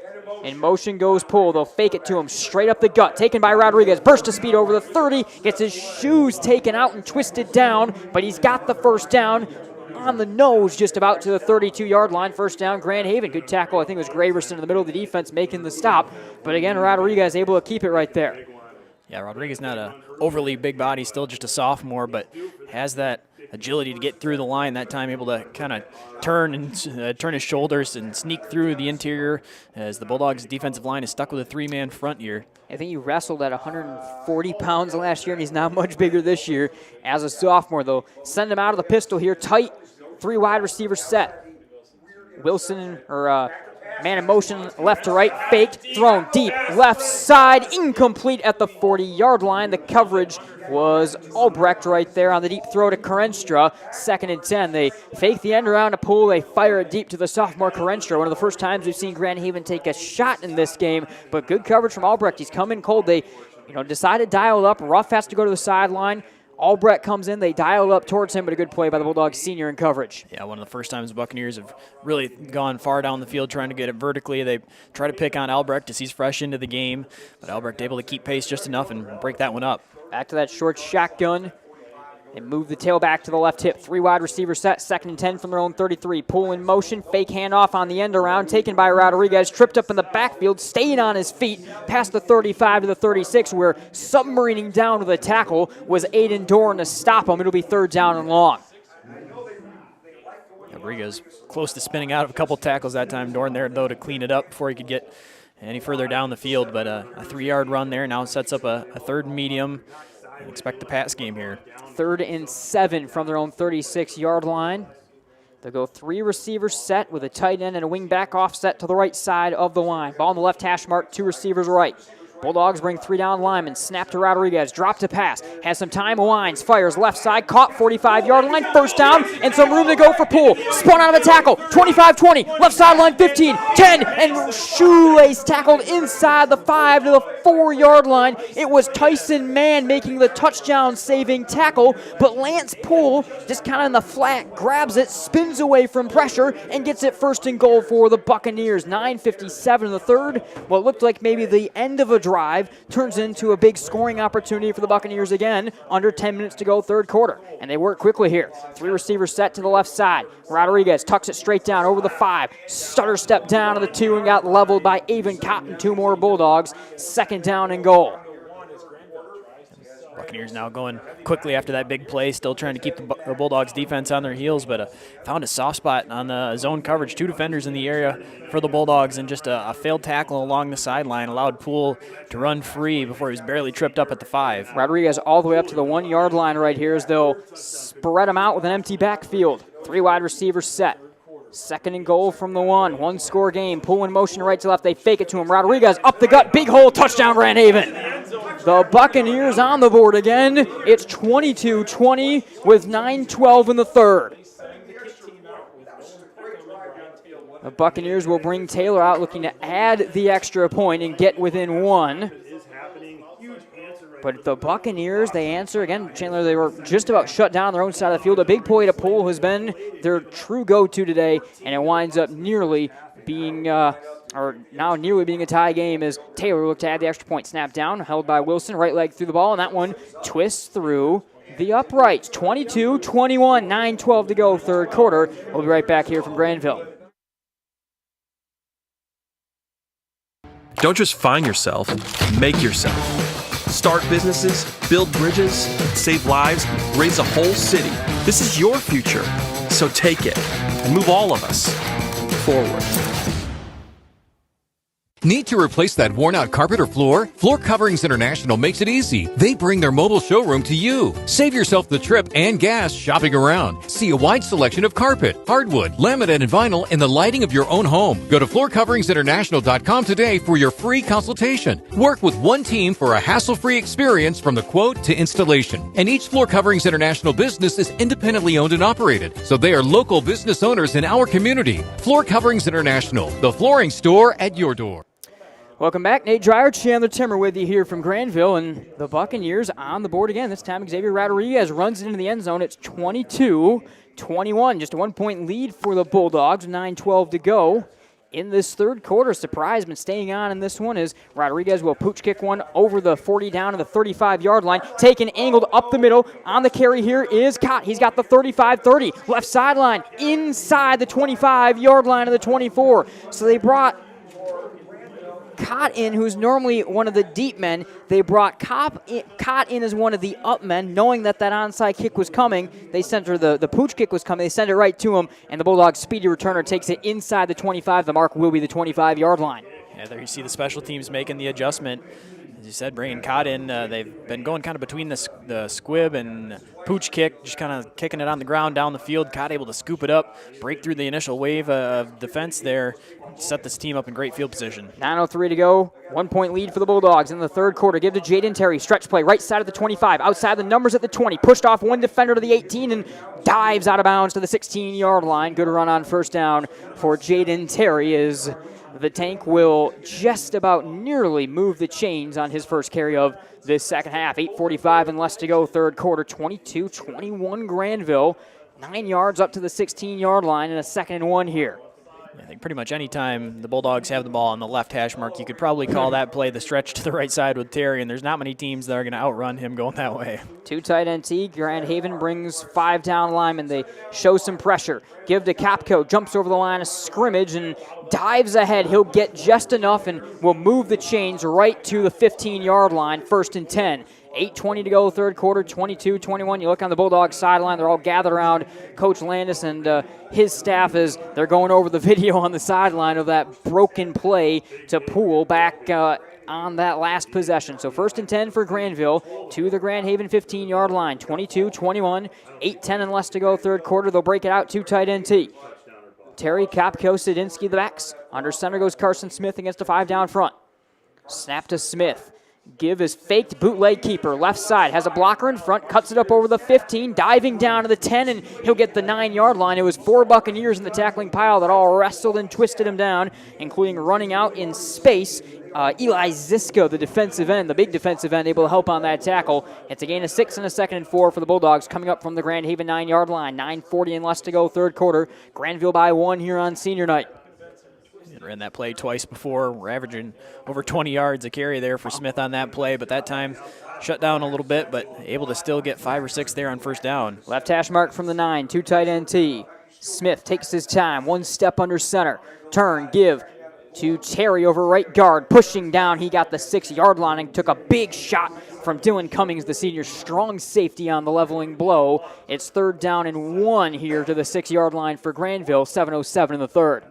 In motion goes Poole. They'll fake it to him straight up the gut. Taken by Rodriguez. Burst of speed over the 30. Gets his shoes taken out and twisted down, but he's got the first down on the nose just about to the 32-yard line. First down, Grand Haven. Good tackle. I think it was Graverson in the middle of the defense making the stop. But again, Rodriguez able to keep it right there. Yeah, Rodriguez not a overly big body, still just a sophomore, but has that agility to get through the line that time, able to kind of turn his shoulders and sneak through the interior as the Bulldogs' defensive line is stuck with a 3-man front here. I think he wrestled at 140 pounds last year, and he's not much bigger this year as a sophomore, though. Send him out of the pistol here, tight, 3 wide receiver set. Wilson, man in motion, left to right, faked, thrown deep, left side, incomplete at the 40-yard line. The coverage was Albrecht right there on the deep throw to Kerenstra. 2nd and 10. They fake the end around to Poole. They fire it deep to the sophomore Kerenstra. One of the first times we've seen Grand Haven take a shot in this game, but good coverage from Albrecht. He's come in cold. They decided to dial it up. Ruff has to go to the sideline. Albrecht comes in, they dial up towards him, but a good play by the Bulldogs senior in coverage. Yeah, one of the first times the Buccaneers have really gone far down the field trying to get it vertically. They try to pick on Albrecht as he's fresh into the game, but Albrecht able to keep pace just enough and break that one up. Back to that short shotgun. And move the tailback to the left hip. 3 wide receiver set, 2nd and 10 from their own 33. Pull in motion, fake handoff on the end around, taken by Rodriguez, tripped up in the backfield, staying on his feet, past the 35 to the 36, where submarining down to the tackle was Aiden Dorn to stop him. It'll be 3rd down and long. Rodriguez close to spinning out of a couple tackles that time. Dorn there, though, to clean it up before he could get any further down the field, but a 3-yard run there now sets up a 3rd and medium. Expect the pass game here. 3rd and 7 from their own 36-yard line. They'll go 3 receivers set with a tight end and a wing back offset to the right side of the line. Ball on the left hash mark, 2 receivers right. Bulldogs bring 3 down linemen. Snap to Rodriguez. Drop to pass. Has some time. Winds. Fires left side. Caught 45-yard line. First down. And some room to go for Poole. Spun out of a tackle. 25-20. Left sideline 15. 10. And shoelace tackled inside the 5 to the 4-yard line. It was Tyson Mann making the touchdown-saving tackle. But Lance Poole just kind of in the flat. Grabs it. Spins away from pressure. And gets it 1st and goal for the Buccaneers. 9:57 in the 3rd. What looked like maybe the end of a drive turns into a big scoring opportunity for the Buccaneers again. Under 10 minutes to go, 3rd quarter. And they work quickly here. 3 receivers set to the left side. Rodriguez tucks it straight down over the 5. Stutter step down to the 2 and got leveled by Avon Cotton. 2 more Bulldogs. 2nd down and goal. Buccaneers now going quickly after that big play, still trying to keep the Bulldogs defense on their heels, but found a soft spot on the zone coverage. 2 defenders in the area for the Bulldogs, and just a failed tackle along the sideline allowed Poole to run free before he was barely tripped up at the 5. Rodriguez all the way up to the 1-yard line right here as they'll spread him out with an empty backfield. 3 wide receivers set. 2nd and goal from the 1. 1-score game. Poole in motion right to left. They fake it to him. Rodriguez up the gut. Big hole. Touchdown, Grand Haven. The Buccaneers on the board again. It's 22-20 with 9:12 in the 3rd. The Buccaneers will bring Taylor out looking to add the extra point and get within 1. But the Buccaneers, they answer. Again, Chandler, they were just about shut down on their own side of the field. A big play to Poole has been their true go-to today, and it winds up nearly being nearly being a tie game as Taylor looked to add the extra point. Snap down, held by Wilson, right leg through the ball, and that one twists through the uprights. 22-21, 9:12 to go, 3rd quarter. We'll be right back here from Grandville. Don't just find yourself, make yourself. Start businesses, build bridges, save lives, raise a whole city. This is your future, so take it and move all of us forward. Need to replace that worn-out carpet or floor? Floor Coverings International makes it easy. They bring their mobile showroom to you. Save yourself the trip and gas shopping around. See a wide selection of carpet, hardwood, laminate, and vinyl in the lighting of your own home. Go to floorcoveringsinternational.com today for your free consultation. Work with one team for a hassle-free experience from the quote to installation. And each Floor Coverings International business is independently owned and operated, so they are local business owners in our community. Floor Coverings International, the flooring store at your door. Welcome back. Nate Dreyer, Chandler Timmer with you here from Grandville, and the Buccaneers on the board again. This time Xzavier Rodriguez runs it into the end zone. It's 22-21, just a 1-point lead for the Bulldogs, 9:12 to go in this third quarter. Surprise been staying on in this one as Rodriguez will pooch kick one over the 40 down to the 35-yard line. Taken, angled up the middle. On the carry here is Cott. He's got the 35-30. Left sideline inside the 25-yard line of the 24. So they brought Cott in, who's normally one of the deep men. They brought Cott in as one of the up men, knowing that onside kick was coming. They sent her the pooch kick was coming. They sent it right to him, and the Bulldogs' speedy returner takes it inside the 25. The mark will be the 25-yard line. Yeah, there you see the special teams making the adjustment. As you said, bringing Cott in. They've been going kind of between the squib and pooch kick, just kind of kicking it on the ground down the field. Cott able to scoop it up, break through the initial wave of defense there, set this team up in great field position. 9:03 to go. 1-point lead for the Bulldogs in the third quarter. Give to Jayden Terry. Stretch play right side of the 25. Outside the numbers at the 20. Pushed off one defender to the 18 and dives out of bounds to the 16-yard line. Good run on first down for Jayden Terry as the tank will just about nearly move the chains on his first carry of this second half. 8:45 and less to go, third quarter. 22-21 Grandville. 9 yards up to the 16-yard line and a 2nd and 1 here. I think pretty much any time the Bulldogs have the ball on the left hash mark, you could probably call that play the stretch to the right side with Terry, and there's not many teams that are going to outrun him going that way. Two tight end T. Grand Haven brings 5 down linemen. They show some pressure. Give to Capco. Jumps over the line of scrimmage and dives ahead. He'll get just enough and will move the chains right to the 15-yard line. 1st and 10. 8:20 to go, third quarter, 22-21. You look on the Bulldogs sideline, they're all gathered around Coach Landis and his staff as they're going over the video on the sideline of that broken play to Poole back on that last possession. So 1st and 10 for Grandville to the Grand Haven 15-yard line. 22-21, 8:10 and less to go, third quarter. They'll break it out, 2 tight end T. Terry, Capco, Sadinsky, the backs. Under center goes Carson Smith against a 5 down front. Snap to Smith. Give is faked bootleg keeper. Left side has a blocker in front, cuts it up over the 15, diving down to the 10, and he'll get the 9-yard line. It was 4 Buccaneers in the tackling pile that all wrestled and twisted him down, including running out in space. Eli Ziska, the defensive end, the big defensive end, able to help on that tackle. It's a gain of 6 and a 2nd and 4 for the Bulldogs coming up from the Grand Haven 9-yard line. 9:40 and less to go, third quarter. Grandville by 1 here on senior night. Ran that play twice before. We're averaging over 20 yards a carry there for Smith on that play, but that time shut down a little bit, but able to still get 5 or 6 there on first down. Left hash mark from the 9, 2 tight end T. Smith takes his time, 1 step under center. Turn, give to Terry over right guard. Pushing down, he got the 6-yard line and took a big shot from Dylan Cummings, the senior, strong safety on the leveling blow. It's 3rd down and 1 here to the 6-yard line for Grandville, 7:07 in the third.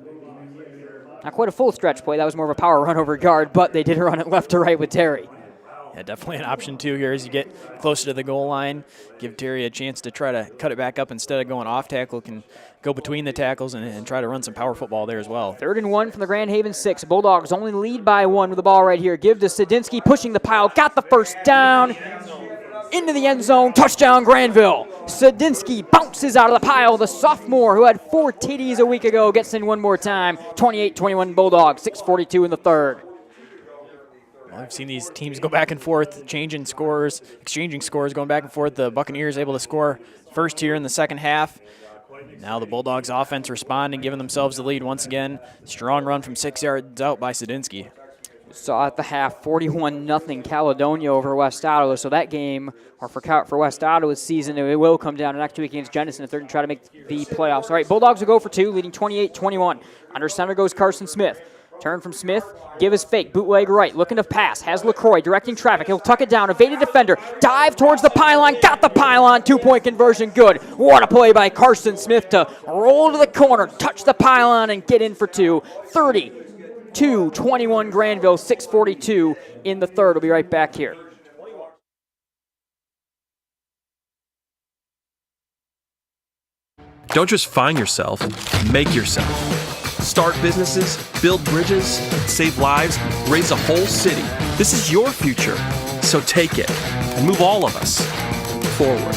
Not quite a full stretch play. That was more of a power run over guard, but they did run it left to right with Terry. Yeah, definitely an option, too, here as you get closer to the goal line. Give Terry a chance to try to cut it back up instead of going off tackle. Can go between the tackles and try to run some power football there as well. 3rd and 1 from the Grand Haven 6. Bulldogs only lead by 1 with the ball right here. Give to Sadinsky, pushing the pile. Got the first down. Into the end zone. Touchdown, Grandville. Sadinsky bounces out of the pile. The sophomore who had 4 TDs a week ago gets in one more time. 28-21 Bulldogs. 6:42 in the third. Well, I've seen these teams go back and forth, exchanging scores, going back and forth. The Buccaneers able to score first here in the second half. Now the Bulldogs offense responding, giving themselves the lead once again. Strong run from 6 yards out by Sadinsky. Saw at the half 41-0 Caledonia over West Ottawa. So that game, or for West Ottawa's season, it will come down next week against Jenison if they're going to try to make the playoffs. All right, Bulldogs will go for 2, leading 28-21. Under center goes Carson Smith. Turn from Smith, give his fake, bootleg right, looking to pass, has LaCroix directing traffic, he'll tuck it down, evaded defender, dive towards the pylon, got the pylon, 2-point conversion, good. What a play by Carson Smith to roll to the corner, touch the pylon, and get in for 2. 32-21 Grandville, 6:42 in the third. We'll be right back here. Don't just find yourself, make yourself. Start businesses, build bridges, save lives, raise a whole city. This is your future, so take it and move all of us forward.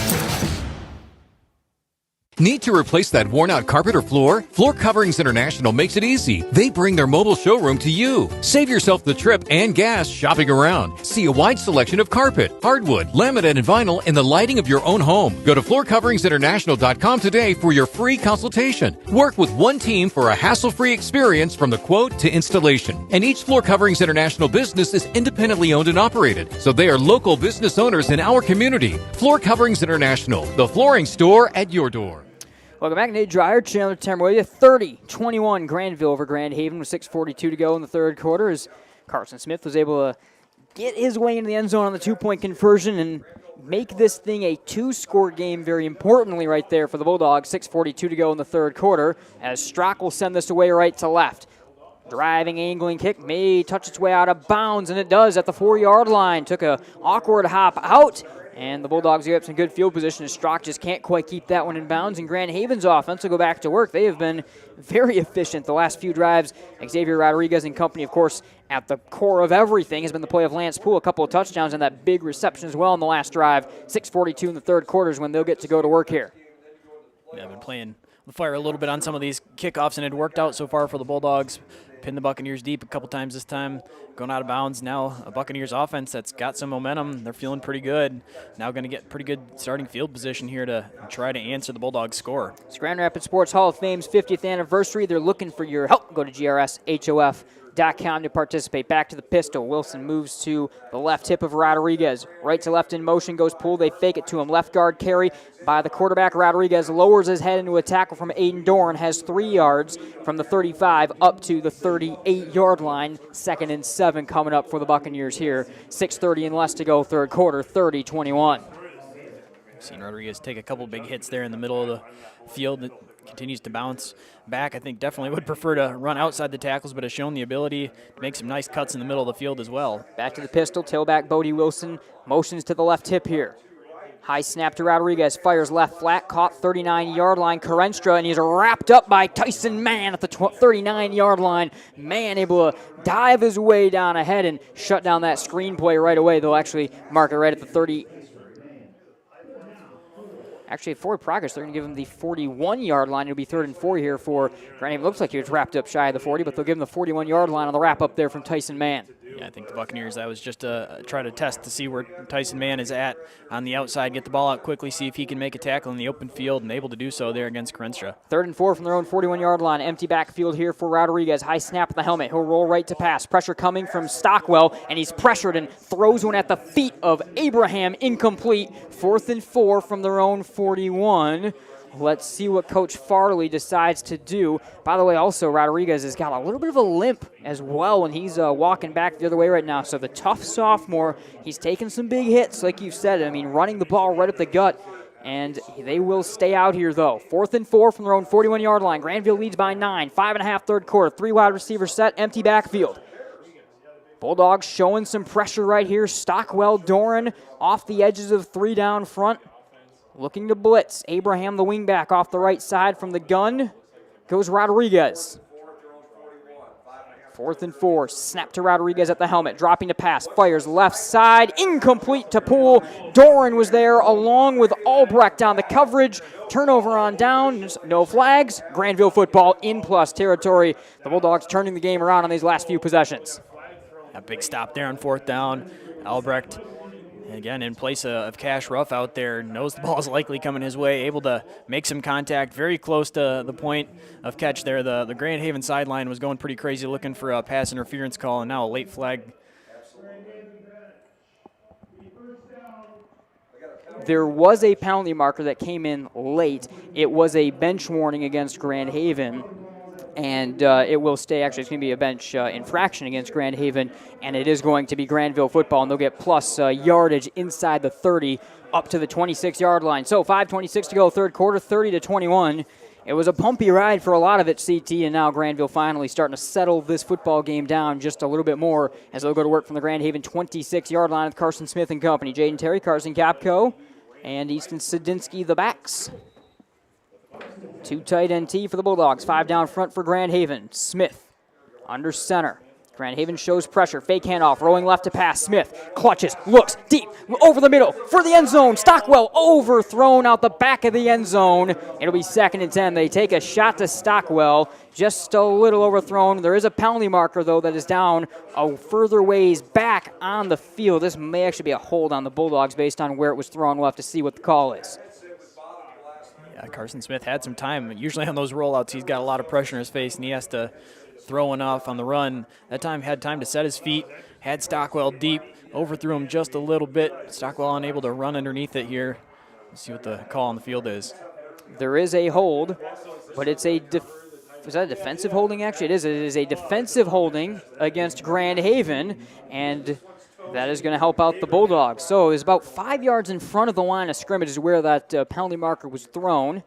Need to replace that worn-out carpet or floor? Floor Coverings International makes it easy. They bring their mobile showroom to you. Save yourself the trip and gas shopping around. See a wide selection of carpet, hardwood, laminate, and vinyl in the lighting of your own home. Go to floorcoveringsinternational.com today for your free consultation. Work with one team for a hassle-free experience from the quote to installation. And each Floor Coverings International business is independently owned and operated, so they are local business owners in our community. Floor Coverings International, the flooring store at your door. Welcome back. Nate Dreyer, Chandler Tamroya, 30-21 Grandville over Grand Haven with 6:42 to go in the third quarter as Carson Smith was able to get his way into the end zone on the two-point conversion and make this thing a two-score game very importantly right there for the Bulldogs. 6:42 to go in the third quarter as Strock will send this away right to left. Driving, angling kick may touch its way out of bounds, and it does at the 4-yard line. Took a awkward hop out. And the Bulldogs give up some good field position as Strock just can't quite keep that one in bounds. And Grand Haven's offense will go back to work. They have been very efficient the last few drives. Xzavier Rodriguez and company, of course, at the core of everything has been the play of Lance Poole. A couple of touchdowns and that big reception as well in the last drive. 6:42 in the third quarter is when they'll get to go to work here. Yeah, I've been playing the fire a little bit on some of these kickoffs, and it worked out so far for the Bulldogs. Pinned the Buccaneers deep a couple times this time, going out of bounds. Now a Buccaneers offense that's got some momentum. They're feeling pretty good. Now going to get pretty good starting field position here to try to answer the Bulldogs score. It's Grand Rapids Sports Hall of Fame's 50th anniversary. They're looking for your help. Go to GRSHOF.com to participate. Back to the pistol. Wilson moves to the left hip of Rodriguez. Right to left in motion goes Poole. They fake it to him. Left guard carry by the quarterback. Rodriguez lowers his head into a tackle from Aiden Doran. Has 3 yards from the 35 up to the 38-yard line. 2nd and 7 coming up for the Buccaneers here. 6:30 and less to go third quarter. 30-21. Seen Rodriguez take a couple big hits there in the middle of the field. That continues to bounce back. I think definitely would prefer to run outside the tackles, but has shown the ability to make some nice cuts in the middle of the field as well. Back to the pistol. Tailback Bodie Wilson motions to the left hip here. High snap to Rodriguez. Fires left flat. Caught 39-yard line. Carenstra, and he's wrapped up by Tyson Mann at the 39-yard line. Mann able to dive his way down ahead and shut down that screen play right away. They'll actually mark it right at the 30. Actually, forward progress, they're going to give him the 41-yard line. It'll be 3rd and 4 here for Grand Haven. Looks like he was wrapped up shy of the 40, but they'll give him the 41-yard line on the wrap up there from Tyson Mann. Yeah, I think the Buccaneers, that was just try to test to see where Tyson Mann is at on the outside, get the ball out quickly, see if he can make a tackle in the open field, and able to do so there against Carenstra. 3rd and 4 from their own 41-yard line. Empty backfield here for Rodriguez. High snap at the helmet. He'll roll right to pass. Pressure coming from Stockwell, and he's pressured and throws one at the feet of Abraham. Incomplete. 4th and 4 from their own 41. Let's see what Coach Farley decides to do. By the way, also, Rodriguez has got a little bit of a limp as well, and he's walking back the other way right now. So the tough sophomore, he's taking some big hits, like you said. I mean, running the ball right up the gut, and they will stay out here, though. 4th and 4 from their own 41-yard line. Grandville leads by 9. 5.5 third quarter. 3 wide receiver set, empty backfield. Bulldogs showing some pressure right here. Stockwell, Doran off the edges of 3 down front. Looking to blitz. Abraham, the wingback, off the right side from the gun. Goes Rodriguez. 4th and 4. Snap to Rodriguez at the helmet. Dropping to pass. Fires left side. Incomplete to Poole. Doran was there along with Albrecht on the coverage. Turnover on down. No flags. Grandville football in plus territory. The Bulldogs turning the game around on these last few possessions. A big stop there on 4th down. Albrecht, again, in place of Cash Ruff out there, knows the ball is likely coming his way, able to make some contact very close to the point of catch there. The Grand Haven sideline was going pretty crazy looking for a pass interference call, and now a late flag. There was a penalty marker that came in late. It was a bench warning against Grand Haven. And it will stay. Actually, it's going to be a bench infraction against Grand Haven, and it is going to be Grandville football, and they'll get plus yardage inside the 30 up to the 26-yard line. So 5:26 to go, third quarter, 30-21. It was a bumpy ride for a lot of it, CT, and now Grandville finally starting to settle this football game down just a little bit more as they'll go to work from the Grand Haven 26-yard line with Carson Smith and company. Jayden Terry, Carson Capco, and Easton Sadinsky, the backs. 2 tight NT for the Bulldogs. 5 down front for Grand Haven. Smith under center. Grand Haven shows pressure. Fake handoff. Rolling left to pass. Smith clutches. Looks deep. Over the middle. For the end zone. Stockwell overthrown out the back of the end zone. It'll be 2nd and 10. They take a shot to Stockwell. Just a little overthrown. There is a penalty marker, though, that is down a further ways back on the field. This may actually be a hold on the Bulldogs based on where it was thrown. We'll have to see what the call is. Yeah, Carson Smith had some time. Usually on those rollouts, he's got a lot of pressure in his face, and he has to throw enough on the run. That time had time to set his feet, had Stockwell deep, overthrew him just a little bit. Stockwell unable to run underneath it here. Let's see what the call on the field is. There is a hold, but it's a is that a defensive holding, actually? It is. It is a defensive holding against Grand Haven, and that is going to help out the Bulldogs. So it's about 5 yards in front of the line of scrimmage is where that penalty marker was thrown,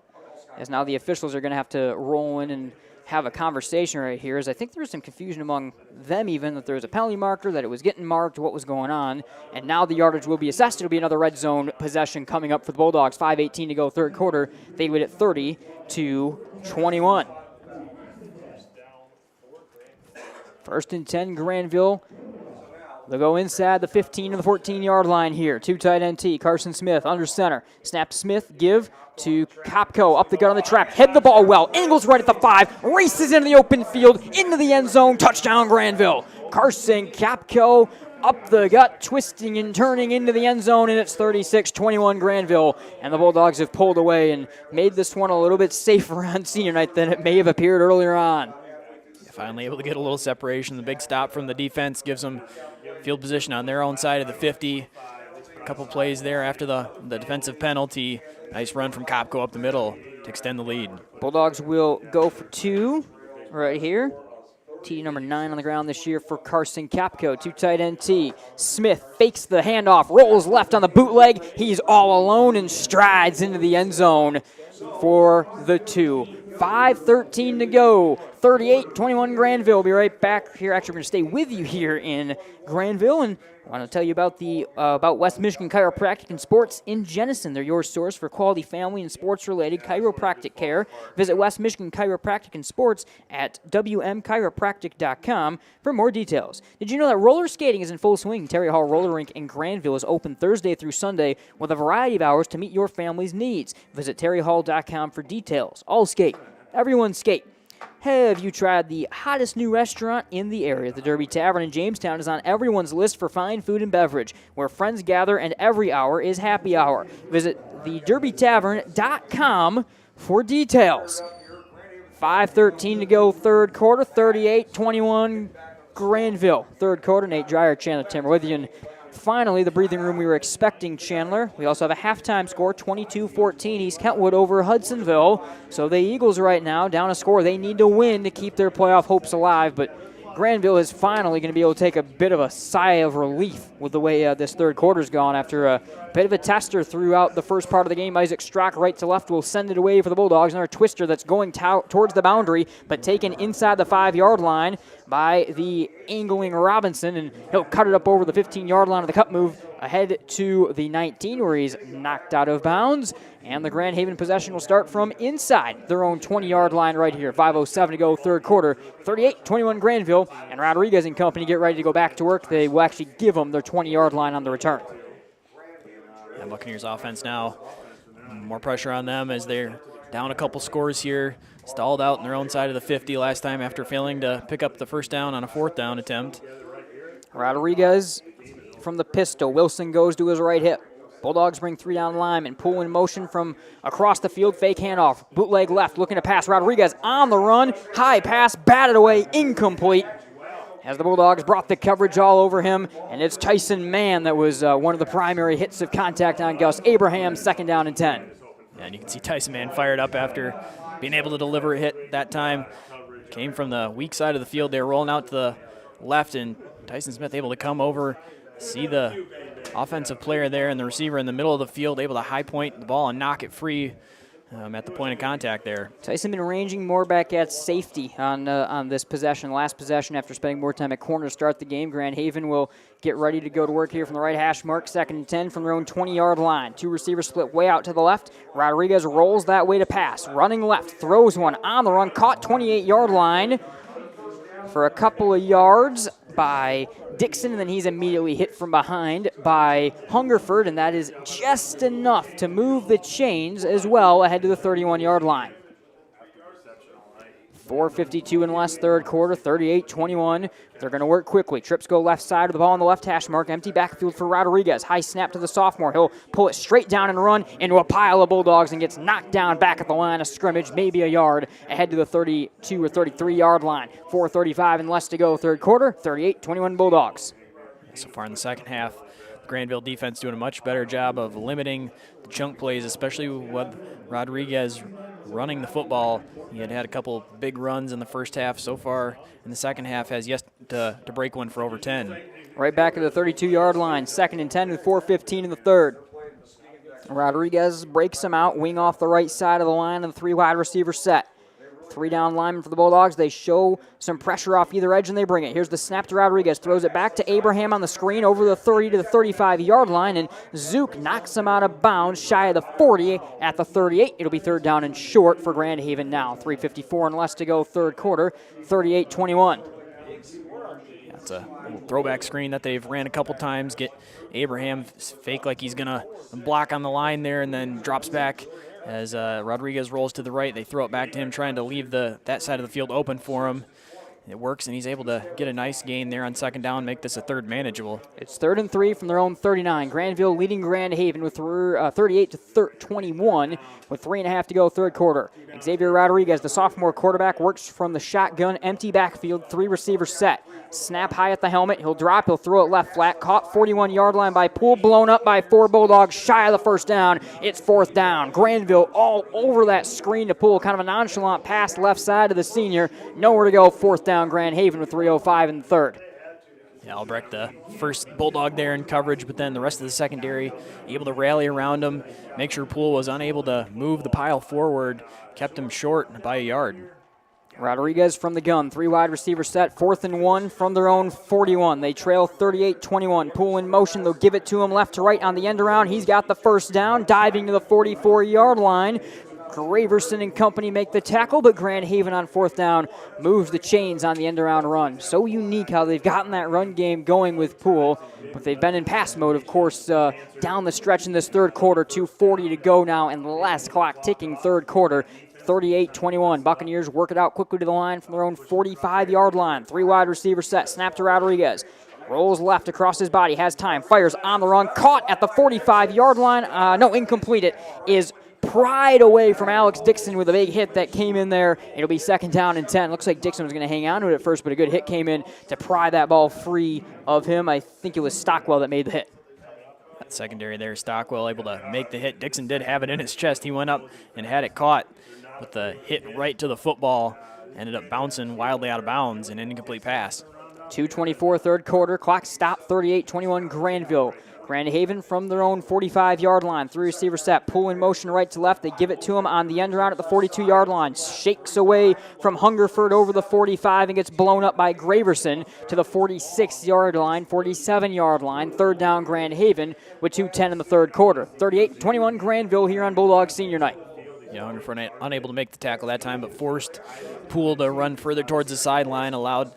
as now the officials are going to have to roll in and have a conversation right here, as I think there was some confusion among them even that there was a penalty marker, that it was getting marked, what was going on, and now the yardage will be assessed. It'll be another red zone possession coming up for the Bulldogs. 5:18 to go, third quarter. They lead at 30-21. 1st and 10, Grandville. They'll go inside the 15 to the 14-yard line here. 2 tight NT, Carson Smith under center. Snap to Smith, give to Kopko. Up the gut on the track, head the ball well. Angles right at the 5, races into the open field, into the end zone. Touchdown, Grandville. Carson Kopko up the gut, twisting and turning into the end zone, and it's 36-21 Grandville. And the Bulldogs have pulled away and made this one a little bit safer on senior night than it may have appeared earlier on. Finally able to get a little separation. The big stop from the defense gives them field position on their own side of the 50. A couple plays there after the defensive penalty. Nice run from Kopko up the middle to extend the lead. Bulldogs will go for 2 right here. TD number 9 on the ground this year for Carson Kopko. 2 tight NT. Smith fakes the handoff, rolls left on the bootleg. He's all alone and strides into the end zone for the 2. 5:13 to go. 38-21 Grandville. We'll be right back here. Actually, we're going to stay with you here in Grandville, and I want to tell you about West Michigan Chiropractic and Sports in Jenison. They're your source for quality family and sports-related chiropractic care. Visit West Michigan Chiropractic and Sports at wmchiropractic.com for more details. Did you know that roller skating is in full swing? Terry Hall Roller Rink in Grandville is open Thursday through Sunday with a variety of hours to meet your family's needs. Visit terryhall.com for details. All skate. Everyone skate. Have you tried the hottest new restaurant in the area? The Derby Tavern in Jamestown is on everyone's list for fine food and beverage, where friends gather and every hour is happy hour. Visit thederbytavern.com for details. 5:13 to go, third quarter, 38-21 Grandville. Third quarter, Nate Dreyer, Chandler Timmer with you. And finally, the breathing room we were expecting, Chandler. We also have a halftime score, 22-14, East Kentwood over Hudsonville. So the Eagles right now down a score. They need to win to keep their playoff hopes alive, but Grandville is finally going to be able to take a bit of a sigh of relief with the way this third quarter's gone after a bit of a tester throughout the first part of the game. Isaac Strock right to left will send it away for the Bulldogs. Another twister that's going towards the boundary, but taken inside the 5-yard line by the angling Robinson, and he'll cut it up over the 15-yard line of the cut move ahead to the 19 where he's knocked out of bounds. And the Grand Haven possession will start from inside their own 20-yard line right here. 5:07 to go, third quarter. 38-21 Grandville, and Rodriguez and company get ready to go back to work. They will actually give them their 20-yard line on the return. And Buccaneers offense now, more pressure on them as they're down a couple scores here. Stalled out on their own side of the 50 last time after failing to pick up the first down on a 4th down attempt. Rodriguez from the pistol. Wilson goes to his right hip. Bulldogs bring 3 down linemen. Pull in motion from across the field. Fake handoff. Bootleg left. Looking to pass. Rodriguez on the run. High pass. Batted away. Incomplete. As the Bulldogs brought the coverage all over him. And it's Tyson Mann that was one of the primary hits of contact on Gus Abraham. 2nd down and 10. Yeah, and you can see Tyson Mann fired up after being able to deliver a hit that time. Came from the weak side of the field. They were rolling out to the left, and Tyson Smith able to come over, see the offensive player there and the receiver in the middle of the field, able to high point the ball and knock it free. at the point of contact there. Tyson been ranging more back at safety on this possession. Last possession after spending more time at corner to start the game. Grand Haven will get ready to go to work here from the right hash mark. 2nd and 10 from their own 20-yard line. 2 receivers split way out to the left. Rodriguez rolls that way to pass. Running left, throws one on the run. Caught 28-yard line for a couple of yards by Dixon, and then he's immediately hit from behind by Hungerford, and that is just enough to move the chains as well ahead to the 31-yard line. 4:52 in less, third quarter, 38-21. They're going to work quickly. Trips go left side of the ball on the left hash mark. Empty backfield for Rodriguez. High snap to the sophomore. He'll pull it straight down and run into a pile of Bulldogs and gets knocked down back at the line of scrimmage, maybe a yard ahead to the 32 or 33-yard line. 4:35 and less to go, third quarter, 38-21 Bulldogs. So far in the second half, the Grandville defense doing a much better job of limiting the chunk plays, especially with Rodriguez running the football. He had a couple big runs in the first half. So far in the second half has yet to break one for over 10. Right back at the 32-yard line. 2nd and 10 with 4:15 in the third. Rodriguez breaks him out, wing off the right side of the line, and the 3 wide receiver set. 3 down linemen for the Bulldogs. They show some pressure off either edge, and they bring it. Here's the snap to Rodriguez. Throws it back to Abraham on the screen over the 30 to the 35-yard line, and Zook knocks him out of bounds shy of the 40 at the 38. It'll be 3rd down and short for Grand Haven now. 3:54 and less to go, third quarter, 38-21. That's a little throwback screen that they've ran a couple times. Get Abraham fake like he's going to block on the line there, and then drops back. As Rodriguez rolls to the right, they throw it back to him, trying to leave that side of the field open for him. It works, and he's able to get a nice gain there on 2nd down, make this a 3rd manageable. It's 3rd and 3 from their own 39. Granville leading Grand Haven with 38-21 with 3.5 to go, third quarter. Xzavier Rodriguez, the sophomore quarterback, works from the shotgun, empty backfield, 3 receivers set. Snap high at the helmet. He'll drop. He'll throw it left flat. Caught 41-yard line by Poole. Blown up by 4 Bulldogs. Shy of the first down. It's 4th down. Grandville all over that screen to Poole. Kind of a nonchalant pass left side to the senior. Nowhere to go. 4th down. Grand Haven with 3:05 in the third. Yeah, Albrecht, the first Bulldog there in coverage, but then the rest of the secondary able to rally around him, make sure Poole was unable to move the pile forward, kept him short by a yard. Rodriguez from the gun, 3 wide receiver set, 4th and 1 from their own 41. They trail 38-21. Poole in motion, they'll give it to him left to right on the end around. He's got the first down, diving to the 44-yard line. Graverson and company make the tackle, but Grand Haven on 4th down moves the chains on the end-around run. So unique how they've gotten that run game going with Poole, but they've been in pass mode, of course, down the stretch in this third quarter. 2:40 to go now, and less clock ticking third quarter. 38-21. Buccaneers work it out quickly to the line from their own 45-yard line. 3 wide receiver set. Snap to Rodriguez. Rolls left across his body. Has time. Fires on the run. Caught at the 45-yard line. No, incomplete. It is pried away from Alex Dixon with a big hit that came in there. It'll be 2nd down and 10. Looks like Dixon was going to hang on to it at first, but a good hit came in to pry that ball free of him. I think it was Stockwell that made the hit. That secondary there, Stockwell able to make the hit. Dixon did have it in his chest. He went up and had it caught, but the hit right to the football ended up bouncing wildly out of bounds, an incomplete pass. 2:24 third quarter. Clock stopped. 38-21 Grandville. Grand Haven from their own 45-yard line. 3 receiver set. Pull in motion right to left. They give it to him on the end around at the 42-yard line. Shakes away from Hungerford over the 45 and gets blown up by Graverson to the 46-yard line, 47-yard line. 3rd down Grand Haven with 2:10 in the third quarter. 38-21 Granville here on Bulldog Senior Night. Yeah, Hungerford unable to make the tackle that time, but forced Poole to run further towards the sideline, allowed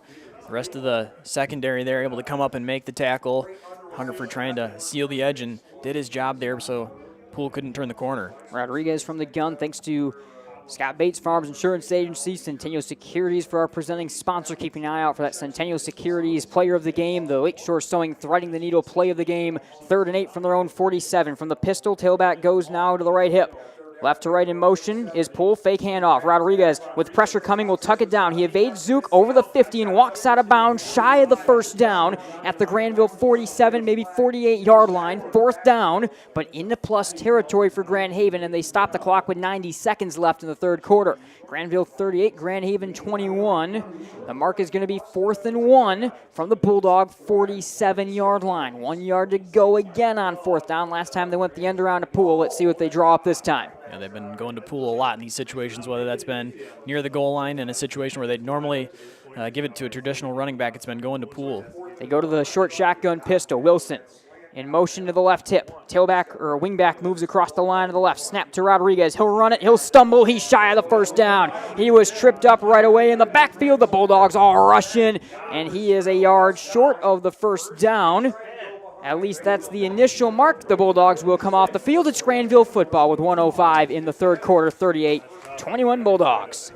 the rest of the secondary there able to come up and make the tackle. Hungerford trying to seal the edge and did his job there, so Poole couldn't turn the corner. Rodriguez from the gun, thanks to Scott Bates Farms Insurance Agency, Centennial Securities for our presenting sponsor. Keeping an eye out for that Centennial Securities player of the game, the Lakeshore Sewing Threading the Needle play of the game. 3rd and 8 from their own 47. From the pistol, tailback goes now to the right hip. Left to right in motion is Poole, fake handoff. Rodriguez with pressure coming will tuck it down. He evades Zook over the 50 and walks out of bounds shy of the first down at the Grandville 47, maybe 48-yard line. 4th down, but into plus territory for Grand Haven, and they stop the clock with 90 seconds left in the third quarter. Grandville 38, Grand Haven 21. The mark is going to be 4th and 1 from the Bulldog 47-yard line. 1 yard to go again on 4th down. Last time they went the end around to Poole. Let's see what they draw up this time. they've been going to pool a lot in these situations, whether that's been near the goal line in a situation where they'd normally give it to a traditional running back. It's been going to pool. They go to the short shotgun pistol. Wilson in motion to the left hip. Tailback or wingback moves across the line to the left. Snap to Rodriguez. He'll run it. He'll stumble. He's shy of the first down. He was tripped up right away in the backfield. The Bulldogs all rush in, and he is a yard short of the first down. At least that's the initial mark. The Bulldogs will come off the field. It's Grandville football with 1:05 in the third quarter. 38-21 Bulldogs.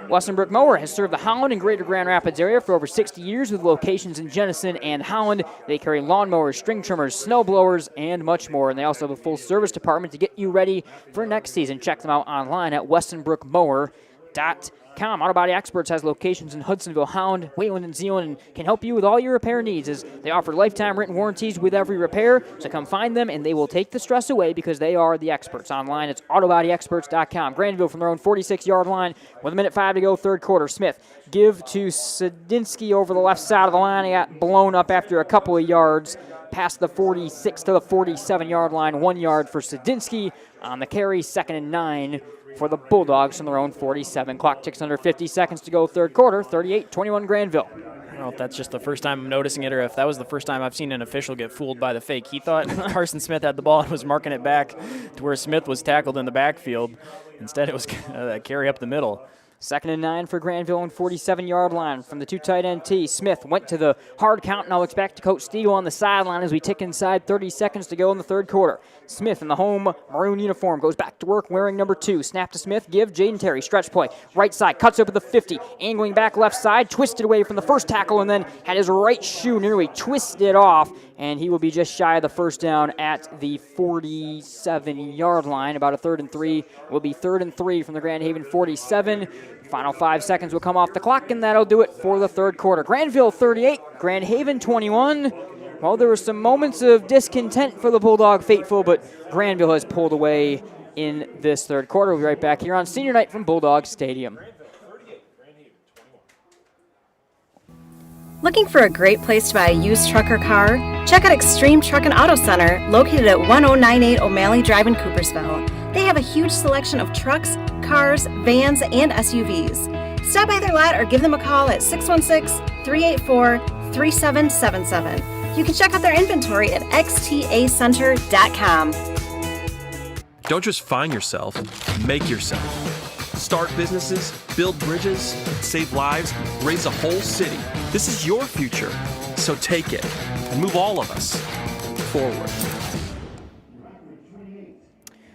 Westonbrook Mower has served the Holland and Greater Grand Rapids area for over 60 years with locations in Jenison and Holland. They carry lawnmowers, string trimmers, snow blowers, and much more. And they also have a full service department to get you ready for next season. Check them out online at westonbrookmower.com. Auto Body Experts has locations in Hudsonville, Hound, Wayland, and Zeeland, and can help you with all your repair needs as they offer lifetime written warranties with every repair. So come find them, and they will take the stress away because they are the experts. Online, it's autobodyexperts.com. Grandville from their own 46-yard line with 1:05 to go, third quarter. Smith give to Sadinsky over the left side of the line. He got blown up after a couple of yards past the 46 to the 47-yard line. 1 yard for Sadinsky on the carry, 2nd and 9 for the Bulldogs from their own 47. Clock ticks under 50 seconds to go, third quarter, 38-21 Granville. I don't know if that's just the first time I'm noticing it or if that was the first time I've seen an official get fooled by the fake. He thought Carson Smith had the ball and was marking it back to where Smith was tackled in the backfield. Instead, it was a carry up the middle. 2nd and 9 for Grandville on 47-yard line from the two tight end tee. Smith went to the hard count. Now looks back to Coach Stiegel on the sideline as we tick inside 30 seconds to go in the third quarter. Smith in the home maroon uniform goes back to work wearing number 2. Snap to Smith, give Jayden Terry. Stretch play, right side, cuts over the 50. Angling back left side, twisted away from the first tackle and then had his right shoe nearly twisted off. And he will be just shy of the first down at the 47-yard line. About a 3rd and 3. Will be 3rd and 3 from the Grand Haven 47. Final 5 seconds will come off the clock, and that'll do it for the third quarter. Grandville 38, Grand Haven 21. Well, there were some moments of discontent for the Bulldog faithful, but Grandville has pulled away in this third quarter. We'll be right back here on Senior Night from Bulldog Stadium. Looking for a great place to buy a used truck or car? Check out Extreme Truck and Auto Center, located at 1098 O'Malley Drive in Coopersville. They have a huge selection of trucks, cars, vans, and SUVs. Stop by their lot or give them a call at 616-384-3777. You can check out their inventory at xtacenter.com. Don't just find yourself, make yourself. Start businesses, build bridges, save lives, raise a whole city. This is your future, so take it and move all of us forward.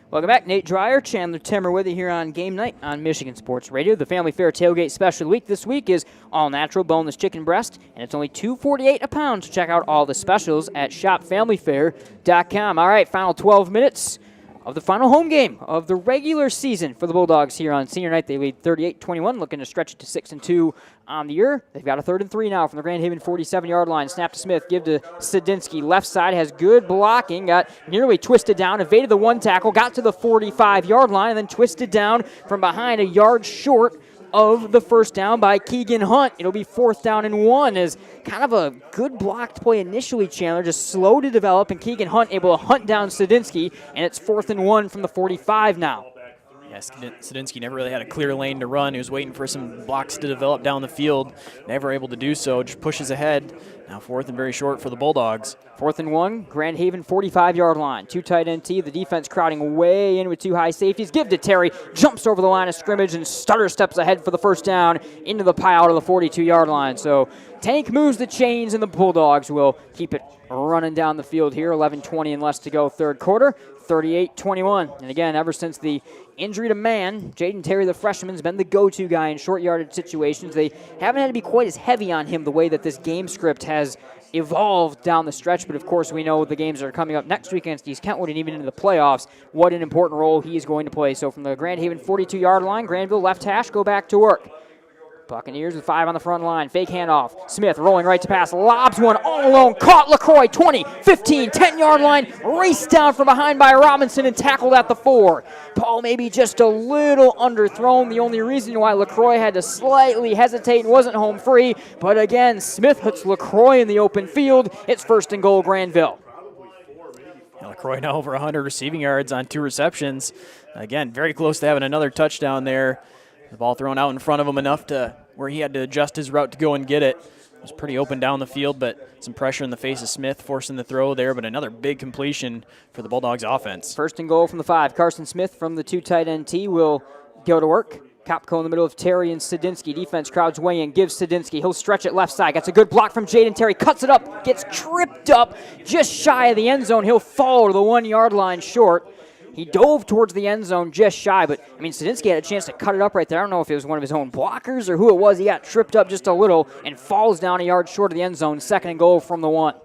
Welcome back. Nate Dreyer, Chandler Timmer with you here on Game Night on Michigan Sports Radio. The Family Fare Tailgate Special of the Week this week is all natural boneless chicken breast, and it's only $2.48 a pound. So check out all the specials at shopfamilyfare.com. All right, final 12 minutes of the final home game of the regular season for the Bulldogs here on Senior Night. They lead 38-21, looking to stretch it to 6-2 on the year. They've got a 3rd and 3 now from the Grand Haven 47-yard line. Snap to Smith, give to Sadinsky. Left side has good blocking, got nearly twisted down, evaded the one tackle, got to the 45-yard line, and then twisted down from behind, a yard short of the first down by Keegan Hunt. It'll be 4th down and 1 as kind of a good blocked play initially, Chandler, just slow to develop, and Keegan Hunt able to hunt down Sadinsky, and it's 4th and 1 from the 45 now. Yes, Sadinsky never really had a clear lane to run. He was waiting for some blocks to develop down the field. Never able to do so, just pushes ahead. Now 4th and very short for the Bulldogs. 4th and 1, Grand Haven 45-yard line. Two tight end tee, the defense crowding way in with 2 high safeties. Give to Terry, jumps over the line of scrimmage and stutter steps ahead for the first down into the pile to the 42-yard line. So Tank moves the chains, and the Bulldogs will keep it running down the field here. 11:20 and less to go, third quarter. 38-21. And again, ever since the injury to Mann, Jayden Terry, the freshman, has been the go-to guy in short yardage situations. They haven't had to be quite as heavy on him the way that this game script has evolved down the stretch. But, of course, we know the games that are coming up next week against East Kentwood and even into the playoffs, what an important role he is going to play. So from the Grand Haven 42-yard line, Grandville left hash, go back to work. Buccaneers with 5 on the front line. Fake handoff. Smith rolling right to pass. Lobs one all alone. Caught LaCroix. 20, 15, 10-yard line. Raced down from behind by Robinson and tackled at the 4. Ball maybe just a little underthrown. The only reason why LaCroix had to slightly hesitate and wasn't home free. But again, Smith hits LaCroix in the open field. It's 1st and goal, Grandville. LaCroix now over 100 receiving yards on 2 receptions. Again, very close to having another touchdown there. The ball thrown out in front of him enough to where he had to adjust his route to go and get it. It was pretty open down the field, but some pressure in the face of Smith forcing the throw there, but another big completion for the Bulldogs offense. First and goal from the 5. Carson Smith from the 2 tight end tee will go to work. Kopko in the middle of Terry and Sadinsky. Defense crowds way in, gives Sadinsky. He'll stretch it left side. Gets a good block from Jayden Terry. Cuts it up, gets tripped up just shy of the end zone. He'll fall to the 1-yard line short. He dove towards the end zone just shy, but, I mean, Sadinsky had a chance to cut it up right there. I don't know if it was one of his own blockers or who it was. He got tripped up just a little and falls down a yard short of the end zone. Second and goal from the 1.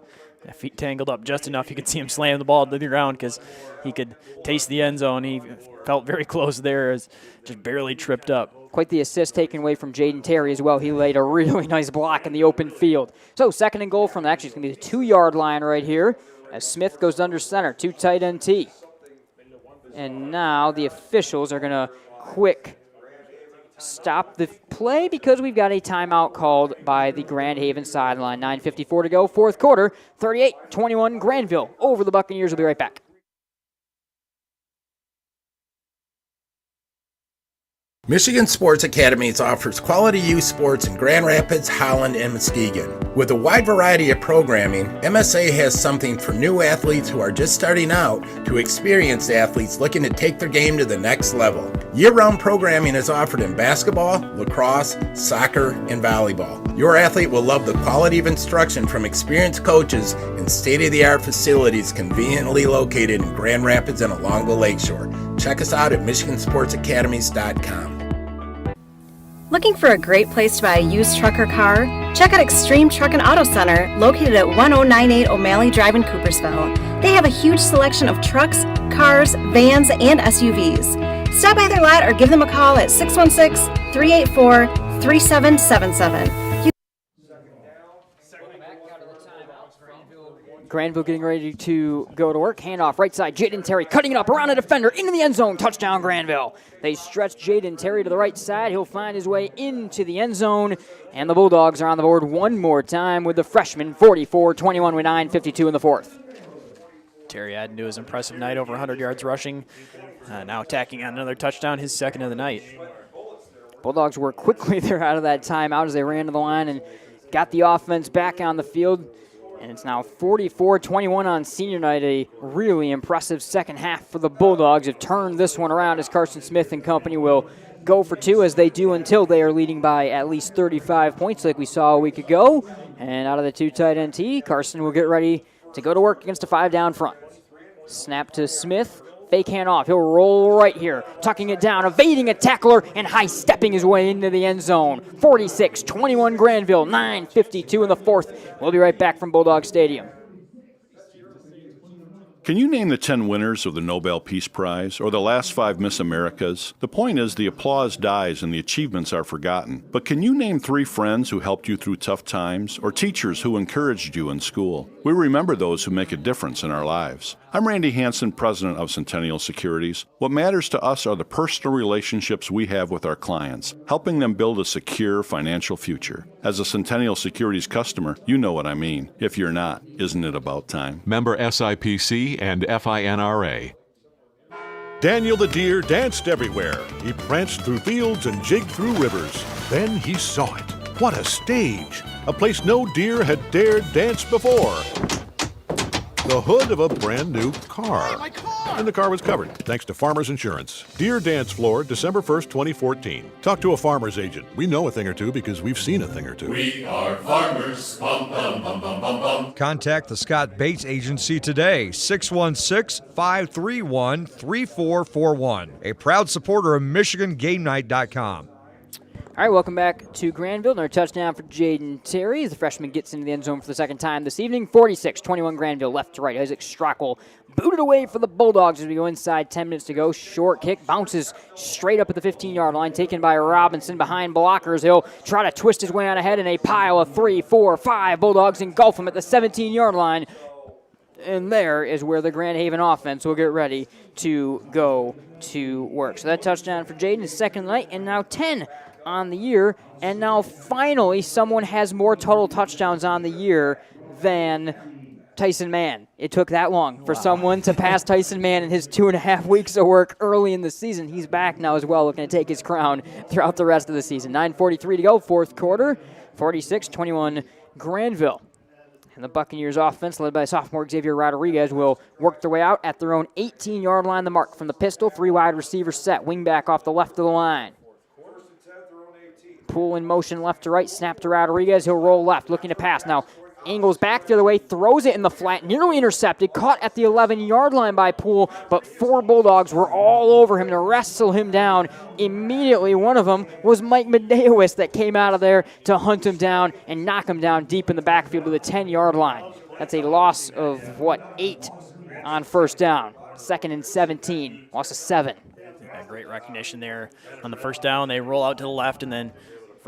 Yeah, feet tangled up just enough. You could see him slam the ball to the ground because he could taste the end zone. He felt very close there, as just barely tripped up. Quite the assist taken away from Jayden Terry as well. He laid a really nice block in the open field. So second and goal from, actually it's going to be the 2-yard line right here as Smith goes under center, 2 tight end tee. And now the officials are going to quick stop the play because we've got a timeout called by the Grand Haven sideline. 9:54 to go, fourth quarter, 38-21 Grandville over the Buccaneers. We'll be right back. Michigan Sports Academies offers quality youth sports in Grand Rapids, Holland, and Muskegon. With a wide variety of programming, MSA has something for new athletes who are just starting out to experienced athletes looking to take their game to the next level. Year-round programming is offered in basketball, lacrosse, soccer, and volleyball. Your athlete will love the quality of instruction from experienced coaches and state-of-the-art facilities conveniently located in Grand Rapids and along the lakeshore. Check us out at MichiganSportsAcademies.com. Looking for a great place to buy a used truck or car? Check out Extreme Truck and Auto Center, located at 1098 O'Malley Drive in Coopersville. They have a huge selection of trucks, cars, vans, and SUVs. Stop by their lot or give them a call at 616-384-3777. Grandville getting ready to go to work. Handoff right side. Jayden Terry cutting it up around a defender into the end zone. Touchdown Grandville. They stretch Jayden Terry to the right side. He'll find his way into the end zone. And the Bulldogs are on the board one more time with the freshman 44-21 with 9:52 in the fourth. Terry adding to his impressive night, over 100 yards rushing. Now attacking on another touchdown, his second of the night. Bulldogs were quickly there out of that timeout as they ran to the line and got the offense back on the field. And it's now 44-21 on senior night. A really impressive second half for the Bulldogs. Have turned this one around as Carson Smith and company will go for 2 as they do until they are leading by at least 35 points like we saw a week ago. And out of the 2 tight end tee, Carson will get ready to go to work against a 5 down front. Snap to Smith. Fake handoff. He'll roll right here, tucking it down, evading a tackler, and high-stepping his way into the end zone. 46-21 Grandville, 9:52 in the fourth. We'll be right back from Bulldog Stadium. Can you name the 10 winners of the Nobel Peace Prize or the last 5 Miss Americas? The point is the applause dies and the achievements are forgotten. But can you name 3 friends who helped you through tough times or teachers who encouraged you in school? We remember those who make a difference in our lives. I'm Randy Hansen, president of Centennial Securities. What matters to us are the personal relationships we have with our clients, helping them build a secure financial future. As a Centennial Securities customer, you know what I mean. If you're not, isn't it about time? Member SIPC and FINRA. Daniel the deer danced everywhere. He pranced through fields and jigged through rivers. Then he saw it. What a stage! A place no deer had dared dance before. The hood of a brand new car. Hey, my car! And the car was covered, thanks to Farmers Insurance. Deer Dance Floor, December 1st, 2014. Talk to a farmer's agent. We know a thing or two because we've seen a thing or two. We are farmers. Bum, bum, bum, bum, bum, bum. Contact the Scott Bates Agency today, 616-531-3441. A proud supporter of MichiganGameNight.com. All right, welcome back to Grandville. Another touchdown for Jayden Terry as the freshman gets into the end zone for the second time this evening. 46-21 Grandville, left to right. Isaac Strackel booted away for the Bulldogs as we go inside. 10 minutes to go. Short kick bounces straight up at the 15-yard line, taken by Robinson behind blockers. He'll try to twist his way on ahead in a pile of 3, 4, 5. Bulldogs engulf him at the 17-yard line. And there is where the Grand Haven offense will get ready to go to work. So that touchdown for Jayden is second night, and now 10 on the year, and now finally someone has more total touchdowns on the year than Tyson Mann. It took that long for someone to pass Tyson Mann in his 2.5 weeks of work early in the season. He's back now as well, looking to take his crown throughout the rest of the season. 9:43 to go, fourth quarter, 46-21 Grandville. And the Buccaneers offense, led by sophomore Xzavier Rodriguez, will work their way out at their own 18-yard line. The mark from the pistol, 3 wide receiver set, wing back off the left of the line. Pull in motion left to right, snap to Rodriguez. He'll roll left, looking to pass. Now angles back the other way, throws it in the flat, nearly intercepted, caught at the 11-yard line by Poole, but 4 Bulldogs were all over him to wrestle him down immediately. One of them was Mike Medeiros that came out of there to hunt him down and knock him down deep in the backfield to the 10-yard line. That's a loss of, 8 on first down. 2nd and 17, loss of 7. Yeah, great recognition there on the first down. They roll out to the left and then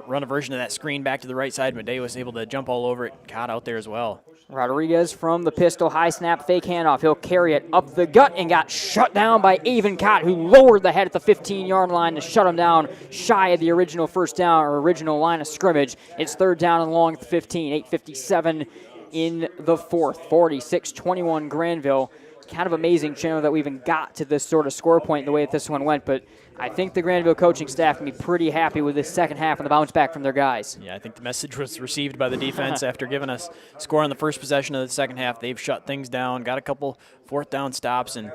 run a version of that screen back to the right side. Medeiros was able to jump all over it, caught out there as well. Rodriguez from the pistol, high snap, fake handoff. He'll carry it up the gut and got shut down by Avon Cott, who lowered the head at the 15-yard line to shut him down shy of the original first down or original line of scrimmage. It's 3rd down and long at the 15, 8:57 in the fourth. 46-21 Grandville. Kind of amazing, Chandler, that we even got to this sort of score point the way that this one went, but I think the Grandville coaching staff can be pretty happy with this second half and the bounce back from their guys. Yeah, I think the message was received by the defense after giving us score on the first possession of the second half. They've shut things down, got a couple 4th down stops, and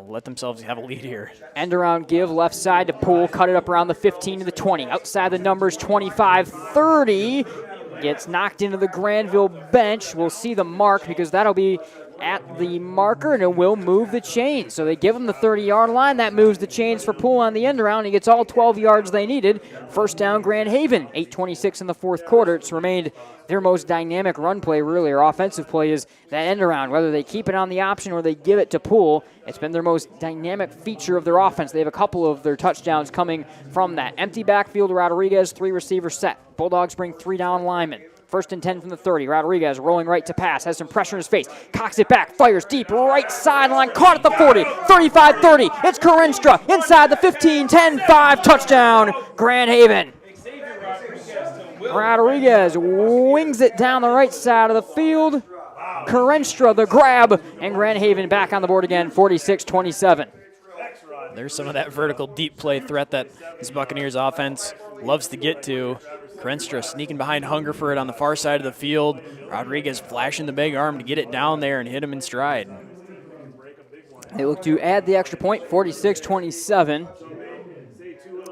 let themselves have a lead here. End around give, left side to Poole, cut it up around the 15 to the 20. Outside the numbers, 25-30. Gets knocked into the Grandville bench. We'll see the mark because that'll be at the marker, and it will move the chains. So they give him the 30-yard line. That moves the chains for Poole on the end around. He gets all 12 yards they needed. First down, Grand Haven. 8:26 in the fourth quarter. It's remained their most dynamic run play, really, or offensive play, is that end around. Whether they keep it on the option or they give it to Poole, it's been their most dynamic feature of their offense. They have a couple of their touchdowns coming from that. Empty backfield, Rodriguez, 3 receiver set. Bulldogs bring 3 down linemen. 1st and 10 from the 30. Rodriguez rolling right to pass. Has some pressure in his face. Cocks it back. Fires deep. Right sideline. Caught at the 40. 35-30. It's Carenstra. Inside the 15. 10-5. Touchdown. Grand Haven. Rodriguez wings it down the right side of the field. Carenstra the grab. And Grand Haven back on the board again. 46-27. There's some of that vertical deep play threat that this Buccaneers offense loves to get to. Carenstra sneaking behind Hungerford on the far side of the field. Rodriguez flashing the big arm to get it down there and hit him in stride. They look to add the extra point, 46-27.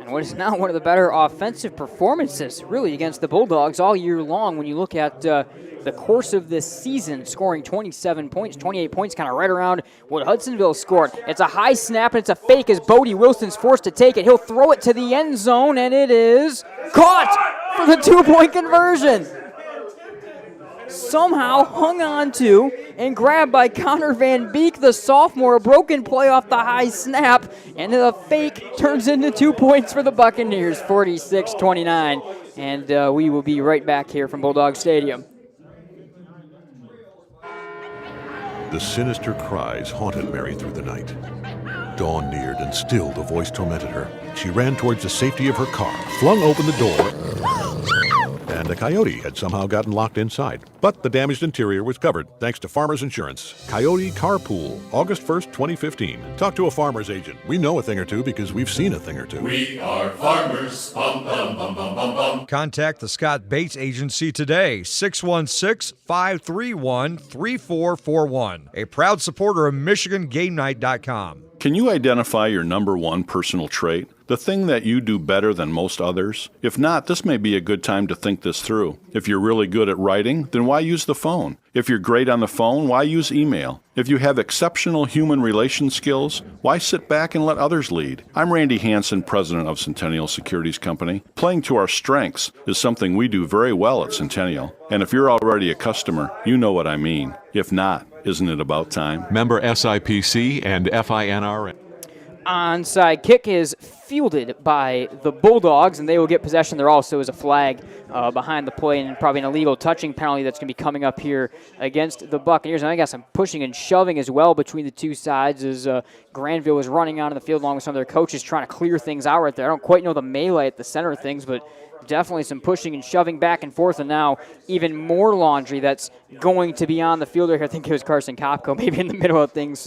And what is now one of the better offensive performances, really, against the Bulldogs all year long. When you look at the course of this season, scoring 27 points, 28 points, kind of right around what Hudsonville scored. It's a high snap, and it's a fake as Bodie Wilson's forced to take it. He'll throw it to the end zone, and it is caught for the 2-point conversion. Somehow hung on to and grabbed by Connor Van Beek, the sophomore. A broken play off the high snap, and the fake turns into 2 points for the Buccaneers, 46-29. And we will be right back here from Bulldog Stadium. The sinister cries haunted Mary through the night. Dawn neared, and still the voice tormented her. She ran towards the safety of her car, flung open the door, and a coyote had somehow gotten locked inside. But the damaged interior was covered thanks to Farmers Insurance. Coyote Carpool, August 1st, 2015. Talk to a farmer's agent. We know a thing or two because we've seen a thing or two. We are farmers. Bum, bum, bum, bum, bum, bum. Contact the Scott Bates Agency today, 616-531-3441. A proud supporter of MichiganGameNight.com. Can you identify your number one personal trait? The thing that you do better than most others? If not, this may be a good time to think this through. If you're really good at writing, then why use the phone? If you're great on the phone, why use email? If you have exceptional human relation skills, why sit back and let others lead? I'm Randy Hansen, president of Centennial Securities Company. Playing to our strengths is something we do very well at Centennial. And if you're already a customer, you know what I mean. If not, isn't it about time? Member SIPC and FINRA. Onside kick is fielded by the Bulldogs, and they will get possession. There also is a flag behind the play and probably an illegal touching penalty that's going to be coming up here against the Buccaneers. And I got some pushing and shoving as well between the two sides as Grandville was running onto the field along with some of their coaches trying to clear things out right there. I don't quite know the melee at the center of things, but definitely some pushing and shoving back and forth, and now even more laundry that's going to be on the field here. I think it was Carson Kopko maybe in the middle of things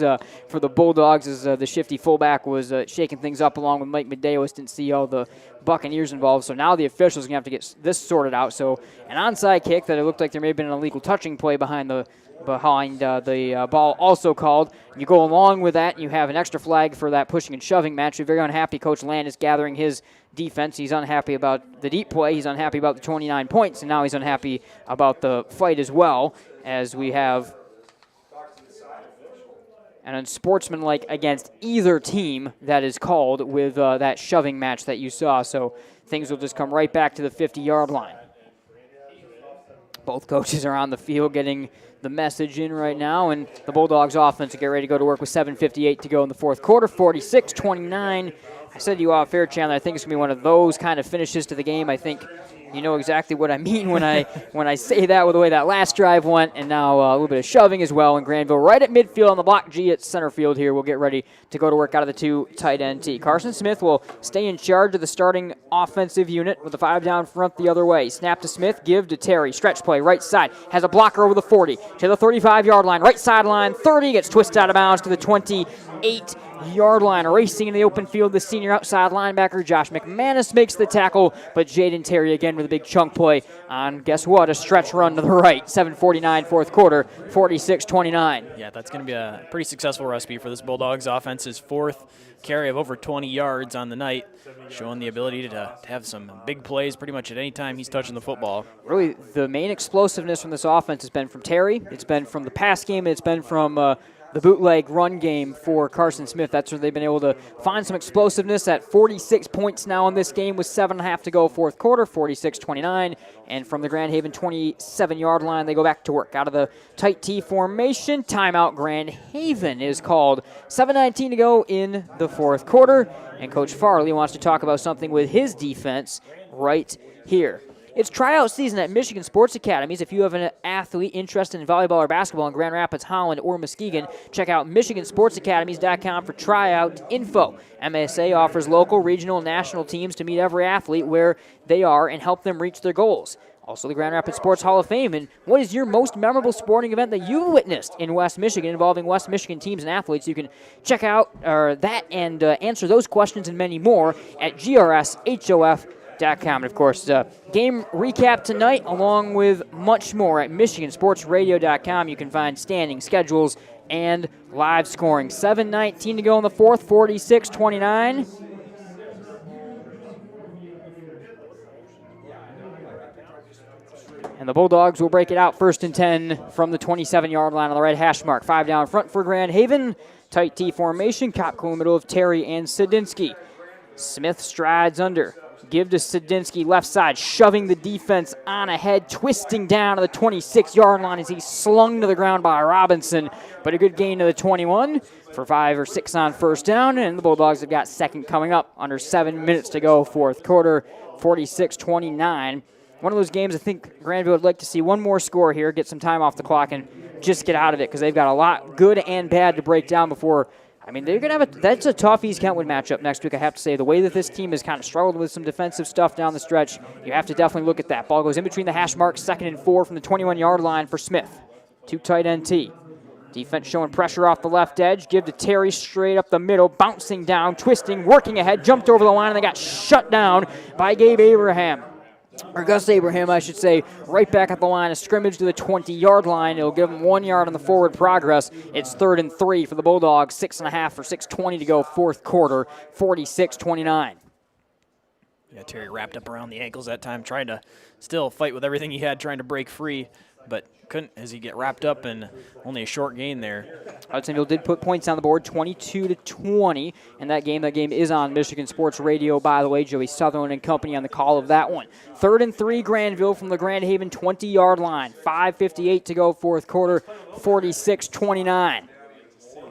for the Bulldogs as the shifty fullback was shaking things up along with Mike Medeiros. Didn't see all the Buccaneers involved, so now the officials are going to have to get this sorted out. So an onside kick that it looked like there may have been an illegal touching play behind the ball also called. You go along with that, and you have an extra flag for that pushing and shoving match. You're very unhappy. Coach Land is gathering his defense. He's unhappy about the deep play. He's unhappy about the 29 points, and now he's unhappy about the fight as well, as we have an unsportsmanlike against either team that is called with that shoving match that you saw. So things will just come right back to the 50-yard line. Both coaches are on the field getting the message in right now, and the Bulldogs offense will get ready to go to work with 7:58 to go in the fourth quarter, 46-29. I said to you off air, Chandler, I think it's going to be one of those kind of finishes to the game. I think you know exactly what I mean when I say that, with the way that last drive went, and now a little bit of shoving as well. And Grandville right at midfield on the block G at center field here will get ready to go to work out of the 2 tight end T. Carson Smith will stay in charge of the starting offensive unit with the 5 down front the other way. Snap to Smith, give to Terry. Stretch play, right side. Has a blocker over the 40 to the 35-yard line. Right sideline, 30, gets twisted out of bounds to the 28-yard line. Racing in the open field, the senior outside linebacker Josh McManus makes the tackle, but Jayden Terry again with a big chunk play on, guess what, a stretch run to the right. 7:49 fourth quarter, 46-29. Yeah, that's going to be a pretty successful recipe for this Bulldogs offense. His 4th carry of over 20 yards on the night, showing the ability to have some big plays pretty much at any time he's touching the football. Really, the main explosiveness from this offense has been from Terry. It's been from the pass game, and it's been from the bootleg run game for Carson Smith. That's where they've been able to find some explosiveness at 46 points now in this game with 7.5 to go fourth quarter, 46-29. And from the Grand Haven 27-yard line, they go back to work out of the tight T formation. Timeout Grand Haven is called. 7:19 to go in the fourth quarter. And Coach Farley wants to talk about something with his defense right here. It's tryout season at Michigan Sports Academies. If you have an athlete interested in volleyball or basketball in Grand Rapids, Holland, or Muskegon, check out MichiganSportsAcademies.com for tryout info. MSA offers local, regional, and national teams to meet every athlete where they are and help them reach their goals. Also, the Grand Rapids Sports Hall of Fame. And what is your most memorable sporting event that you've witnessed in West Michigan involving West Michigan teams and athletes? You can check out that and answer those questions and many more at GRSHOF.com. And, of course, game recap tonight along with much more at MichiganSportsRadio.com. You can find standing schedules and live scoring. 7:19 to go in the fourth, 46-29. And the Bulldogs will break it out 1st and 10 from the 27-yard line on the red hash mark. 5 down front for Grand Haven. Tight T formation. Kopko in the middle of Terry and Sadinsky. Smith strides under. Give to Sadinsky, left side, shoving the defense on ahead, twisting down to the 26-yard line as he's slung to the ground by Robinson. But a good gain to the 21 for 5 or 6 on first down, and the Bulldogs have got second coming up. Under 7 minutes to go, fourth quarter, 46-29. One of those games I think Grandville would like to see one more score here, get some time off the clock, and just get out of it because they've got a lot good and bad to break down before. I mean, they're going to have that's a tough East Kentwood matchup next week, I have to say. The way that this team has kind of struggled with some defensive stuff down the stretch, you have to definitely look at that. Ball goes in between the hash marks, 2nd and 4 from the 21-yard line for Smith. 2 tight end T. Defense showing pressure off the left edge. Give to Terry straight up the middle, bouncing down, twisting, working ahead, jumped over the line, and they got shut down by Gus Abraham, I should say, right back at the line of scrimmage to the 20-yard line. It'll give him 1 yard on the forward progress. It's 3rd and 3 for the Bulldogs, 6.5 or 6:20 to go, fourth quarter, 46-29. Yeah, Terry wrapped up around the ankles that time, trying to still fight with everything he had, trying to break free, but couldn't as he get wrapped up in only a short gain there. Hudsonville did put points on the board, 22-20 in that game. That game is on Michigan Sports Radio, by the way. Joey Sutherland and company on the call of that one. 3rd and 3, Grandville from the Grand Haven 20-yard line. 5:58 to go, fourth quarter, 46-29.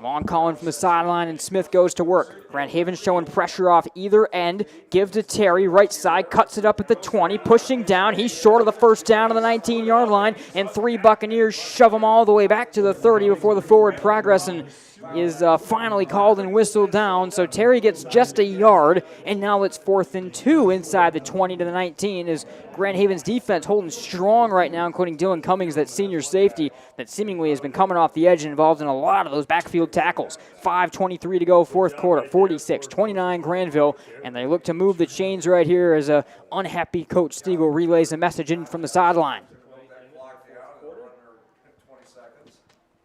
Long calling from the sideline, and Smith goes to work. Grand Haven showing pressure off either end. Give to Terry, right side, cuts it up at the 20, pushing down. He's short of the first down on the 19-yard line, and 3 Buccaneers shove him all the way back to the 30 before the forward progress. And is finally called and whistled down. So Terry gets just a yard, and now it's 4th and 2 inside the 20 to the 19 as Grand Haven's defense holding strong right now, including Dylan Cummings, that senior safety that seemingly has been coming off the edge and involved in a lot of those backfield tackles. 5:23 to go, fourth quarter, 46-29 Grandville, and they look to move the chains right here as a unhappy Coach Stiegel relays a message in from the sideline.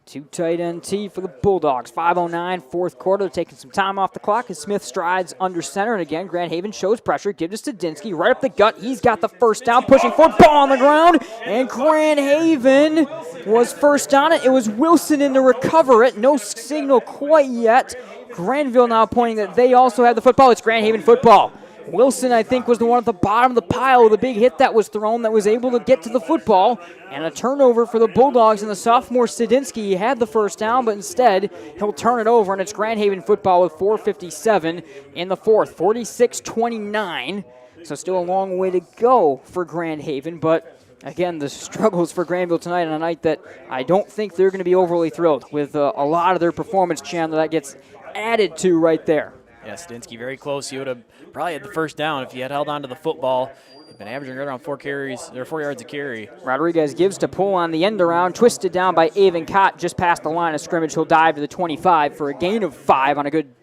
Too tight NT for the Bulldogs. 5:09, fourth quarter. They're taking some time off the clock as Smith strides under center. And again, Grand Haven shows pressure. Gives to Stadinsky right up the gut. He's got the first down, pushing for ball on the ground. And Grand Haven was first on it. It was Wilson in to recover it. No signal quite yet. Grandville now pointing that they also have the football. It's Grand Haven football. Wilson, I think, was the one at the bottom of the pile with a big hit that was thrown that was able to get to the football. And a turnover for the Bulldogs, and the sophomore Stadinsky. He had the first down, but instead he'll turn it over, and it's Grand Haven football with 4:57 in the fourth. 46-29, so still a long way to go for Grand Haven, but again, the struggles for Grandville tonight on a night that I don't think they're going to be overly thrilled with a lot of their performance, Chandler, that gets added to right there. Yeah, Stadinsky very close. He would have probably had the first down if he had held on to the football. He'd been averaging right around 4 yards a carry. Rodriguez gives to pull on the end around, twisted down by Avon Cott just past the line of scrimmage. He'll dive to the 25 for a gain of 5 on a good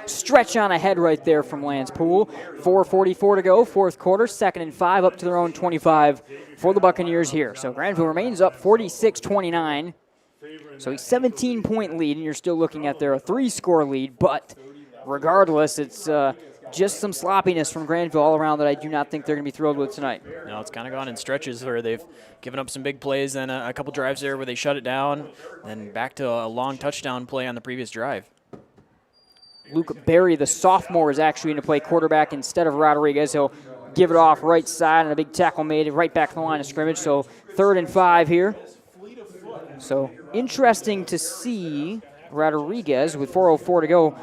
stretch on ahead right there from Lance Poole. 4:44 to go, fourth quarter, 2nd and 5 up to their own 25 for the Buccaneers here. So Grandville remains up 46-29. So a 17-point lead, and you're still looking at there a 3-score lead, but regardless, it's just some sloppiness from Grandville all around that I do not think they're going to be thrilled with tonight. No, it's kind of gone in stretches where they've given up some big plays, then a couple drives there where they shut it down, then back to a long touchdown play on the previous drive. Luke Berry, the sophomore, is actually going to play quarterback instead of Rodriguez. He'll give it off right side, and a big tackle made right back to the line of scrimmage. So 3rd and 5 here. So interesting to see Rodriguez with 4:04 to go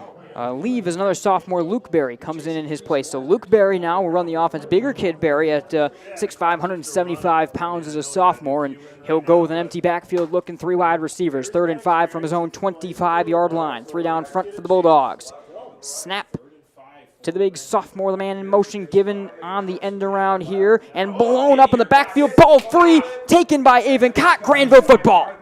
leave as another sophomore. Luke Berry comes in his place. So Luke Berry now will run the offense. Bigger kid Berry at 6'5", 175 pounds as a sophomore, and he'll go with an empty backfield looking 3 wide receivers. 3rd and 5 from his own 25-yard line. 3 down front for the Bulldogs. Snap to the big sophomore, the man in motion, given on the end around here, and blown up in the backfield. Ball free, taken by Avon Cott. Grandville football.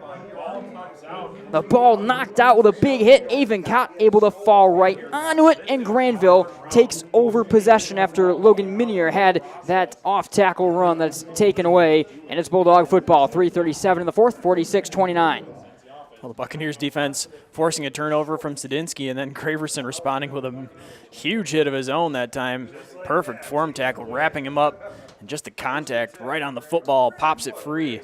The ball knocked out with a big hit. Avon Cott able to fall right onto it, and Grandville takes over possession after Logan Minier had that off-tackle run that's taken away, and it's Bulldog football. 3:37 in the fourth, 46-29. Well, the Buccaneers defense forcing a turnover from Stadinsky, and then Craverson responding with a huge hit of his own that time. Perfect form tackle, wrapping him up, and just the contact right on the football, pops it free.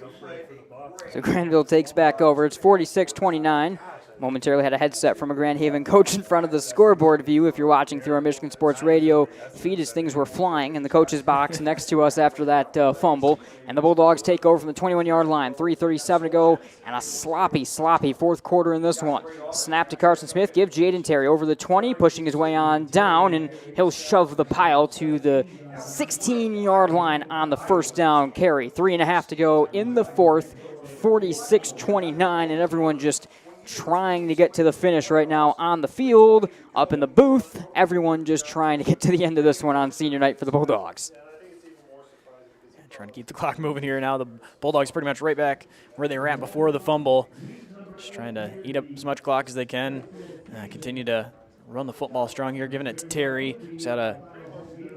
So Grandville takes back over. It's 46-29. Momentarily had a headset from a Grand Haven coach in front of the scoreboard view if you're watching through our Michigan Sports Radio feed as things were flying in the coach's box next to us after that fumble. And the Bulldogs take over from the 21-yard line. 3:37 to go, and a sloppy fourth quarter in this one. Snap to Carson Smith. Give Jayden Terry over the 20, pushing his way on down, and he'll shove the pile to the 16-yard line on the first down carry. 3.5 to go in the fourth. 46-29, and everyone just trying to get to the finish right now on the field, up in the booth. Everyone just trying to get to the end of this one on senior night for the Bulldogs. Trying to keep the clock moving here now. The Bulldogs pretty much right back where they were at before the fumble. Just trying to eat up as much clock as they can. Continue to run the football strong here, giving it to Terry, who's had a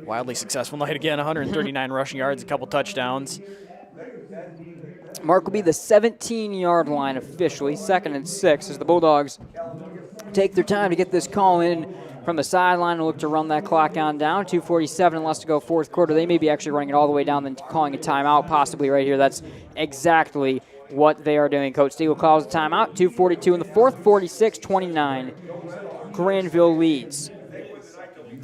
wildly successful night again. 139 rushing yards, a couple touchdowns. Mark will be the 17-yard line officially, 2nd and 6, as the Bulldogs take their time to get this call in from the sideline and look to run that clock on down. 2:47 and less to go, fourth quarter. They may be actually running it all the way down, then calling a timeout possibly right here. That's exactly what they are doing. Coach Stiegel calls a timeout. 2:42 in the fourth, 46-29. Grandville leads.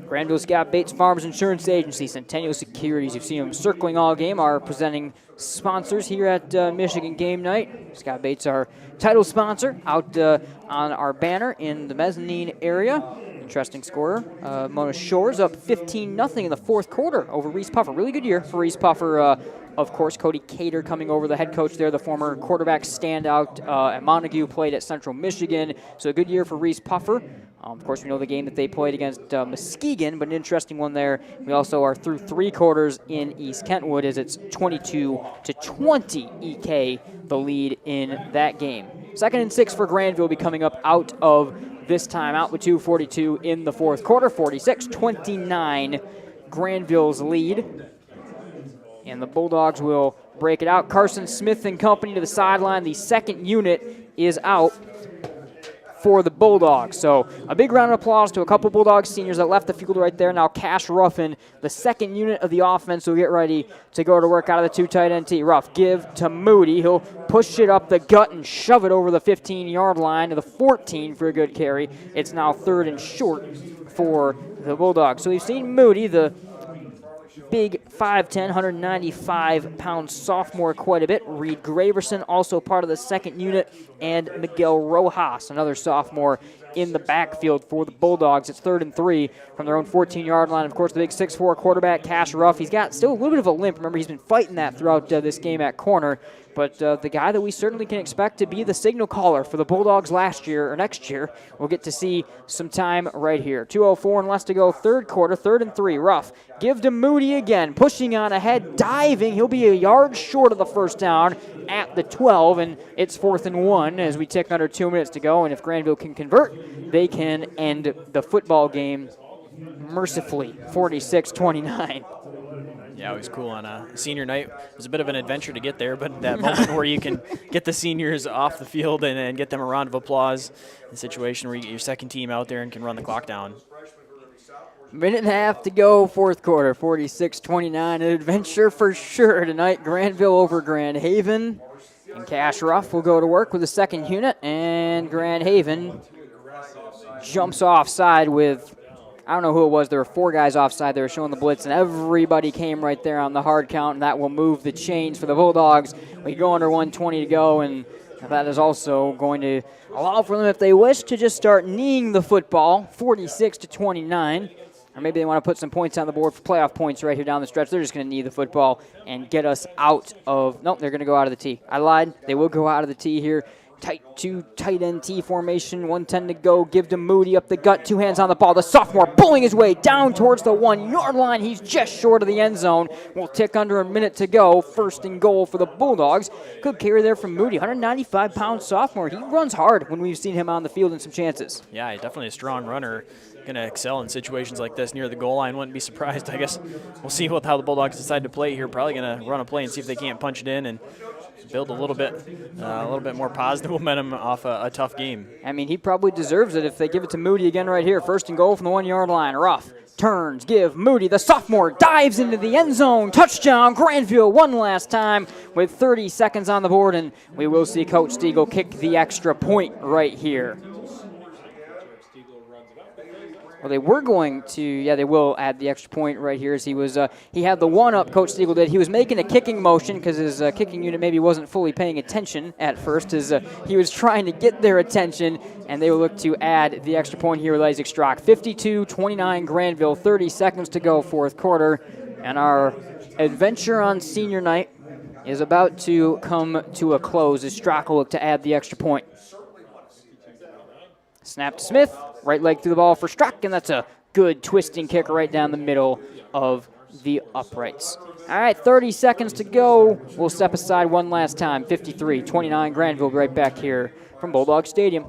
Grandville Scott Bates Farmers Insurance Agency, Centennial Securities. You've seen them circling all game. Our presenting sponsors here at Michigan Game Night. Scott Bates, our title sponsor, out on our banner in the mezzanine area. Interesting scorer. Mona Shores up 15-0 in the fourth quarter over Reese Puffer. Really good year for Reese Puffer. Of course, Cody Cater coming over, the head coach there, the former quarterback standout at Montague, played at Central Michigan. So a good year for Reese Puffer. Of course, we know the game that they played against Muskegon, but an interesting one there. We also are through 3 quarters in East Kentwood as it's 22-20 EK, the lead in that game. 2nd and 6 for Grandville will be coming up out of this time, out with 2:42 in the fourth quarter. 46-29, Grandville's lead. And the Bulldogs will break it out. Carson Smith and company to the sideline. The second unit is out for the Bulldogs. So a big round of applause to a couple Bulldogs seniors that left the field right there. Now Cash Ruffin, the second unit of the offense, will get ready to go to work out of the 2 tight end tee. Ruff give to Moody. He'll push it up the gut and shove it over the 15-yard line to the 14 for a good carry. It's now 3rd and short for the Bulldogs. So we've seen Moody, the big 5'10", 195-pound sophomore, quite a bit. Reed Graverson, also part of the second unit, and Miguel Rojas, another sophomore, in the backfield for the Bulldogs. It's 3rd and 3 from their own 14-yard line. Of course, the big 6'4" quarterback, Cash Ruff, he's got still a little bit of a limp. Remember, he's been fighting that throughout this game at corner. But the guy that we certainly can expect to be the signal caller for the Bulldogs last year or next year, we'll get to see some time right here. 2:04 and less to go, third quarter, 3rd and 3. Ruff, give to Moody again, pushing on ahead, diving. He'll be a yard short of the first down at the 12, and it's 4th and 1 as we tick under 2 minutes to go. And if Grandville can convert, they can end the football game mercifully, 46-29. Yeah, it was cool on a senior night. It was a bit of an adventure to get there, but that moment where you can get the seniors off the field and get them a round of applause, the situation where you get your second team out there and can run the clock down. Minute and a half to go, fourth quarter, 46-29. An adventure for sure tonight. Grandville over Grand Haven. And Cash Ruff will go to work with the second unit, and Grand Haven jumps offside with, I don't know who it was. There were 4 guys offside. They were showing the blitz, and everybody came right there on the hard count, and that will move the chains for the Bulldogs. We go under 1:20 to go, and that is also going to allow for them, if they wish, to just start kneeing the football, 46-29. Or maybe they want to put some points on the board for playoff points right here down the stretch. They're just going to knee the football and get us out of – nope, they're going to go out of the tee. I lied. They will go out of the tee here. Tight end T formation, 1:10 to go. Give to Moody up the gut, 2 hands on the ball. The sophomore pulling his way down towards the 1-yard line. He's just short of the end zone. We'll tick under a minute to go. 1st and goal for the Bulldogs. Good carry there from Moody, 195-pound sophomore. He runs hard when we've seen him on the field in some chances. Yeah, he's definitely a strong runner. Going to excel in situations like this near the goal line. Wouldn't be surprised. I guess we'll see how the Bulldogs decide to play here. Probably going to run a play and see if they can't punch it in and build a little bit more positive momentum off a tough game. I mean, he probably deserves it if they give it to Moody again right here. 1st and goal from the 1-yard line. Ruff turns, give Moody. The sophomore dives into the end zone. Touchdown, Grandville, one last time with 30 seconds on the board, and we will see Coach Stiegel kick the extra point right here. Well, they were going to, they will add the extra point right here as he was, he had the one-up, Coach Stiegel did. He was making a kicking motion because his kicking unit maybe wasn't fully paying attention at first as he was trying to get their attention, and they will look to add the extra point here with Isaac Strock. 52-29 Grandville, 30 seconds to go, fourth quarter, and our adventure on senior night is about to come to a close as Strock will look to add the extra point. Snap to Smith. Right leg through the ball for Strock, and that's a good twisting kick right down the middle of the uprights. All right, 30 seconds to go. We'll step aside one last time. 53-29 Grandville right back here from Bulldog Stadium.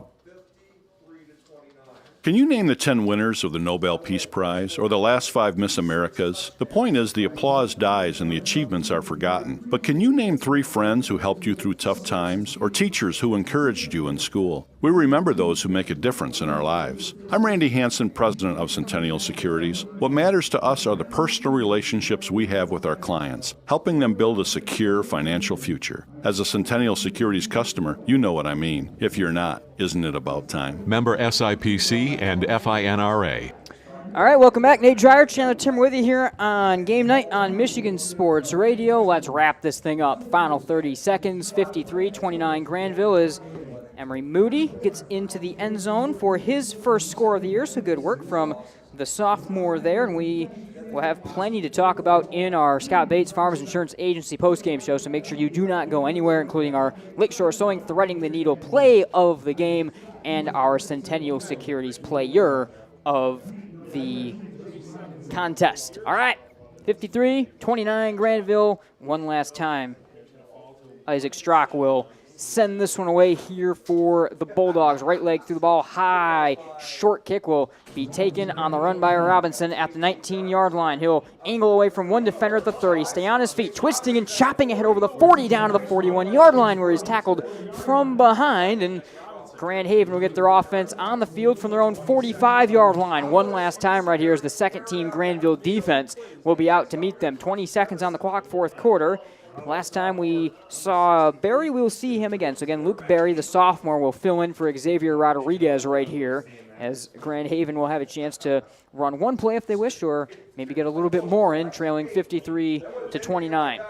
Can you name the 10 winners of the Nobel Peace Prize or the last 5 Miss Americas? The point is the applause dies and the achievements are forgotten. But can you name 3 friends who helped you through tough times or teachers who encouraged you in school? We remember those who make a difference in our lives. I'm Randy Hansen, president of Centennial Securities. What matters to us are the personal relationships we have with our clients, helping them build a secure financial future. As a Centennial Securities customer, you know what I mean. If you're not, isn't it about time? Member SIPC and FINRA. All right, welcome back. Nate Dreyer, Chandler Timmer with you here on Game Night on Michigan Sports Radio. Let's wrap this thing up. Final 30 seconds, 53-29 Grandville is Emery Moody gets into the end zone for his first score of the year, so good work from the sophomore there, and we will have plenty to talk about in our Scott Bates Farmers Insurance Agency postgame show, so make sure you do not go anywhere, including our Lakeshore Sewing Threading the Needle play of the game and our Centennial Securities player of the contest. All right, 53-29 Grandville. One last time, Isaac Strock will send this one away here for the Bulldogs. Right leg through the ball, high, short kick will be taken on the run by Robinson at the 19-yard line. He'll angle away from one defender at the 30, stay on his feet, twisting and chopping ahead over the 40 down to the 41-yard line where he's tackled from behind, and Grand Haven will get their offense on the field from their own 45-yard line. One last time right here as the second-team Grandville defense will be out to meet them. 20 seconds on the clock, fourth quarter. Last time we saw Barry, we'll see him again. So again, Luke Barry, the sophomore, will fill in for Xzavier Rodriguez right here, as Grand Haven will have a chance to run one play if they wish, or maybe get a little bit more in, trailing 53-29.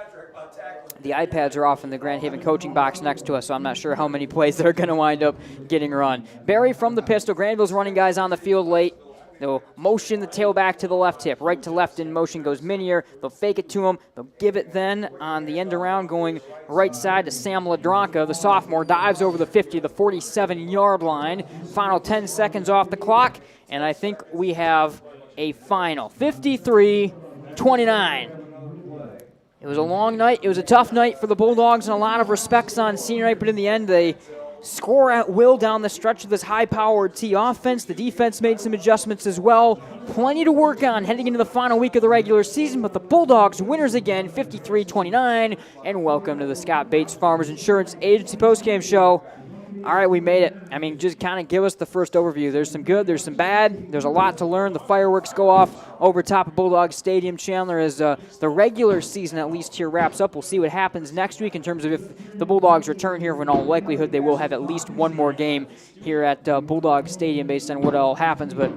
The iPads are off in the Grand Haven coaching box next to us, so I'm not sure how many plays that are going to wind up getting run. Barry from the pistol. Grandville's running guys on the field late. They'll motion the tailback to the left hip. Right to left in motion goes Minier. They'll fake it to him. They'll give it then on the end around, going right side to Sam Ladronka. The sophomore dives over the 50, the 47-yard line. Final 10 seconds off the clock, and I think we have a final. 53-29. It was a long night. It was a tough night for the Bulldogs in a lot of respects on senior night, but in the end, they score at will down the stretch of this high-powered T offense. The defense made some adjustments as well. Plenty to work on heading into the final week of the regular season, but the Bulldogs winners again, 53-29, and welcome to the Scott Bates Farmers Insurance Agency postgame show. All right, we made it. I mean, just kind of give us the first overview. There's some good, there's some bad. There's a lot to learn. The fireworks go off over top of Bulldog Stadium, Chandler, as the regular season at least here wraps up. We'll see what happens next week in terms of if the Bulldogs return here. In all likelihood, they will have at least one more game here at Bulldog Stadium based on what all happens. But,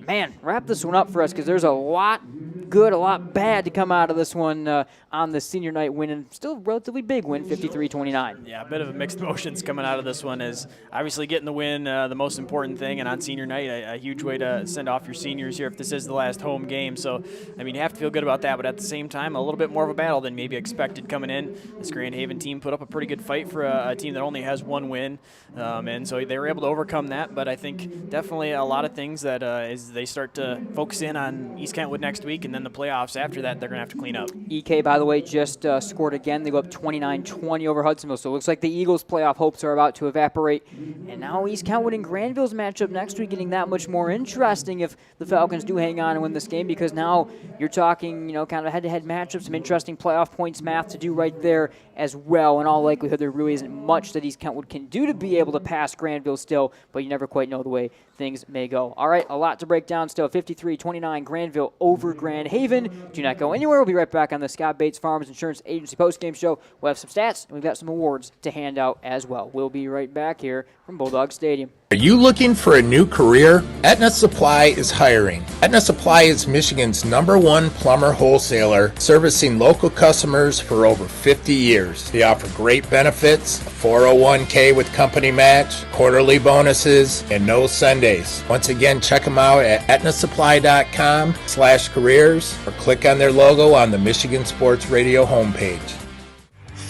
man, wrap this one up for us because there's a lot good, a lot bad to come out of this one on the senior night win, and still a relatively big win, 53-29. Yeah, a bit of mixed emotions coming out of this one, is obviously getting the win the most important thing, and on senior night, a huge way to send off your seniors here if this is the last home game. So, I mean, you have to feel good about that, but at the same time, a little bit more of a battle than maybe expected coming in. This Grand Haven team put up a pretty good fight for a team that only has one win, and so they were able to overcome that, but I think definitely a lot of things that as they start to focus in on East Kentwood next week, and then the playoffs after that, they're going to have to clean up. EK, by the way, just scored again. They go up 29-20 over Hudsonville, so it looks like the Eagles' playoff hopes are about to evaporate. And now East Kentwood and Grandville's matchup next week getting that much more interesting if the Falcons do hang on and win this game, because now you're talking, kind of a head-to-head matchup, some interesting playoff points math to do right there as well. In all likelihood, there really isn't much that East Kentwood can do to be able to pass Grandville still, but you never quite know the way things may go. All right, a lot to break down still. 53-29 Grandville over Grand Haven. Do not go anywhere. We'll be right back on the Scott Bates Farmers Insurance Agency postgame show. We'll have some stats, and we've got some awards to hand out as well. We'll be right back here from Bulldog Stadium. Are you looking for a new career? Aetna Supply is hiring. Aetna Supply is Michigan's #1 plumber wholesaler, servicing local customers for over 50 years. They offer great benefits, a 401k with company match, quarterly bonuses, and no Sundays. Once again, check them out at aetnasupply.com/careers or click on their logo on the Michigan Sports Radio homepage.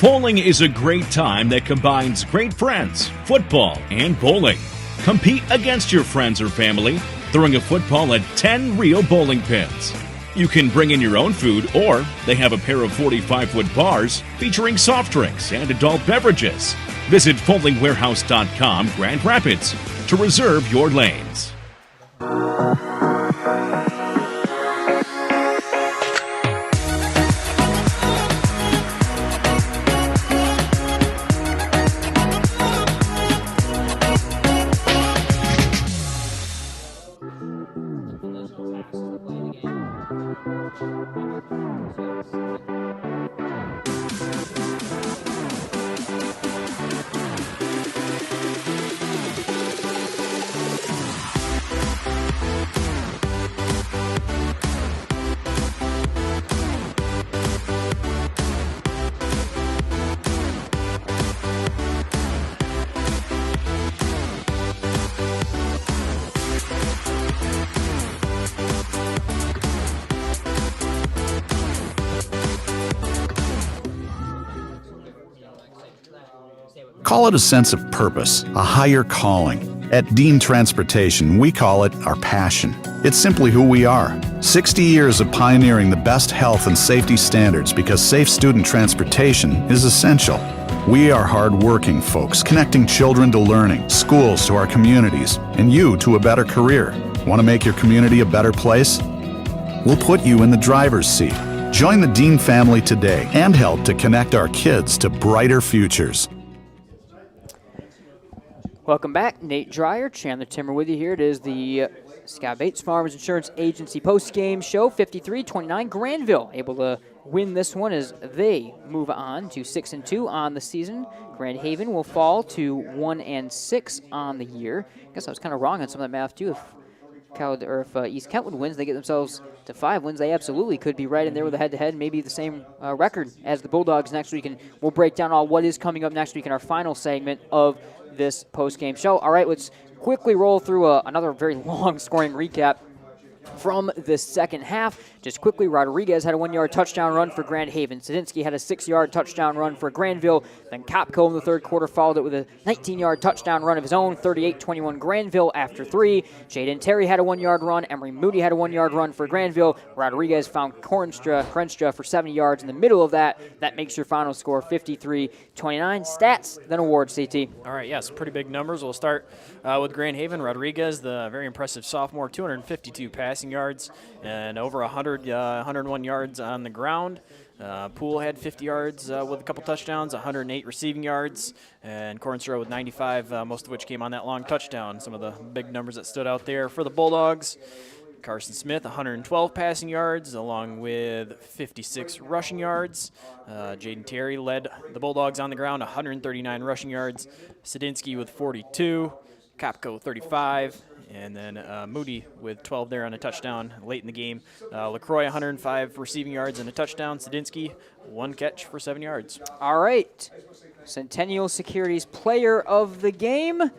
Bowling is a great time that combines great friends, football, and bowling. Compete against your friends or family, throwing a football at 10 real bowling pins. You can bring in your own food, or they have a pair of 45-foot bars featuring soft drinks and adult beverages. Visit bowlingwarehouse.com, Grand Rapids, to reserve your lanes. Call it a sense of purpose, a higher calling. At Dean Transportation, we call it our passion. It's simply who we are. 60 years of pioneering the best health and safety standards because safe student transportation is essential. We are hard-working folks, connecting children to learning, schools to our communities, and you to a better career. Want to make your community a better place? We'll put you in the driver's seat. Join the Dean family today and help to connect our kids to brighter futures. Welcome back. Nate Dreyer, Chandler Timmer with you here. It is the Scott Bates Farmers Insurance Agency post-game show. 53-29. Grandville able to win this one as they move on to 6-2 on the season. Grand Haven will fall to 1-6 on the year. I guess I was kind of wrong on some of that math too. If East Kentwood wins, they get themselves to 5 wins. They absolutely could be right in there with a head-to-head, maybe the same record as the Bulldogs next week. And we'll break down all what is coming up next week in our final segment of this post-game show. All right, let's quickly roll through another very long scoring recap from the second half. Just quickly, Rodriguez had a 1-yard touchdown run for Grand Haven. Sadinsky had a 6-yard touchdown run for Granville. Then Kopko in the third quarter followed it with a 19-yard touchdown run of his own, 38-21 Granville after 3. Jayden Terry had a 1-yard run. Emery Moody had a 1-yard run for Granville. Rodriguez found Crenstra for 70 yards in the middle of that. That makes your final score 53-29. Stats, then awards, CT. All right, yes, pretty big numbers. We'll start with Grand Haven. Rodriguez, the very impressive sophomore, 252 passing yards and over 101 yards on the ground. Poole had 50 yards with a couple touchdowns, 108 receiving yards, and Cornstra with 95, most of which came on that long touchdown. Some of the big numbers that stood out there for the Bulldogs. Carson Smith, 112 passing yards, along with 56 rushing yards. Jayden Terry led the Bulldogs on the ground, 139 rushing yards. Sadinsky with 42, Kopko 35, and then Moody with 12 there on a touchdown late in the game. LaCroix, 105 receiving yards and a touchdown. Sadinsky, 1 catch for 7 yards. All right. Centennial Securities player of the game.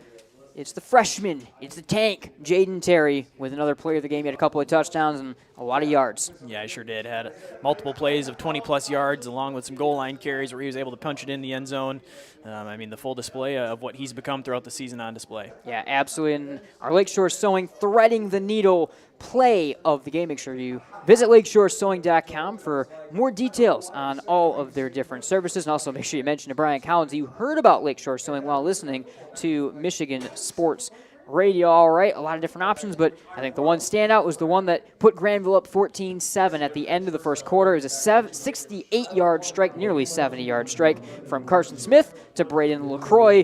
It's the freshman. It's the tank, Jayden Terry, with another player of the game. He had a couple of touchdowns and a lot of yards. Yeah, he sure did. Had multiple plays of 20-plus yards along with some goal line carries where he was able to punch it in the end zone. The full display of what he's become throughout the season on display. Yeah, absolutely. And our Lakeshore Sewing threading the needle play of the game. Make sure you visit lakeshoresewing.com for more details on all of their different services. And also make sure you mention to Brian Collins you heard about Lakeshore Sewing while listening to Michigan Sports Radio. All right, a lot of different options, but I think the one standout was the one that put Grandville up 14-7 at the end of the first quarter. It was a 68-yard strike, nearly 70-yard strike from Carson Smith to Braden LaCroix.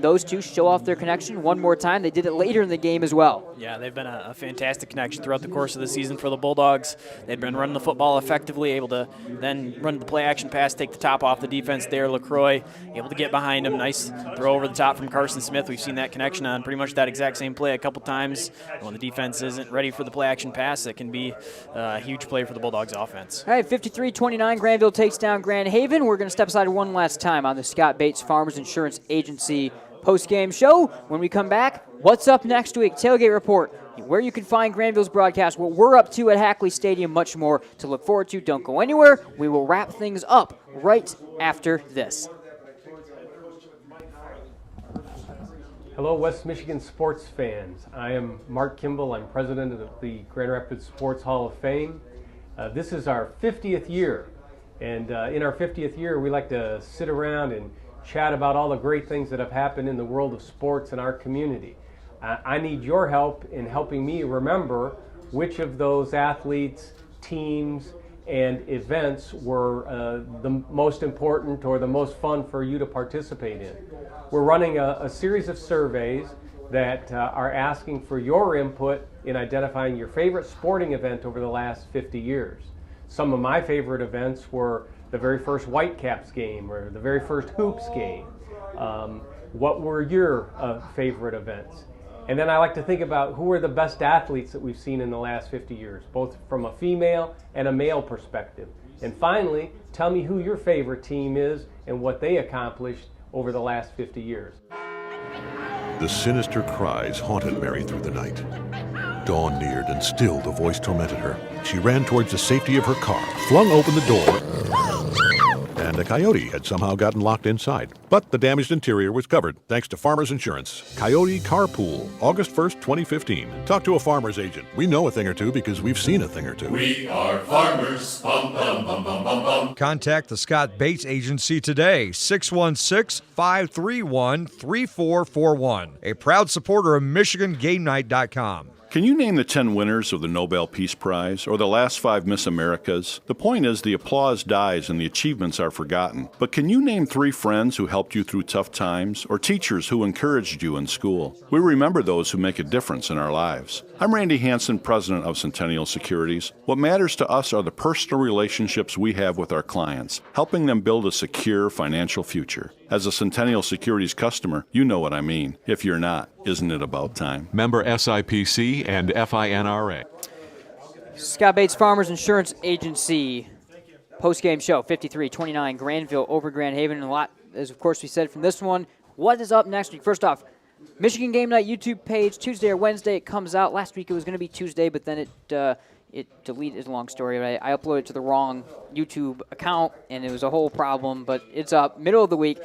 Those two show off their connection one more time. They did it later in the game as well. Yeah, they've been a fantastic connection throughout the course of the season for the Bulldogs. They've been running the football effectively, able to then run the play-action pass, take the top off the defense there. LaCroix able to get behind him. Nice throw over the top from Carson Smith. We've seen that connection on pretty much that exact same play a couple times. When the defense isn't ready for the play-action pass, it can be a huge play for the Bulldogs offense. All right, 53-29, Grandville takes down Grand Haven. We're going to step aside one last time on the Scott Bates Farmers Insurance Agency post-game show. When we come back, what's up next week? Tailgate Report, where you can find Granville's broadcast, what we're up to at Hackley Stadium, much more to look forward to. Don't go anywhere. We will wrap things up right after this. Hello, West Michigan sports fans. I am Mark Kimball. I'm president of the Grand Rapids Sports Hall of Fame. This is our 50th year, and in our 50th year, we like to sit around and chat about all the great things that have happened in the world of sports in our community. I need your help in helping me remember which of those athletes, teams, and events were the most important or the most fun for you to participate in. We're running a series of surveys that are asking for your input in identifying your favorite sporting event over the last 50 years. Some of my favorite events were the very first Whitecaps game or the very first Hoops game. What were your favorite events? And then I like to think about who are the best athletes that we've seen in the last 50 years, both from a female and a male perspective. And finally, tell me who your favorite team is and what they accomplished over the last 50 years. The sinister cries haunted Mary through the night. Dawn neared, and still the voice tormented her. She ran towards the safety of her car, flung open the door, and a coyote had somehow gotten locked inside. But the damaged interior was covered thanks to Farmers Insurance. Coyote Carpool, August 1st, 2015. Talk to a farmer's agent. We know a thing or two because we've seen a thing or two. We are farmers. Bum, bum, bum, bum, bum, bum. Contact the Scott Bates Agency today, 616-531-3441. A proud supporter of MichiganGameNight.com. Can you name the 10 winners of the Nobel Peace Prize or the last 5 Miss Americas? The point is the applause dies and the achievements are forgotten. But can you name 3 friends who helped you through tough times or teachers who encouraged you in school? We remember those who make a difference in our lives. I'm Randy Hansen, president of Centennial Securities. What matters to us are the personal relationships we have with our clients, helping them build a secure financial future. As a Centennial Securities customer, you know what I mean. If you're not, isn't it about time? Member SIPC and FINRA. Scott Bates Farmers Insurance Agency post-game show, 53-29 Grandville over Grand Haven. And a lot, as of course we said from this one, what is up next week? First off, Michigan Game Night YouTube page, Tuesday or Wednesday it comes out. Last week it was going to be Tuesday, but then it deleted. It's a long story. But I uploaded it to the wrong YouTube account, and it was a whole problem. But it's up middle of the week.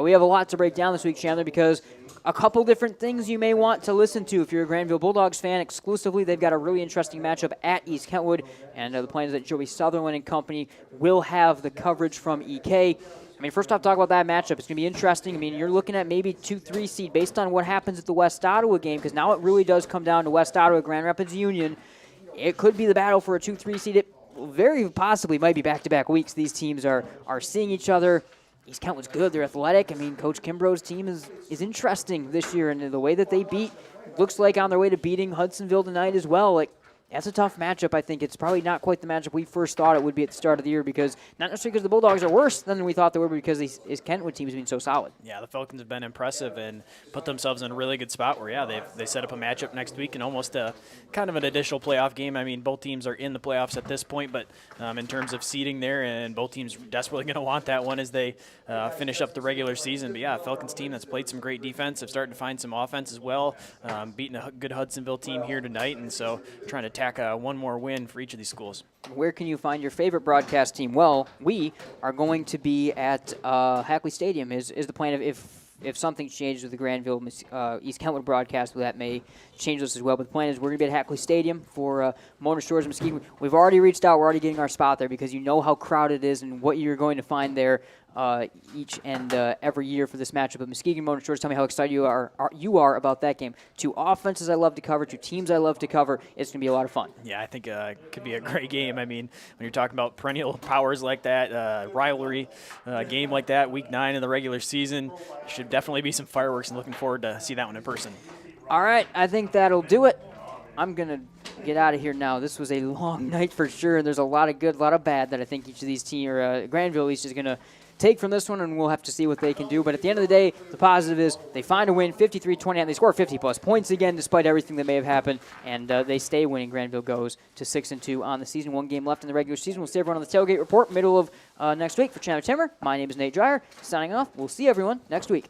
We have a lot to break down this week, Chandler, because a couple different things you may want to listen to if you're a Grandville Bulldogs fan. Exclusively, they've got a really interesting matchup at East Kentwood, and the plan is that Joey Sutherland and company will have the coverage from EK. I mean, first off, talk about that matchup. It's going to be interesting. I mean, you're looking at maybe 2-3 seed based on what happens at the West Ottawa game, because now it really does come down to West Ottawa, Grand Rapids Union. It could be the battle for a 2-3 seed. It very possibly might be back-to-back weeks. These teams are seeing each other. East Kentwood's good. They're athletic. I mean, Coach Kimbrough's team is interesting this year, and the way that they beat looks like on their way to beating Hudsonville tonight as well. Like, that's a tough matchup. I think it's probably not quite the matchup we first thought it would be at the start of the year, because not necessarily because the Bulldogs are worse than we thought they were, but because these Kentwood teams have been so solid. Yeah, the Falcons have been impressive and put themselves in a really good spot where, they set up a matchup next week and almost kind of an additional playoff game. I mean, both teams are in the playoffs at this point, but in terms of seeding there, and both teams desperately going to want that one as they finish up the regular season. But, yeah, Falcons team that's played some great defense, have started to find some offense as well, beating a good Hudsonville team here tonight, and so trying to tack one more win for each of these schools. Where can you find your favorite broadcast team? Well, we are going to be at Hackley Stadium is the plan of if something changes with the Grandville East Kentwood broadcast, that may change this as well. But the plan is we're going to be at Hackley Stadium for Motor Stores and Muskegon. We've already reached out. We're already getting our spot there because you know how crowded it is and what you're going to find there each and every year for this matchup. But Muskegon Motor Stores, tell me how excited you are about that game. 2 offenses I love to cover, 2 teams I love to cover. It's going to be a lot of fun. Yeah, I think it could be a great game. I mean, when you're talking about perennial powers like that, rivalry game like that, Week 9 in the regular season, should definitely be some fireworks, and looking forward to see that one in person. All right, I think that'll do it. I'm going to get out of here now. This was a long night for sure, and there's a lot of good, a lot of bad that I think each of these teams, or Grandville at least, is going to take from this one, and we'll have to see what they can do. But at the end of the day, the positive is they find a win, 53-29. They score 50-plus points again, despite everything that may have happened, and they stay winning. Grandville goes to 6-2 on the season. 1 game left in the regular season. We'll see everyone on the Tailgate Report middle of next week. For Chandler Timmer, my name is Nate Dreyer. Signing off. We'll see everyone next week.